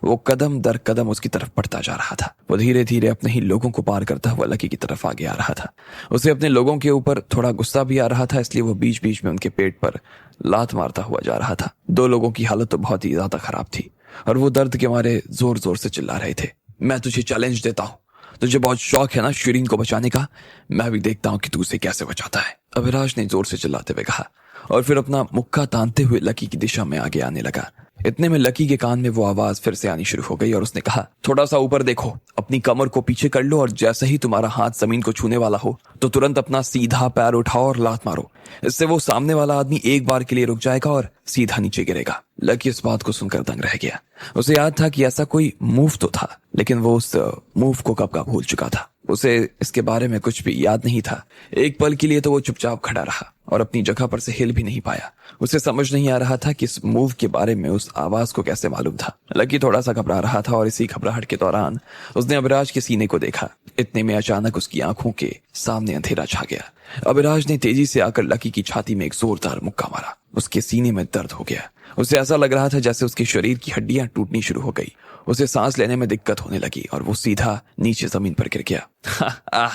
वो कदम दर कदम उसकी तरफ बढ़ता जा रहा था। वो धीरे धीरे अपने ही लोगों को पार करता हुआ लकी की तरफ आगे आ रहा था। उसे अपने लोगों के ऊपर थोड़ा गुस्सा भी आ रहा था, इसलिए वो बीच बीच में उनके पेट पर लात मारता हुआ जा रहा था। दो लोगों की हालत तो बहुत ही ज्यादा खराब थी और वो दर्द के मारे जोर जोर से चिल्ला रहे थे। मैं तुझे चैलेंज देता हूँ, तुझे बहुत शौक है ना शिरीन को बचाने का, मैं भी देखता हूँ कि तू उसे कैसे बचाता है, अभिलाष ने जोर से चिल्लाते हुए कहा और फिर अपना मुक्का तानते हुए लकी की दिशा में आगे आने लगा। इतने में लकी के कान में वो आवाज फिर से आनी शुरू हो गई और उसने कहा, थोड़ा सा ऊपर देखो, अपनी कमर को पीछे कर लो और जैसे ही तुम्हारा हाथ जमीन को छूने वाला हो तो तुरंत अपना सीधा पैर उठाओ और लात मारो। इससे वो सामने वाला आदमी एक बार के लिए रुक जाएगा और सीधा नीचे गिरेगा। लकी इस बात को सुनकर दंग रह गया। उसे याद था कि ऐसा कोई मूव तो था, लेकिन वो उस मूव को कब का भूल चुका था। उसे इसके बारे में कुछ भी याद नहीं था। एक पल के लिए तो वो चुपचाप खड़ा रहा और अपनी जगह पर से हिल भी नहीं पाया। उसे समझ नहीं आ रहा था कि इस मूव के बारे में उस आवाज को कैसे मालूम था। लकी थोड़ा सा घबरा रहा था और इसी घबराहट के दौरान उसने अभिराज के सीने को देखा। इतने में अचानक उसकी आंखों के सामने अंधेरा छा गया। अभिराज ने तेजी से आकर लकी की छाती में एक जोरदार मुक्का मारा। उसके सीने में दर्द हो गया। उसे ऐसा लग रहा था जैसे उसके शरीर की हड्डियां टूटनी शुरू हो गई। उसे सांस लेने में दिक्कत होने लगी और वो सीधा नीचे जमीन पर गिर गया।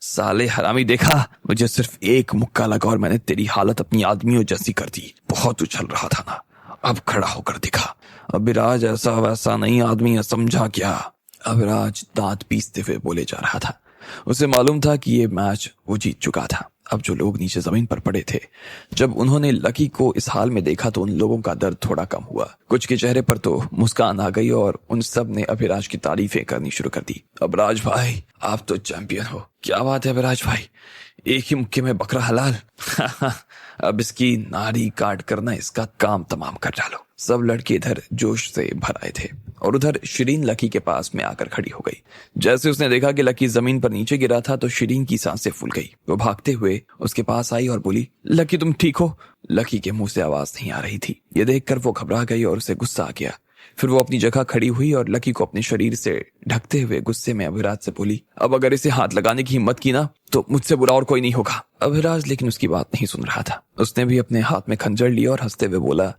साले हरामी, देखा, मुझे सिर्फ एक मुक्का लगा और मैंने तेरी हालत अपनी आदमियों जैसी कर दी। बहुत उछल रहा था ना, अब खड़ा होकर दिखा। अभिराज ऐसा वैसा नहीं आदमी है, समझा क्या? अभिराज दांत पीसते हुए बोले जा रहा था। उसे मालूम था कि ये मैच वो जीत चुका था। अब जो लोग नीचे जमीन पर पड़े थे, जब उन्होंने लकी को इस हाल में देखा तो उन लोगों का दर्द थोड़ा कम हुआ। कुछ के चेहरे पर तो मुस्कान आ गई और उन सब ने अभिराज की तारीफें करनी शुरू कर दी। अभिराज भाई, आप तो चैंपियन हो। क्या बात है अभिराज भाई, एक ही मुक्के में बकरा हलाल। अब इसकी नाड़ी काट करना इसका काम तमाम कर डालो। सब लड़के इधर जोश से भर आए थे और उधर शिरीन लकी के पास में आकर खड़ी हो गई। जैसे उसने देखा कि लकी जमीन पर नीचे गिरा था तो शिरीन की सांसें फूल गई। वो भागते हुए उसके पास आई और बोली, लकी तुम ठीक हो? लकी के मुंह से आवाज नहीं आ रही थी। ये देखकर वो घबरा गई और उसे गुस्सा आ गया। फिर वो अपनी जगह खड़ी हुई और लकी को अपने शरीर से ढकते हुए गुस्से में अभिराज से बोली, अब अगर इसे हाथ लगाने की हिम्मत की ना तो मुझसे बुरा और कोई नहीं होगा। अभिराज लेकिन उसकी बात नहीं सुन रहा था। उसने भी अपने हाथ में खंजर लिया और हंसते हुए बोला,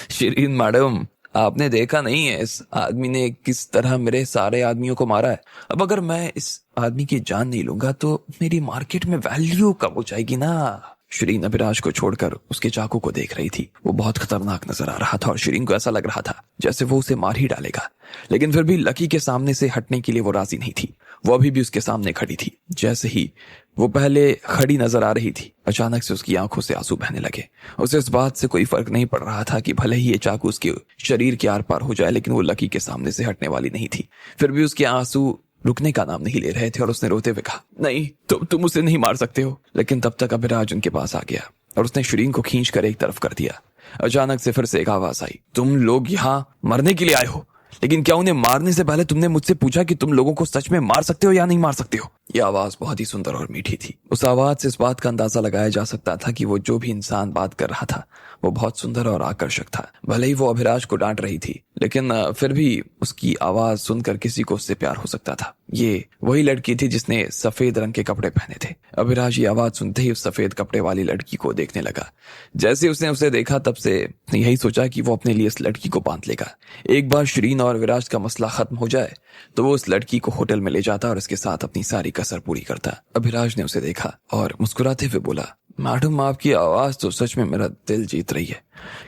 शिरीन मैडम, आपने देखा नहीं है इस आदमी ने किस तरह मेरे सारे आदमियों को मारा है। अब अगर मैं इस आदमी की जान नहीं लूंगा तो मेरी मार्केट में वैल्यू कम हो जाएगी ना। शिरीन अभिराज को छोड़कर उसके चाकू को देख रही थी। वो बहुत खतरनाक नजर आ रहा था और शिरीन को ऐसा लग रहा था जैसे वो उसे मार ही डालेगा, लेकिन फिर भी लकी के सामने से हटने के लिए वो राजी नहीं थी। वो अभी भी उसके सामने खड़ी थी। जैसे ही वो पहले खड़ी नजर आ रही थी, अचानक से उसकी आंखों से आंसू बहने लगे। उसे इस बात से कोई फर्क नहीं पड़ रहा था कि भले ही ये चाकू उसके शरीर के आर पार हो जाए, लेकिन वो लकी के सामने से हटने वाली नहीं थी। फिर भी उसके आंसू रुकने का नाम नहीं ले रहे थे और उसने रोते हुए कहा, नहीं, तुम उसे नहीं मार सकते हो। लेकिन तब तक अभिराज उनके पास आ गया और उसने शिरीन को खींच कर एक तरफ कर दिया। अचानक से फिर से एक आवाज आई, तुम लोग यहाँ मरने के लिए आए हो, लेकिन क्या उन्हें मारने से पहले तुमने मुझसे पूछा कि तुम लोगों को सच में मार सकते हो या नहीं मार सकते हो? यह आवाज बहुत ही सुंदर और मीठी थी। उस आवाज से इस बात का अंदाजा लगाया जा सकता था कि वो जो भी इंसान बात कर रहा था वो बहुत सुंदर और आकर्षक था। भले ही वो अभिराज को डांट रही थी, लेकिन फिर भी उसकी आवाज सुनकर किसी को उससे प्यार हो सकता था। ये वही लड़की थी जिसने सफेद रंग के कपड़े पहने थे। अभिराज ये आवाज सुनते ही उस सफेद कपड़े वाली लड़की को देखने लगा। जैसे उसने उसे देखा तब से यही सोचा कि वो अपने लिए इस लड़की को बांध लेगा। एक बार शिरीन और अभिराज का मसला खत्म हो जाए तो वो उस लड़की को होटल में ले जाता और इसके साथ अपनी सारी कसर पूरी करता। अभिराज ने उसे देखा और मुस्कुराते हुए बोला, मैडम, आपकी आवाज तो सच में मेरा दिल जीत रही है।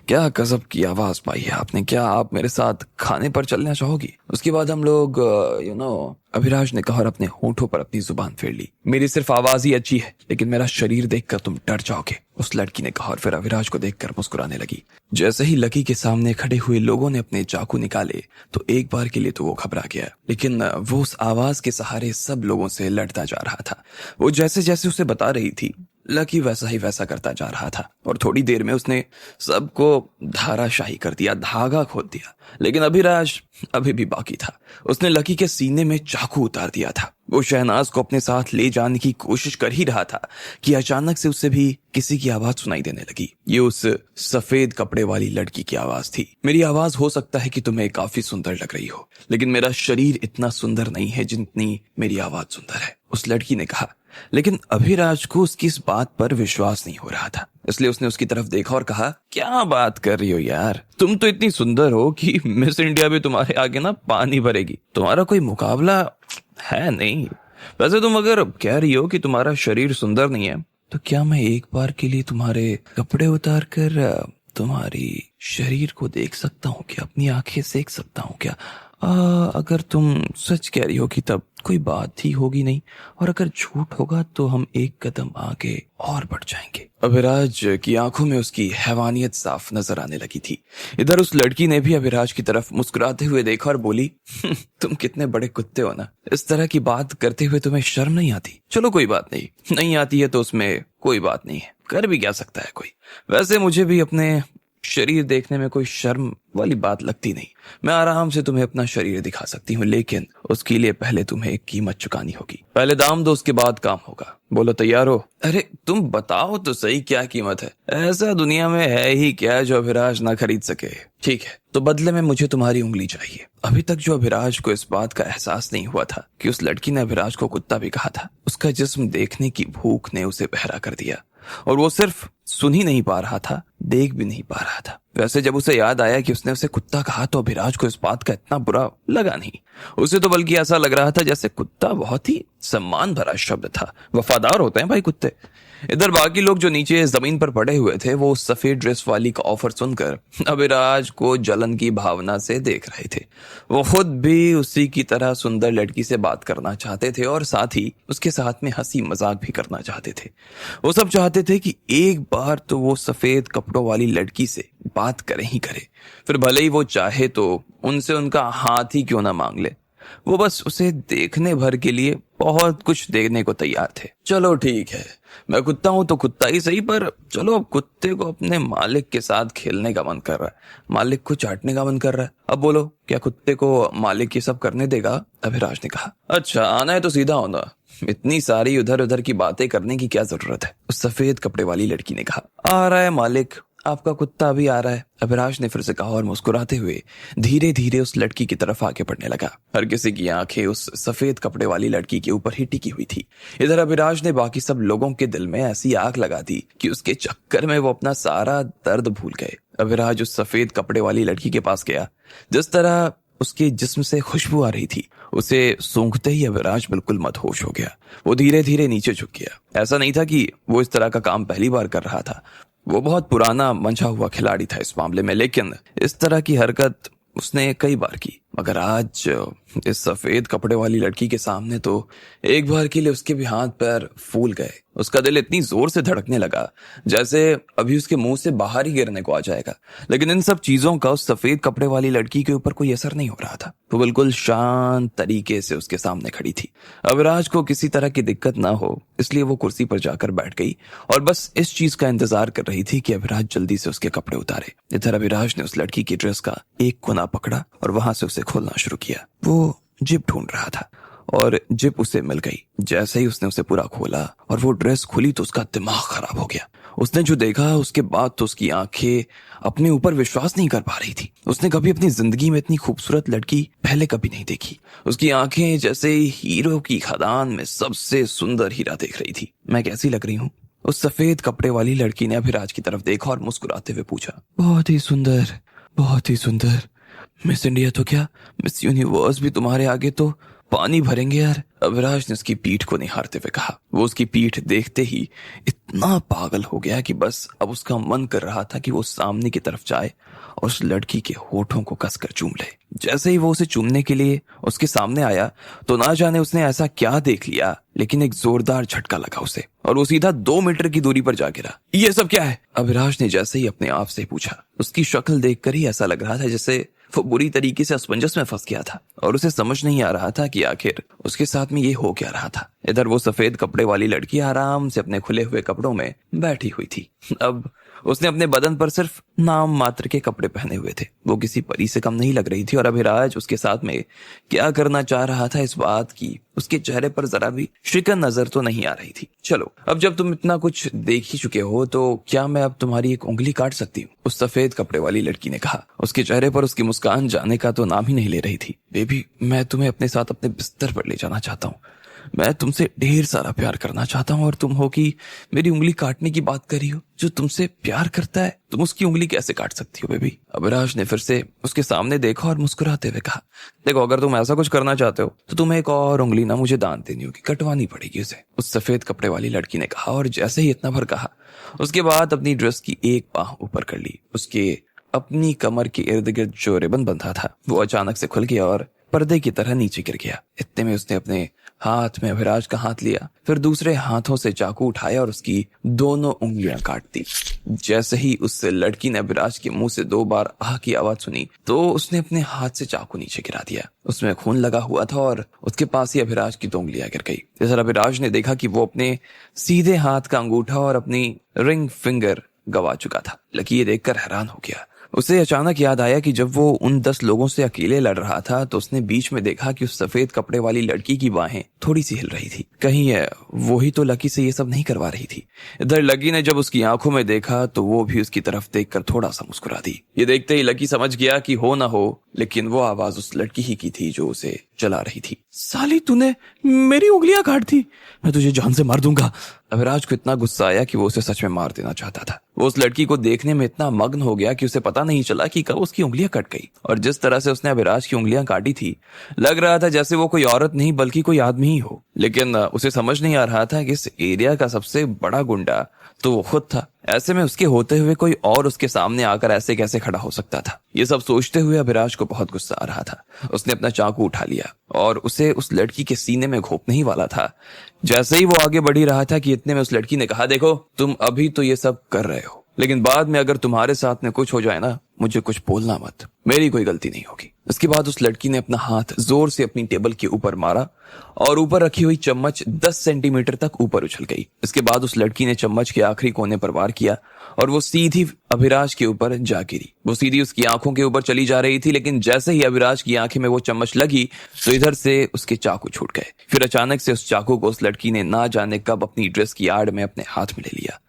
क्या गजब की आवाज पाई है आपने। क्या आप मेरे साथ खाने पर चलना चाहोगी? उसके बाद हम लोग अभिराज ने कहा और अपने होंठों पर अपनी जुबान फेर ली। मेरी सिर्फ आवाज ही अच्छी है, लेकिन मेरा शरीर देखकर तुम डर जाओगे, उस लड़की ने कहा और फिर अभिराज को देखकर मुस्कुराने लगी। जैसे ही लकी के सामने खड़े हुए लोगों ने अपने चाकू निकाले तो एक बार के लिए तो वो घबरा गया, लेकिन वो उस आवाज के सहारे सब लोगों से लड़ता जा रहा था। वो जैसे जैसे उसे बता रही थी, लकी वैसा ही वैसा करता जा रहा था और थोड़ी देर में उसने सबको धाराशाही कर दिया, धागा खोल दिया। लेकिन अभिराज अभी भी बाकी था। उसने लकी के सीने में चाकू उतार दिया था। वो शहनाज को अपने साथ ले जाने की कोशिश कर ही रहा था कि अचानक से उससे भी किसी की आवाज सुनाई देने लगी। ये उस सफेद कपड़े वाली लड़की की आवाज थी। मेरी आवाज हो सकता है कि तुम्हें काफी सुंदर लग रही हो, लेकिन मेरा शरीर इतना सुंदर नहीं है जितनी मेरी आवाज सुंदर है, उस लड़की ने कहा। लेकिन अभिराज को उसकी इस बात पर विश्वास नहीं हो रहा था, इसलिए उसने उसकी तरफ देखा और कहा, क्या बात कर रही हो यार, तुम तो इतनी सुंदर हो कि मिस इंडिया भी तुम्हारे आगे ना पानी भरेगी, तुम्हारा कोई मुकाबला है नहीं। वैसे तुम अगर कह रही हो कि तुम्हारा शरीर सुंदर नहीं है, तो क्या मैं एक बार के लिए तुम्हारे कपड़े उतार कर तुम्हारी शरीर को देख सकता हूँ क्या, अपनी आंखें सेक सकता हूँ क्या? अगर तुम सच कह रही हो कि तब कोई बात ही होगी नहीं, और अगर झूठ होगा तो हम एक कदम आगे और बढ़ जाएंगे। अभिराज की आंखों में उसकी हैवानियत साफ नजर आने लगी थी। इधर उस लड़की ने भी अभिराज की तरफ मुस्कुराते हुए देखा और बोली, तुम कितने बड़े कुत्ते हो ना, इस तरह की बात करते हुए तुम्हें शर्म नहीं आती? चलो कोई बात नहीं आती है तो उसमें कोई बात नहीं है, कर भी क्या सकता है कोई। वैसे मुझे भी अपने शरीर देखने में कोई शर्म वाली बात लगती नहीं, मैं आराम से तुम्हें अपना शरीर दिखा सकती हूँ, लेकिन उसके लिए पहले तुम्हें एक कीमत चुकानी होगी। पहले दाम दो, उसके बाद काम होगा। बोलो तैयार हो? अरे तुम बताओ तो सही, क्या कीमत है? ऐसा दुनिया में है ही क्या जो अभिराज ना खरीद सके? ठीक है, तो बदले में मुझे तुम्हारी उंगली चाहिए। अभी तक जो अभिराज को इस बात का एहसास नहीं हुआ था कि उस लड़की ने अभिराज को कुत्ता भी कहा था, उसका जिस्म देखने की भूख ने उसे बहरा कर दिया, और वो सिर्फ सुन ही नहीं पा रहा था, देख भी नहीं पा रहा था। वैसे जब उसे याद आया कि उसने उसे कुत्ता कहा तो अभिराज को इस बात का इतना बुरा लगा नहीं, उसे तो बल्कि ऐसा लग रहा था जैसे कुत्ता बहुत ही सम्मान भरा शब्द था। वफादार होते हैं भाई कुत्ते। इधर बाकी लोग जो नीचे जमीन पर पड़े हुए थे, वो सफेद ड्रेस वाली का ऑफर सुनकर अभिराज को जलन की भावना से देख रहे थे। वो खुद भी उसी की तरह सुंदर लड़की से बात करना चाहते थे और साथ ही उसके साथ में हंसी मजाक भी करना चाहते थे। वो सब चाहते थे कि एक बार तो वो सफेद कपड़ों वाली लड़की से बात करे ही करे, फिर भले ही वो चाहे तो उनसे उनका हाथ ही क्यों ना मांग ले। वो बस उसे देखने भर के लिए बहुत कुछ देने को तैयार थे। चलो ठीक है, मैं कुत्ता हूं तो कुत्ता ही सही, पर चलो अब कुत्ते को अपने मालिक के साथ खेलने का मन कर रहा है, मालिक को चाटने का मन कर रहा है। अब बोलो, क्या कुत्ते को मालिक ये सब करने देगा? अभिराज ने कहा। अच्छा, आना है तो सीधा होना, इतनी सारी उधर उधर की बातें करने की क्या जरूरत है? उस सफेद कपड़े वाली लड़की ने कहा। आ रहा है मालिक, आपका कुत्ता भी आ रहा है, अभिराज ने फिर से कहा और मुस्कुराते हुए धीरे धीरे उस लड़की की तरफ आगे बढ़ने लगा। हर किसी की आंखें उस सफेद कपड़े वाली लड़की के ऊपर ही टिकी हुई थी। इधर अभिराज ने बाकी सब लोगों के दिल में ऐसी आग लगा दी कि उसके चक्कर में वो अपना सारा दर्द भूल गए। अभिराज उस सफेद कपड़े वाली लड़की के पास गया। जिस तरह उसके जिस्म से खुशबू आ रही थी, उसे सूंघते ही अभिराज बिल्कुल मदहोश हो गया। वो धीरे धीरे नीचे झुक गया। ऐसा नहीं था कि वो इस तरह का काम पहली बार कर रहा था, वो बहुत पुराना मंझा हुआ खिलाड़ी था इस मामले में, लेकिन इस तरह की हरकत उसने कई बार की। मगर आज इस सफेद कपड़े वाली लड़की के सामने तो एक बार के लिए उसके भी हाथ पैर फूल गए। उसका दिल इतनी जोर से धड़कने लगा जैसे अभी उसके मुंह से बाहर ही गिरने को आ जाएगा। लेकिन इन सब चीजों का उस सफेद कपड़े वाली लड़की के ऊपर कोई असर नहीं हो रहा था। वो बिल्कुल शांत तरीके से उसके सामने खड़ी थी। अविराज को किसी तरह की दिक्कत ना हो इसलिए वो कुर्सी पर जाकर बैठ गई और बस इस चीज का इंतजार कर रही थी कि अविराज जल्दी से उसके कपड़े उतारे। इधर अविराज ने उस लड़की की ड्रेस का एक कोना पकड़ा और वहां से उसे खोलना शुरू किया। वो जिप ढूंढ रहा था और जिप उसे मिल गई। जैसे ही उसने उसे पूरा खोला और वो ड्रेस खुली तो उसका दिमाग खराब हो गया। उसने जो देखा उसके बाद तो उसकी आंखें अपने ऊपर विश्वास नहीं कर पा रही थी। उसने कभी अपनी जिंदगी में इतनी खूबसूरत लड़की पहले कभी नहीं देखी। उसकी आंखें जैसे हीरो की खदान में सबसे सुंदर हीरा देख रही थी। मैं कैसी लग रही हूँ? उस सफेद कपड़े वाली लड़की ने अभिराज की तरफ देखा और मुस्कुराते हुए पूछा। बहुत ही सुंदर, बहुत ही सुंदर। मिस इंडिया तो क्या, मिस यूनिवर्स भी तुम्हारे आगे तो पानी भरेंगे यार, अविराज ने उसकी पीठ को निहारते हुए कहा। वो उसकी पीठ देखते ही इतना पागल हो गया कि बस अब उसका मन कर रहा था कि वो सामने की तरफ जाए और उस लड़की के होठों को कसकर चूम ले। जैसे ही वो उसे चूमने के लिए उसके सामने आया तो ना जाने उसने ऐसा क्या देख लिया, लेकिन एक जोरदार झटका लगा उसे और वो सीधा 2 मीटर की दूरी पर जा गिरा। ये सब क्या है? अविराज ने जैसे ही अपने आप से पूछा। उसकी शक्ल देखकर ही ऐसा लग रहा था जैसे वो बुरी तरीके से असमंजस में फंस गया था और उसे समझ नहीं आ रहा था कि आखिर उसके साथ में ये हो क्या रहा था। इधर वो सफेद कपड़े वाली लड़की आराम से अपने खुले हुए कपड़ों में बैठी हुई थी। अब उसने अपने बदन पर सिर्फ नाम मात्र के कपड़े पहने हुए थे। वो किसी परी से कम नहीं लग रही थी और अभिराज उसके साथ में क्या करना चाह रहा था इस बात की उसके चेहरे पर जरा भी शिकन नजर तो नहीं आ रही थी। चलो, अब जब तुम इतना कुछ देख ही चुके हो तो क्या मैं अब तुम्हारी एक उंगली काट सकती हूँ? उस सफेद कपड़े वाली लड़की ने कहा। उसके चेहरे पर उसकी मुस्कान जाने का तो नाम ही नहीं ले रही थी। बेबी, मैं तुम्हें अपने साथ अपने बिस्तर पर ले जाना चाहता हूँ। मैं तुमसे ढेर सारा प्यार करना चाहता हूँ और तुम हो कि मेरी उंगली काटने की बात करी हो। जो तुमसे प्यार करता है तुम उसकी उंगली कैसे काट सकती हो बेबी? अभिलाष ने फिर से उसके सामने देखा और मुस्कुराते हुए कहा, देखो, अगर तुम ऐसा कुछ करना चाहते हो तो तुम्हें एक और उंगली ना मुझे दान देनी होगी, कटवानी पड़ेगी उसे, उस सफेद कपड़े वाली लड़की ने कहा। और जैसे ही इतना भर कहा उसके बाद अपनी ड्रेस की एक बाह ऊपर कर ली। उसके अपनी कमर के इर्द गिर्द जो रिबन बंधा था वो अचानक से खुल गया और पर्दे की तरह नीचे गिर गया। इतने में उसने अपने हाथ में अभिराज का हाथ लिया, फिर दूसरे हाथों से चाकू उठाया और उसकी दोनों उंगलियां काट दी। जैसे ही उस लड़की ने अभिराज के मुंह से 2 बार आह की आवाज सुनी तो उसने अपने हाथ से चाकू नीचे गिरा दिया। उसमें खून लगा हुआ था और उसके पास ही अभिराज की 2 उंगलियां गिर गई। इस अभिराज ने देखा कि वो अपने सीधे हाथ का अंगूठा और अपनी रिंग फिंगर गवा चुका था। लकी ये देखकर हैरान हो गया। उसे अचानक याद आया कि जब वो उन 10 लोगों से अकेले लड़ रहा था तो उसने बीच में देखा कि उस सफेद कपड़े वाली लड़की की बाहें थोड़ी सी हिल रही थी। कहीं वो ही तो लकी से ये सब नहीं करवा रही थी। इधर लकी ने जब उसकी आंखों में देखा तो वो भी उसकी तरफ देखकर थोड़ा सा मुस्कुरा दी। ये देखते ही लकी समझ गया कि हो ना हो लेकिन वो आवाज उस लड़की ही की थी जो उसे चला रही थी। साली, तूने मेरी उंगलियां काट दी, मैं तुझे जान से मार दूंगा। अभिराज को इतना गुस्सा आया कि वो उसे सच में मार देना चाहता था। वो उस लड़की को देखने में इतना मग्न हो गया कि उसे पता नहीं चला कि कब उसकी उंगलियां कट गई। और जिस तरह से उसने अभिराज की उंगलियां काटी थी लग रहा था जैसे वो कोई औरत नहीं बल्कि कोई आदमी ही हो। लेकिन उसे समझ नहीं आ रहा था कि इस एरिया का सबसे बड़ा गुंडा तो वो खुद था। ऐसे में उसके होते हुए कोई और उसके सामने आकर ऐसे कैसे खड़ा हो सकता था? ये सब सोचते हुए अभिराज को बहुत गुस्सा आ रहा था। उसने अपना चाकू उठा लिया और उसे उस लड़की के सीने में घोंपने ही वाला था। जैसे ही वो आगे बढ़ ही रहा था कि इतने में उस लड़की ने कहा, देखो, तुम अभी तो ये सब कर रहे हो लेकिन बाद में अगर तुम्हारे साथ में कुछ हो जाए ना, मुझे कुछ बोलना मत, मेरी कोई गलती नहीं होगी। इसके बाद उस लड़की ने अपना हाथ जोर से अपनी टेबल के ऊपर मारा और ऊपर रखी हुई चम्मच 10 सेंटीमीटर तक ऊपर उछल गई। इसके बाद उस लड़की ने चम्मच के आखिरी कोने पर वार किया और वो सीधी अभिराज के ऊपर जा गिरी। वो सीधी उसकी आंखों के ऊपर चली जा रही थी लेकिन जैसे ही अभिराज की आंखें में वो चम्मच लगी तो इधर से उसके चाकू छूट गए। फिर अचानक से उस चाकू को उस लड़की ने ना जाने कब अपनी ड्रेस की आड़ में अपने हाथ में ले लिया।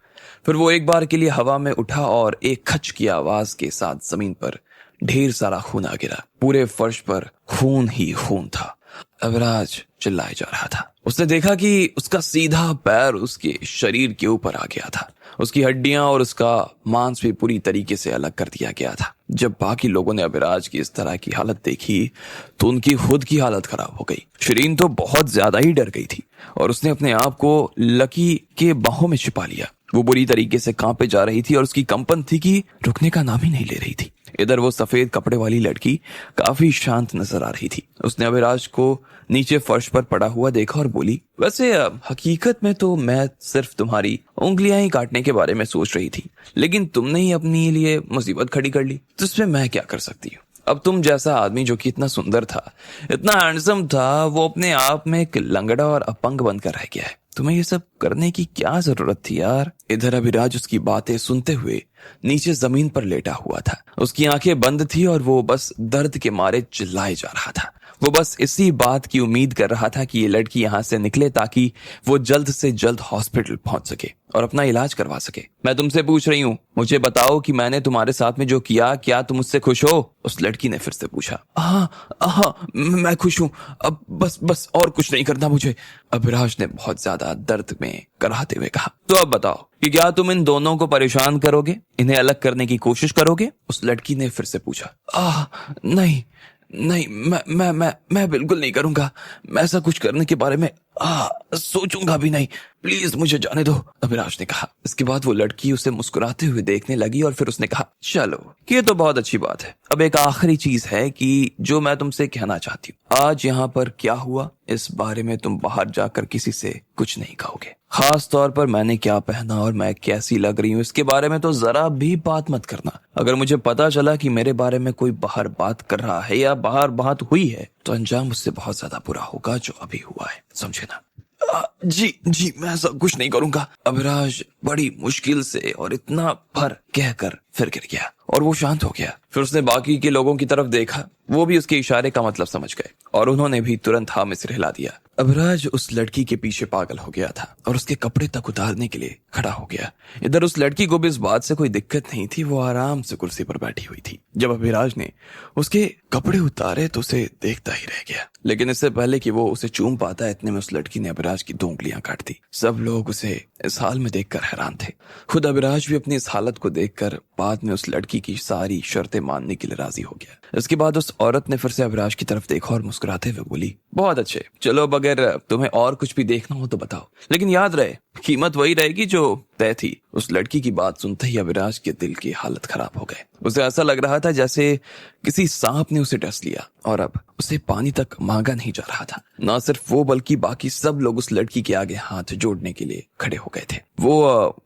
फिर वो एक बार के लिए हवा में उठा और एक खच की आवाज के साथ जमीन पर ढेर सारा खून आ गिरा। पूरे फर्श पर खून ही खून था। अभिराज चिल्लाए जा रहा था। उसने देखा कि उसका सीधा पैर उसके शरीर के ऊपर आ गया था। उसकी हड्डियां और उसका मांस भी पूरी तरीके से अलग कर दिया गया था। जब बाकी लोगों ने अभिराज की इस तरह की हालत देखी तो उनकी खुद की हालत खराब हो गई। शिरीन तो बहुत ज्यादा ही डर गई थी और उसने अपने आप को लकी के बाहों में छिपा लिया। वो बुरी तरीके से कांपे जा रही थी और उसकी कंपन थी कि रुकने का नाम ही नहीं ले रही थी। इधर वो सफेद कपड़े वाली लड़की काफी शांत नजर आ रही थी। उसने अभिराज को नीचे फर्श पर पड़ा हुआ देखा और बोली, वैसे हकीकत में तो मैं सिर्फ तुम्हारी उंगलियां ही काटने के बारे में सोच रही थी लेकिन तुमने ही अपने लिए मुसीबत खड़ी कर ली तो इसमें मैं क्या कर सकती हूँ? अब तुम जैसा आदमी जो कि इतना सुंदर था, इतना हैंडसम था, वो अपने आप में एक लंगड़ा और अपंग बनकर रह गया है। तुम्हें ये सब करने की क्या जरूरत थी यार? इधर अभिराज उसकी बातें सुनते हुए नीचे जमीन पर लेटा हुआ था। उसकी आंखें बंद थी और वो बस दर्द के मारे चिल्लाए जा रहा था। वो बस इसी बात की उम्मीद कर रहा था कि ये लड़की यहाँ से निकले ताकि वो जल्द से जल्द हॉस्पिटल पहुंच सके और अपना इलाज करवा सके। मैं तुमसे पूछ रही हूँ, मुझे बताओ कि मैंने तुम्हारे साथ में जो किया, क्या तुम उससे खुश हो? उस लड़की ने फिर से पूछा। हाँ, मैं खुश हूँ। अब बस और कुछ नहीं करना मुझे, अभिराज ने बहुत ज्यादा दर्द में कराहते हुए कहा। तो अब बताओ कि क्या तुम इन दोनों को परेशान करोगे, इन्हें अलग करने की कोशिश करोगे? उस लड़की ने फिर से पूछा। नहीं, मैं बिल्कुल नहीं करूंगा। मैं ऐसा कुछ करने के बारे में सोचूंगा भी नहीं। प्लीज मुझे जाने दो, अभिराज ने कहा। इसके बाद वो लड़की उसे मुस्कुराते हुए देखने लगी और फिर उसने कहा, चलो ये तो बहुत अच्छी बात है। अब एक आखिरी चीज है कि जो मैं तुमसे कहना चाहती हूँ। आज यहाँ पर क्या हुआ इस बारे में तुम बाहर जाकर किसी से कुछ नहीं कहोगे। खास तौर पर मैंने क्या पहना और मैं कैसी लग रही हूँ इसके बारे में तो जरा भी बात मत करना। अगर मुझे पता चला कि मेरे बारे में कोई बाहर बात कर रहा है या बाहर बात हुई है तो अंजाम उससे बहुत ज्यादा बुरा होगा जो अभी हुआ है, समझे ना? जी जी, मैं ऐसा कुछ नहीं करूंगा। अभिराज बड़ी मुश्किल से और इतना भर कहकर फिर गिर गया और वो शांत हो गया। फिर उसने बाकी के लोगों की तरफ देखा, वो भी उसके इशारे का मतलब समझ गए और उन्होंने भी तुरंत हाँ में सिर हिला दिया। अभिराज उस लड़की के पीछे पागल हो गया था और उसके कपड़े तक उतारने के लिए खड़ा हो गया। इधर उस लड़की को भी इस बात से कोई दिक्कत नहीं थी, वो आराम से कुर्सी पर बैठी हुई थी। जब अभिराज ने उसके कपड़े उतारे तो उसे देखता ही रह गया, लेकिन इससे पहले कि वो उसे चूम पाता इतने में उस लड़की ने अभिराज की 2 उंगलियां काट दी। सब लोग उसे इस हाल में देखकर हैरान थे। खुद अभिराज भी अपनी इस हालत को देखकर बाद में उस लड़की की सारी शर्तें मानने के लिए राजी हो गया। इसके बाद उस औरत ने फिर से अभिराज की तरफ देखा और मुस्कुराते हुए बोली, बहुत अच्छे, चलो अब अगर तुम्हें और कुछ भी देखना हो तो बताओ, लेकिन याद रहे कीमत वही रहेगी जो तय थी। उस लड़की की बात सुनते ही अभिराज के दिल की हालत खराब हो गए। उसे ऐसा लग रहा था जैसे किसी सांप ने उसे डस लिया और अब उसे पानी तक मांगा नहीं जा रहा था। न सिर्फ वो बल्कि बाकी सब लोग उस लड़की के आगे हाथ जोड़ने के लिए खड़े हो गए थे। वो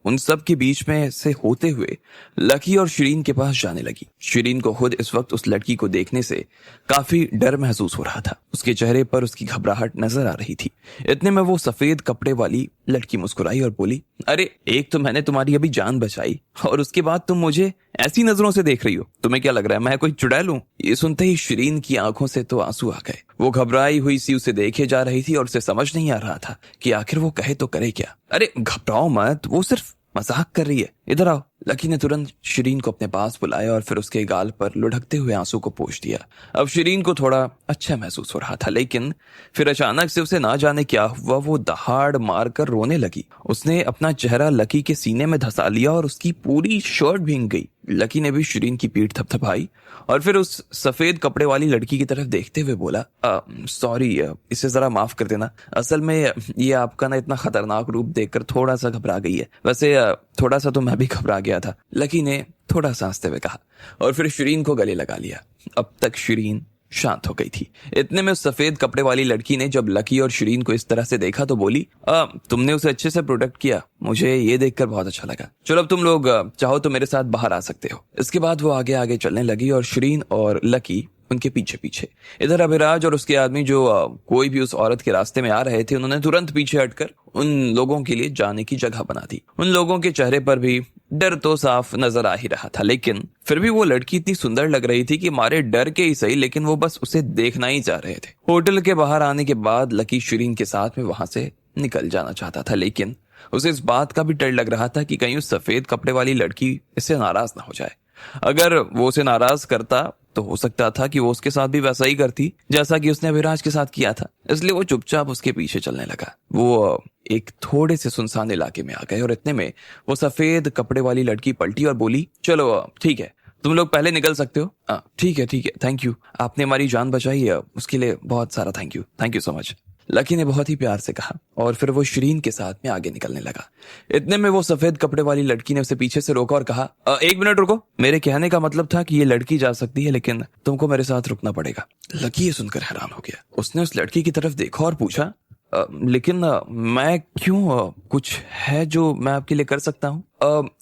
उन सब के बीच में से होते हुए लकी और शिरीन के पास जाने लगी। शिरीन को खुद इस वक्त उस लड़की को देखने से काफी डर महसूस हो रहा था। उसके चेहरे पर उसकी घबराहट नजर आ रही थी। इतने में वो सफेद कपड़े वाली लड़की मुस्कुराई और बोली, अरे एक तो मैंने तुम्हारी अभी जान बचाई और उसके बाद तुम मुझे ऐसी नजरों से देख रही हो, तुम्हें क्या लग रहा है मैं कोई चुड़ैल हूं? ये सुनते ही शिरीन की आंखों से तो आंसू आ गए। वो घबराई हुई सी उसे देखे जा रही थी और उसे समझ नहीं आ रहा था कि आखिर वो कहे तो करे क्या। अरे घबराओ मत, वो सिर्फ मजाक कर रही है, इधर आओ। लकी ने तुरंत शिरीन को अपने पास बुलाया और फिर उसके गाल पर लुढ़कते हुए आंसू को पोंछ दिया। अब शिरीन को थोड़ा अच्छा महसूस हो रहा था, लेकिन फिर अचानक से उसे ना जाने क्या हुआ, वो दहाड़ मारकर रोने लगी। उसने अपना चेहरा लकी के सीने में धंसा लिया और उसकी पूरी शर्ट भीग गई। लकी ने भी शिरीन की पीठ थपथपाई और फिर उस सफेद कपड़े वाली लड़की की तरफ देखते हुए बोला, सॉरी, इसे जरा माफ कर देना। असल में ये आपका ना इतना खतरनाक रूप देखकर थोड़ा सा घबरा गई है। वैसे थोड़ा सा तो मैं भी घबरा गया था, लकी ने थोड़ा सा हंसते हुए कहा और फिर शिरीन को गले लगा लिया। अब तक शिरीन शांत हो गई थी। इतने में उस सफेद कपड़े वाली लड़की ने जब लकी और शिरीन को इस तरह से देखा तो बोली, तुमने उसे अच्छे से प्रोटेक्ट किया, मुझे ये देखकर बहुत अच्छा लगा। चलो अब तुम लोग चाहो तो मेरे साथ बाहर आ सकते हो। इसके बाद वो आगे आगे चलने लगी और शिरीन और लकी उनके पीछे पीछे। इधर अभिराज और उसके आदमी जो कोई भी उस औरत के रास्ते में आ रहे थे, उन्होंने तुरंत पीछे हटकर उन लोगों के लिए जाने की जगह बना दी। उन लोगों के चेहरे पर भी डर तो साफ नजर आ ही रहा था, लेकिन फिर भी वो लड़की इतनी सुंदर लग रही थी कि मारे डर के ही सही, लेकिन वो बस उसे देखना ही चाह रहे थे। होटल के बाहर आने के बाद लकी शिरीन के साथ में वहां से निकल जाना चाहता था, लेकिन उसे इस बात का भी डर लग रहा था कि कहीं उस सफेद कपड़े वाली लड़की इससे नाराज ना हो जाए। अगर वो उसे नाराज करता तो हो सकता था कि वो उसके साथ भी वैसा ही करती जैसा कि उसने अभिराज के साथ किया था। इसलिए वो चुपचाप उसके पीछे चलने लगा। वो एक थोड़े से सुनसान इलाके में आ गए और इतने में वो सफेद कपड़े वाली लड़की पलटी और बोली, चलो ठीक है, तुम लोग पहले निकल सकते हो। ठीक है, थैंक यू, आपने हमारी जान बचाई है, उसके लिए बहुत सारा thank you so much, lucky ने बहुत ही प्यार से कहा और फिर वो शिरीन के साथ में आगे निकलने लगा। इतने में वो सफेद कपड़े वाली लड़की ने उसे पीछे से रोका और कहा, 1 मिनट रुको, मेरे कहने का मतलब था कि ये लड़की जा सकती है, लेकिन तुमको मेरे साथ रुकना पड़ेगा। लकी ये सुनकर हैरान हो गया। उसने उस लड़की की तरफ देखा और पूछा, लेकिन मैं क्यों, कुछ है जो मैं आपके लिए कर सकता हूँ?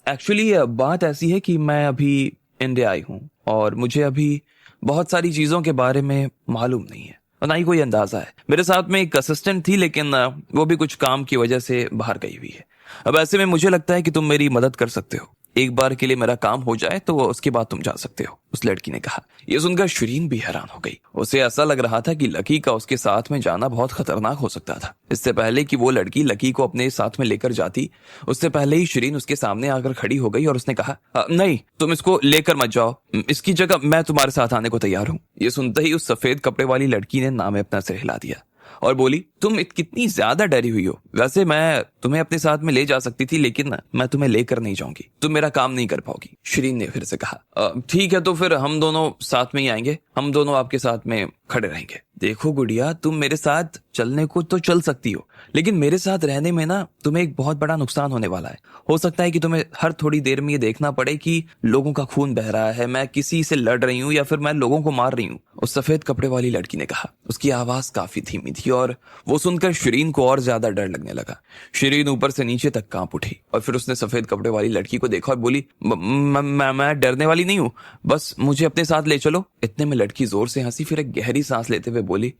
एक्चुअली बात ऐसी है कि मैं अभी इंडिया आई हूँ और मुझे अभी बहुत सारी चीजों के बारे में मालूम नहीं है, ना ही कोई अंदाजा है। मेरे साथ में एक असिस्टेंट थी, लेकिन वो भी कुछ काम की वजह से बाहर गई हुई है। अब ऐसे में मुझे लगता है कि तुम मेरी मदद कर सकते हो। एक बार के लिए मेरा काम हो जाए तो उसके बाद तुम जा सकते हो, उस लड़की ने कहा। यह सुनकर शिरीन भी हैरान हो गई। उसे ऐसा लग रहा था कि लकी का उसके साथ में जाना बहुत खतरनाक हो सकता था। इससे पहले कि वो लड़की लकी को अपने साथ में लेकर जाती, उससे पहले ही शिरीन उसके सामने आकर खड़ी हो गई और उसने कहा, नहीं, तुम इसको लेकर मत जाओ, इसकी जगह मैं तुम्हारे साथ आने को तैयार हूँ। ये सुनते ही उस सफेद कपड़े वाली लड़की ने नाम अपना सिर हिला दिया और बोली, तुम कितनी ज्यादा डरी हुई हो। वैसे मैं तुम्हें अपने साथ में ले जा सकती थी, लेकिन मैं तुम्हें लेकर नहीं जाऊंगी, तुम मेरा काम नहीं कर पाओगी। शिरीन ने फिर से कहा, ठीक है, तो फिर हम दोनों साथ में ही आएंगे, हम दोनों आपके साथ में खड़े रहेंगे। देखो गुड़िया, तुम मेरे साथ चलने को तो चल सकती हो, लेकिन मेरे साथ रहने में ना तुम्हें एक बहुत बड़ा नुकसान होने वाला है। हो सकता है कि तुम्हें हर थोड़ी देर में ये देखना पड़े कि लोगों का खून बह रहा है, मैं किसी से लड़ रही हूँ या फिर मैं लोगों को मार रही हूँ, उस सफेद कपड़े वाली लड़की ने कहा। उसकी आवाज काफी धीमी थी और वो सुनकर शिरीन को और ज्यादा डर लगने लगा। शिरीन ऊपर से नीचे तक कांप उठी और फिर उसने सफेद कपड़े वाली लड़की को देखा और बोली, मैं डरने वाली नहीं हूँ, बस मुझे अपने साथ ले चलो। इतने में लड़की जोर से हंसी, फिर एक गहरी सांस लेते हुए बोली,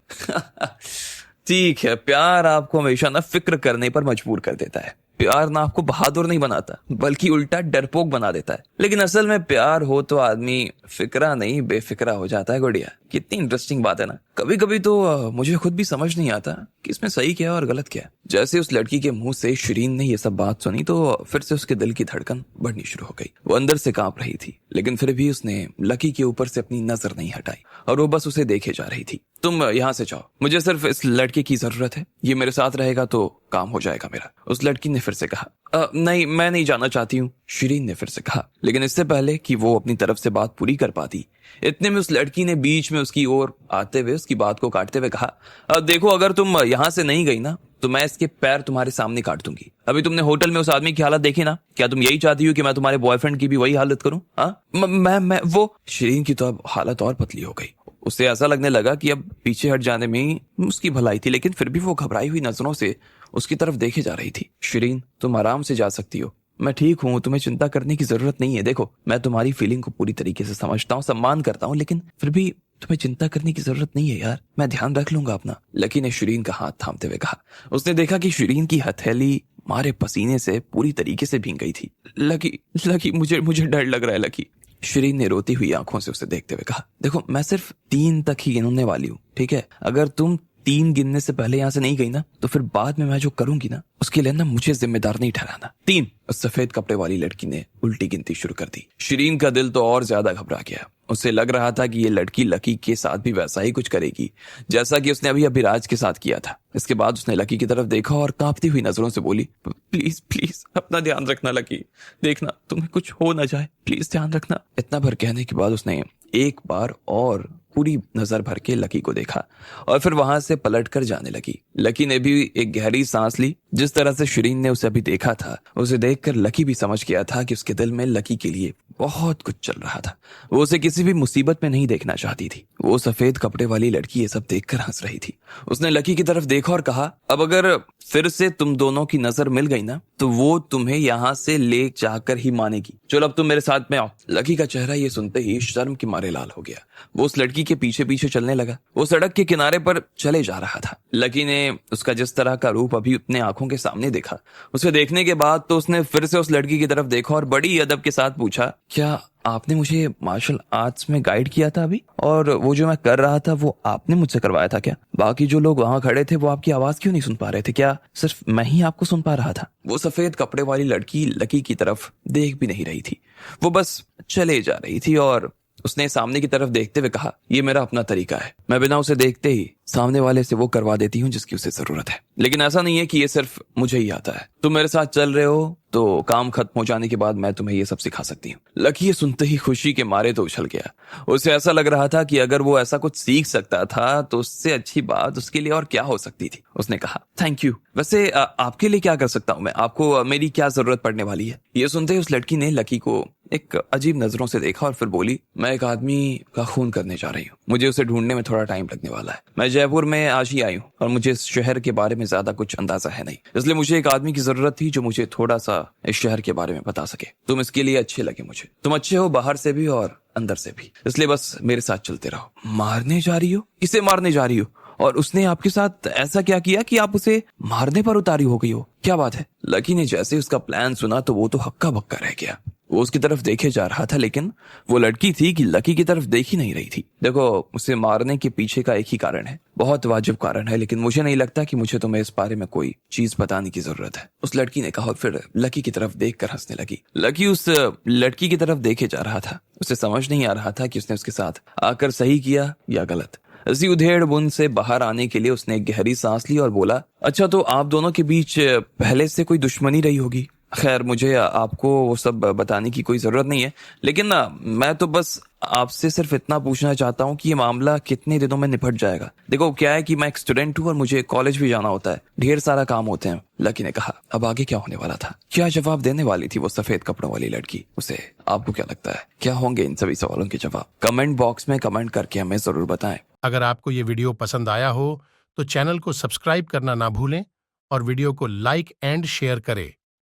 ठीक है, प्यार आपको हमेशा ना फिक्र करने पर मजबूर कर देता है। प्यार ना आपको बहादुर नहीं बनाता बल्कि उल्टा डरपोक बना देता है। लेकिन असल में प्यार हो तो आदमी फिक्रा नहीं बेफिक्रा हो जाता है। गुड़िया, कितनी इंटरेस्टिंग बात है ना। कभी कभी तो मुझे खुद भी समझ नहीं आता कि इसमें सही क्या है और गलत क्या है। जैसे उस लड़की के मुंह से शिरीन ने ये सब बात सुनी तो फिर से उसके दिल की धड़कन बढ़नी शुरू हो गई। वो अंदर से कांप रही थी, लेकिन फिर भी उसने लकी के ऊपर से अपनी नजर नहीं हटाई और वो बस उसे देखे जा रही थी। तुम यहाँ से जाओ, मुझे सिर्फ इस लड़के की जरूरत है, ये मेरे साथ रहेगा तो काम हो जाएगा मेरा। उस लड़की ने फिर से कहा, नहीं, मैं नहीं जाना चाहती हूँ, शिरीन ने फिर से कहा। लेकिन इससे पहले कि वो अपनी तरफ से बात पूरी कर पाती, इतने में उस लड़की ने बीच में उसकी ओर आते हुए उसकी बात को काटते हुए कहा, देखो, अगर तुम यहाँ से नहीं गई ना तो मैं इसके पैर तुम्हारे सामने काट दूंगी। अभी तुमने होटल में उस आदमी की हालत देखी ना, क्या तुम यही चाहती हो कि मैं तुम्हारे बॉयफ्रेंड की भी वही हालत करूं? मैं वो शिरीन की तो अब हालत और पतली हो गई। उसे ऐसा लगने लगा कि अब पीछे हट जाने में ही उसकी भलाई थी, लेकिन फिर भी वो घबराई हुई नजरों से उसकी तरफ देखे जा रही थी। शिरीन, तुम आराम से जा सकती हो, मैं ठीक हूँ, तुम्हें चिंता करने की जरूरत नहीं है। देखो, मैं तुम्हारी फीलिंग को पूरी तरीके से समझता हूँ, सम्मान करता हूँ, लेकिन फिर भी तुम्हें चिंता करने की जरूरत नहीं है यार, मैं ध्यान रख लूंगा अपना। लकी ने शिरीन का हाथ थामते हुए कहा। उसने देखा कि शिरीन की हथेली मारे पसीने से पूरी तरीके से भीग गई थी। लकी, मुझे डर लग रहा है लकी। शिरीन ने रोती हुई आंखों से उसे देखते हुए कहा, देखो, मैं सिर्फ 3 तक ही गिनने वाली हूँ, ठीक है? अगर तुम 3 गिनने से पहले यहाँ से नहीं गई ना तो फिर बाद में मैं जो करूंगी ना उसके लिए ना मुझे जिम्मेदार नहीं ठहराना। 3। उस सफेद कपड़े वाली लड़की ने उल्टी गिनती शुरू कर दी। शिरीन का दिल तो और ज्यादा घबरा गया। उसे लग रहा था कि ये लड़की लकी के साथ भी वैसा ही कुछ करेगी जैसा कि उसने अभी अभिराज के साथ किया था। इसके बाद उसने लकी की तरफ देखा और कांपती हुई नजरों से बोली, प्लीज अपना ध्यान रखना लकी, देखना तुम्हें कुछ हो ना जाए, प्लीज ध्यान रखना। इतना भर कहने के बाद उसने एक बार और पूरी नजर भर के लकी को देखा और फिर वहां से पलट कर जाने लगी। लकी ने भी एक गहरी सांस ली। जिस तरह से शिरीन ने उसे अभी देखा था, उसे देखकर लकी भी समझ गया था कि उसके दिल में लकी के लिए बहुत कुछ चल रहा था। वो उसे किसी भी मुसीबत में नहीं देखना चाहती थी। वो सफेद कपड़े वाली लड़की ये सब देखकर हंस रही थी। उसने लकी की तरफ देखा और कहा, अब अगर फिर से तुम दोनों की नजर मिल गई ना तो वो तुम्हें यहाँ से ले जाकर ही मानेगी। चलो अब तुम मेरे साथ में आओ। लकी का चेहरा ये सुनते ही शर्म के मारे लाल हो गया। वो उस लड़की के पीछे पीछे चलने लगा। वो सड़क के किनारे पर चले जा रहा था। लकी ने उसका जिस तरह का रूप अभी अपने आंखों के सामने देखा, उसे देखने के बाद तो उसने फिर से उस लड़की की तरफ देखा और बड़ी अदब के साथ पूछा, क्या आपने मुझे मार्शल आर्ट्स में गाइड किया था अभी? और वो जो मैं कर रहा था वो आपने मुझसे करवाया था क्या? बाकी जो लोग वहां खड़े थे वो आपकी आवाज क्यों नहीं सुन पा रहे थे? क्या सिर्फ मैं ही आपको सुन पा रहा था? वो सफेद कपड़े वाली लड़की लकी की तरफ देख भी नहीं रही थी। वो बस चले जा रही थी और उसने सामने की तरफ देखते हुए कहा, ये मेरा अपना तरीका है, मैं बिना उसे देखते ही सामने वाले से वो करवा देती हूँ जिसकी उसे जरूरत है। लेकिन ऐसा नहीं है कि ये सिर्फ मुझे ही आता है। तुम मेरे साथ चल रहे हो तो काम खत्म हो जाने के बाद मैं तुम्हें ये सब सिखा सकती हूँ। लकी ये सुनते ही खुशी के मारे तो उछल गया। उसे ऐसा लग रहा था कि अगर वो ऐसा कुछ सीख सकता था तो उससे अच्छी बात उसके लिए और क्या हो सकती थी। उसने कहा, थैंक यू। वैसे आपके लिए क्या कर सकता हूँ मैं? आपको मेरी क्या जरूरत पड़ने वाली है? ये सुनते ही उस लड़की ने लकी को एक अजीब नजरों से देखा और फिर बोली, मैं एक आदमी का खून करने जा रही हूँ। मुझे उसे ढूंढने में थोड़ा टाइम लगने वाला है। मैं जयपुर में आज ही आई हूँ और मुझे इस शहर के बारे में ज्यादा कुछ अंदाजा है नहीं, इसलिए मुझे एक आदमी की जरूरत थी जो मुझे थोड़ा सा इस शहर के बारे में बता सके। तुम इसके लिए अच्छे लगे मुझे। तुम अच्छे हो बाहर से भी और अंदर से भी, इसलिए बस मेरे साथ चलते रहो। मारने जा रही हो? किसे मारने जा रही हो? और उसने आपके साथ ऐसा क्या किया कि आप उसे मारने पर उतारी हो गई हो? क्या बात है? लकी ने जैसे उसका प्लान सुना तो वो तो हक्का बक्का रह गया। वो उसकी तरफ देखे जा रहा था, लेकिन वो लड़की थी कि लकी की तरफ देख ही नहीं रही थी। देखो, उसे मारने के पीछे का एक ही कारण है, बहुत वाजिब कारण है, लेकिन मुझे नहीं लगता कि मुझे तुम्हें इस बारे में कोई चीज बताने की जरूरत है, उस लड़की ने कहा और फिर लकी की तरफ देखकर हंसने लगी। लकी उस लड़की की तरफ देखे जा रहा था। उसे समझ नहीं आ रहा था कि उसने उसके साथ आकर सही किया या गलत। इसी उधेड़ बुन से बाहर आने के लिए उसने एक गहरी सांस ली और बोला, अच्छा, तो आप दोनों के बीच पहले से कोई दुश्मनी रही होगी? खैर, मुझे आपको वो सब बताने की कोई जरूरत नहीं है, लेकिन मैं तो बस आपसे सिर्फ इतना पूछना चाहता हूँ कि ये मामला कितने दिनों में निपट जाएगा। देखो, क्या है कि मैं एक स्टूडेंट हूँ और मुझे कॉलेज भी जाना होता है, ढेर सारा काम होते हैं। लकी ने कहा, अब आगे क्या होने वाला था? क्या जवाब देने वाली थी वो सफेद कपड़ों वाली लड़की? उसे आपको क्या लगता है क्या होंगे इन सभी सवालों के जवाब? कमेंट बॉक्स में कमेंट करके हमें जरूर बताएं। अगर आपको ये वीडियो पसंद आया हो तो चैनल को सब्सक्राइब करना ना भूलें और वीडियो को लाइक एंड शेयर करें।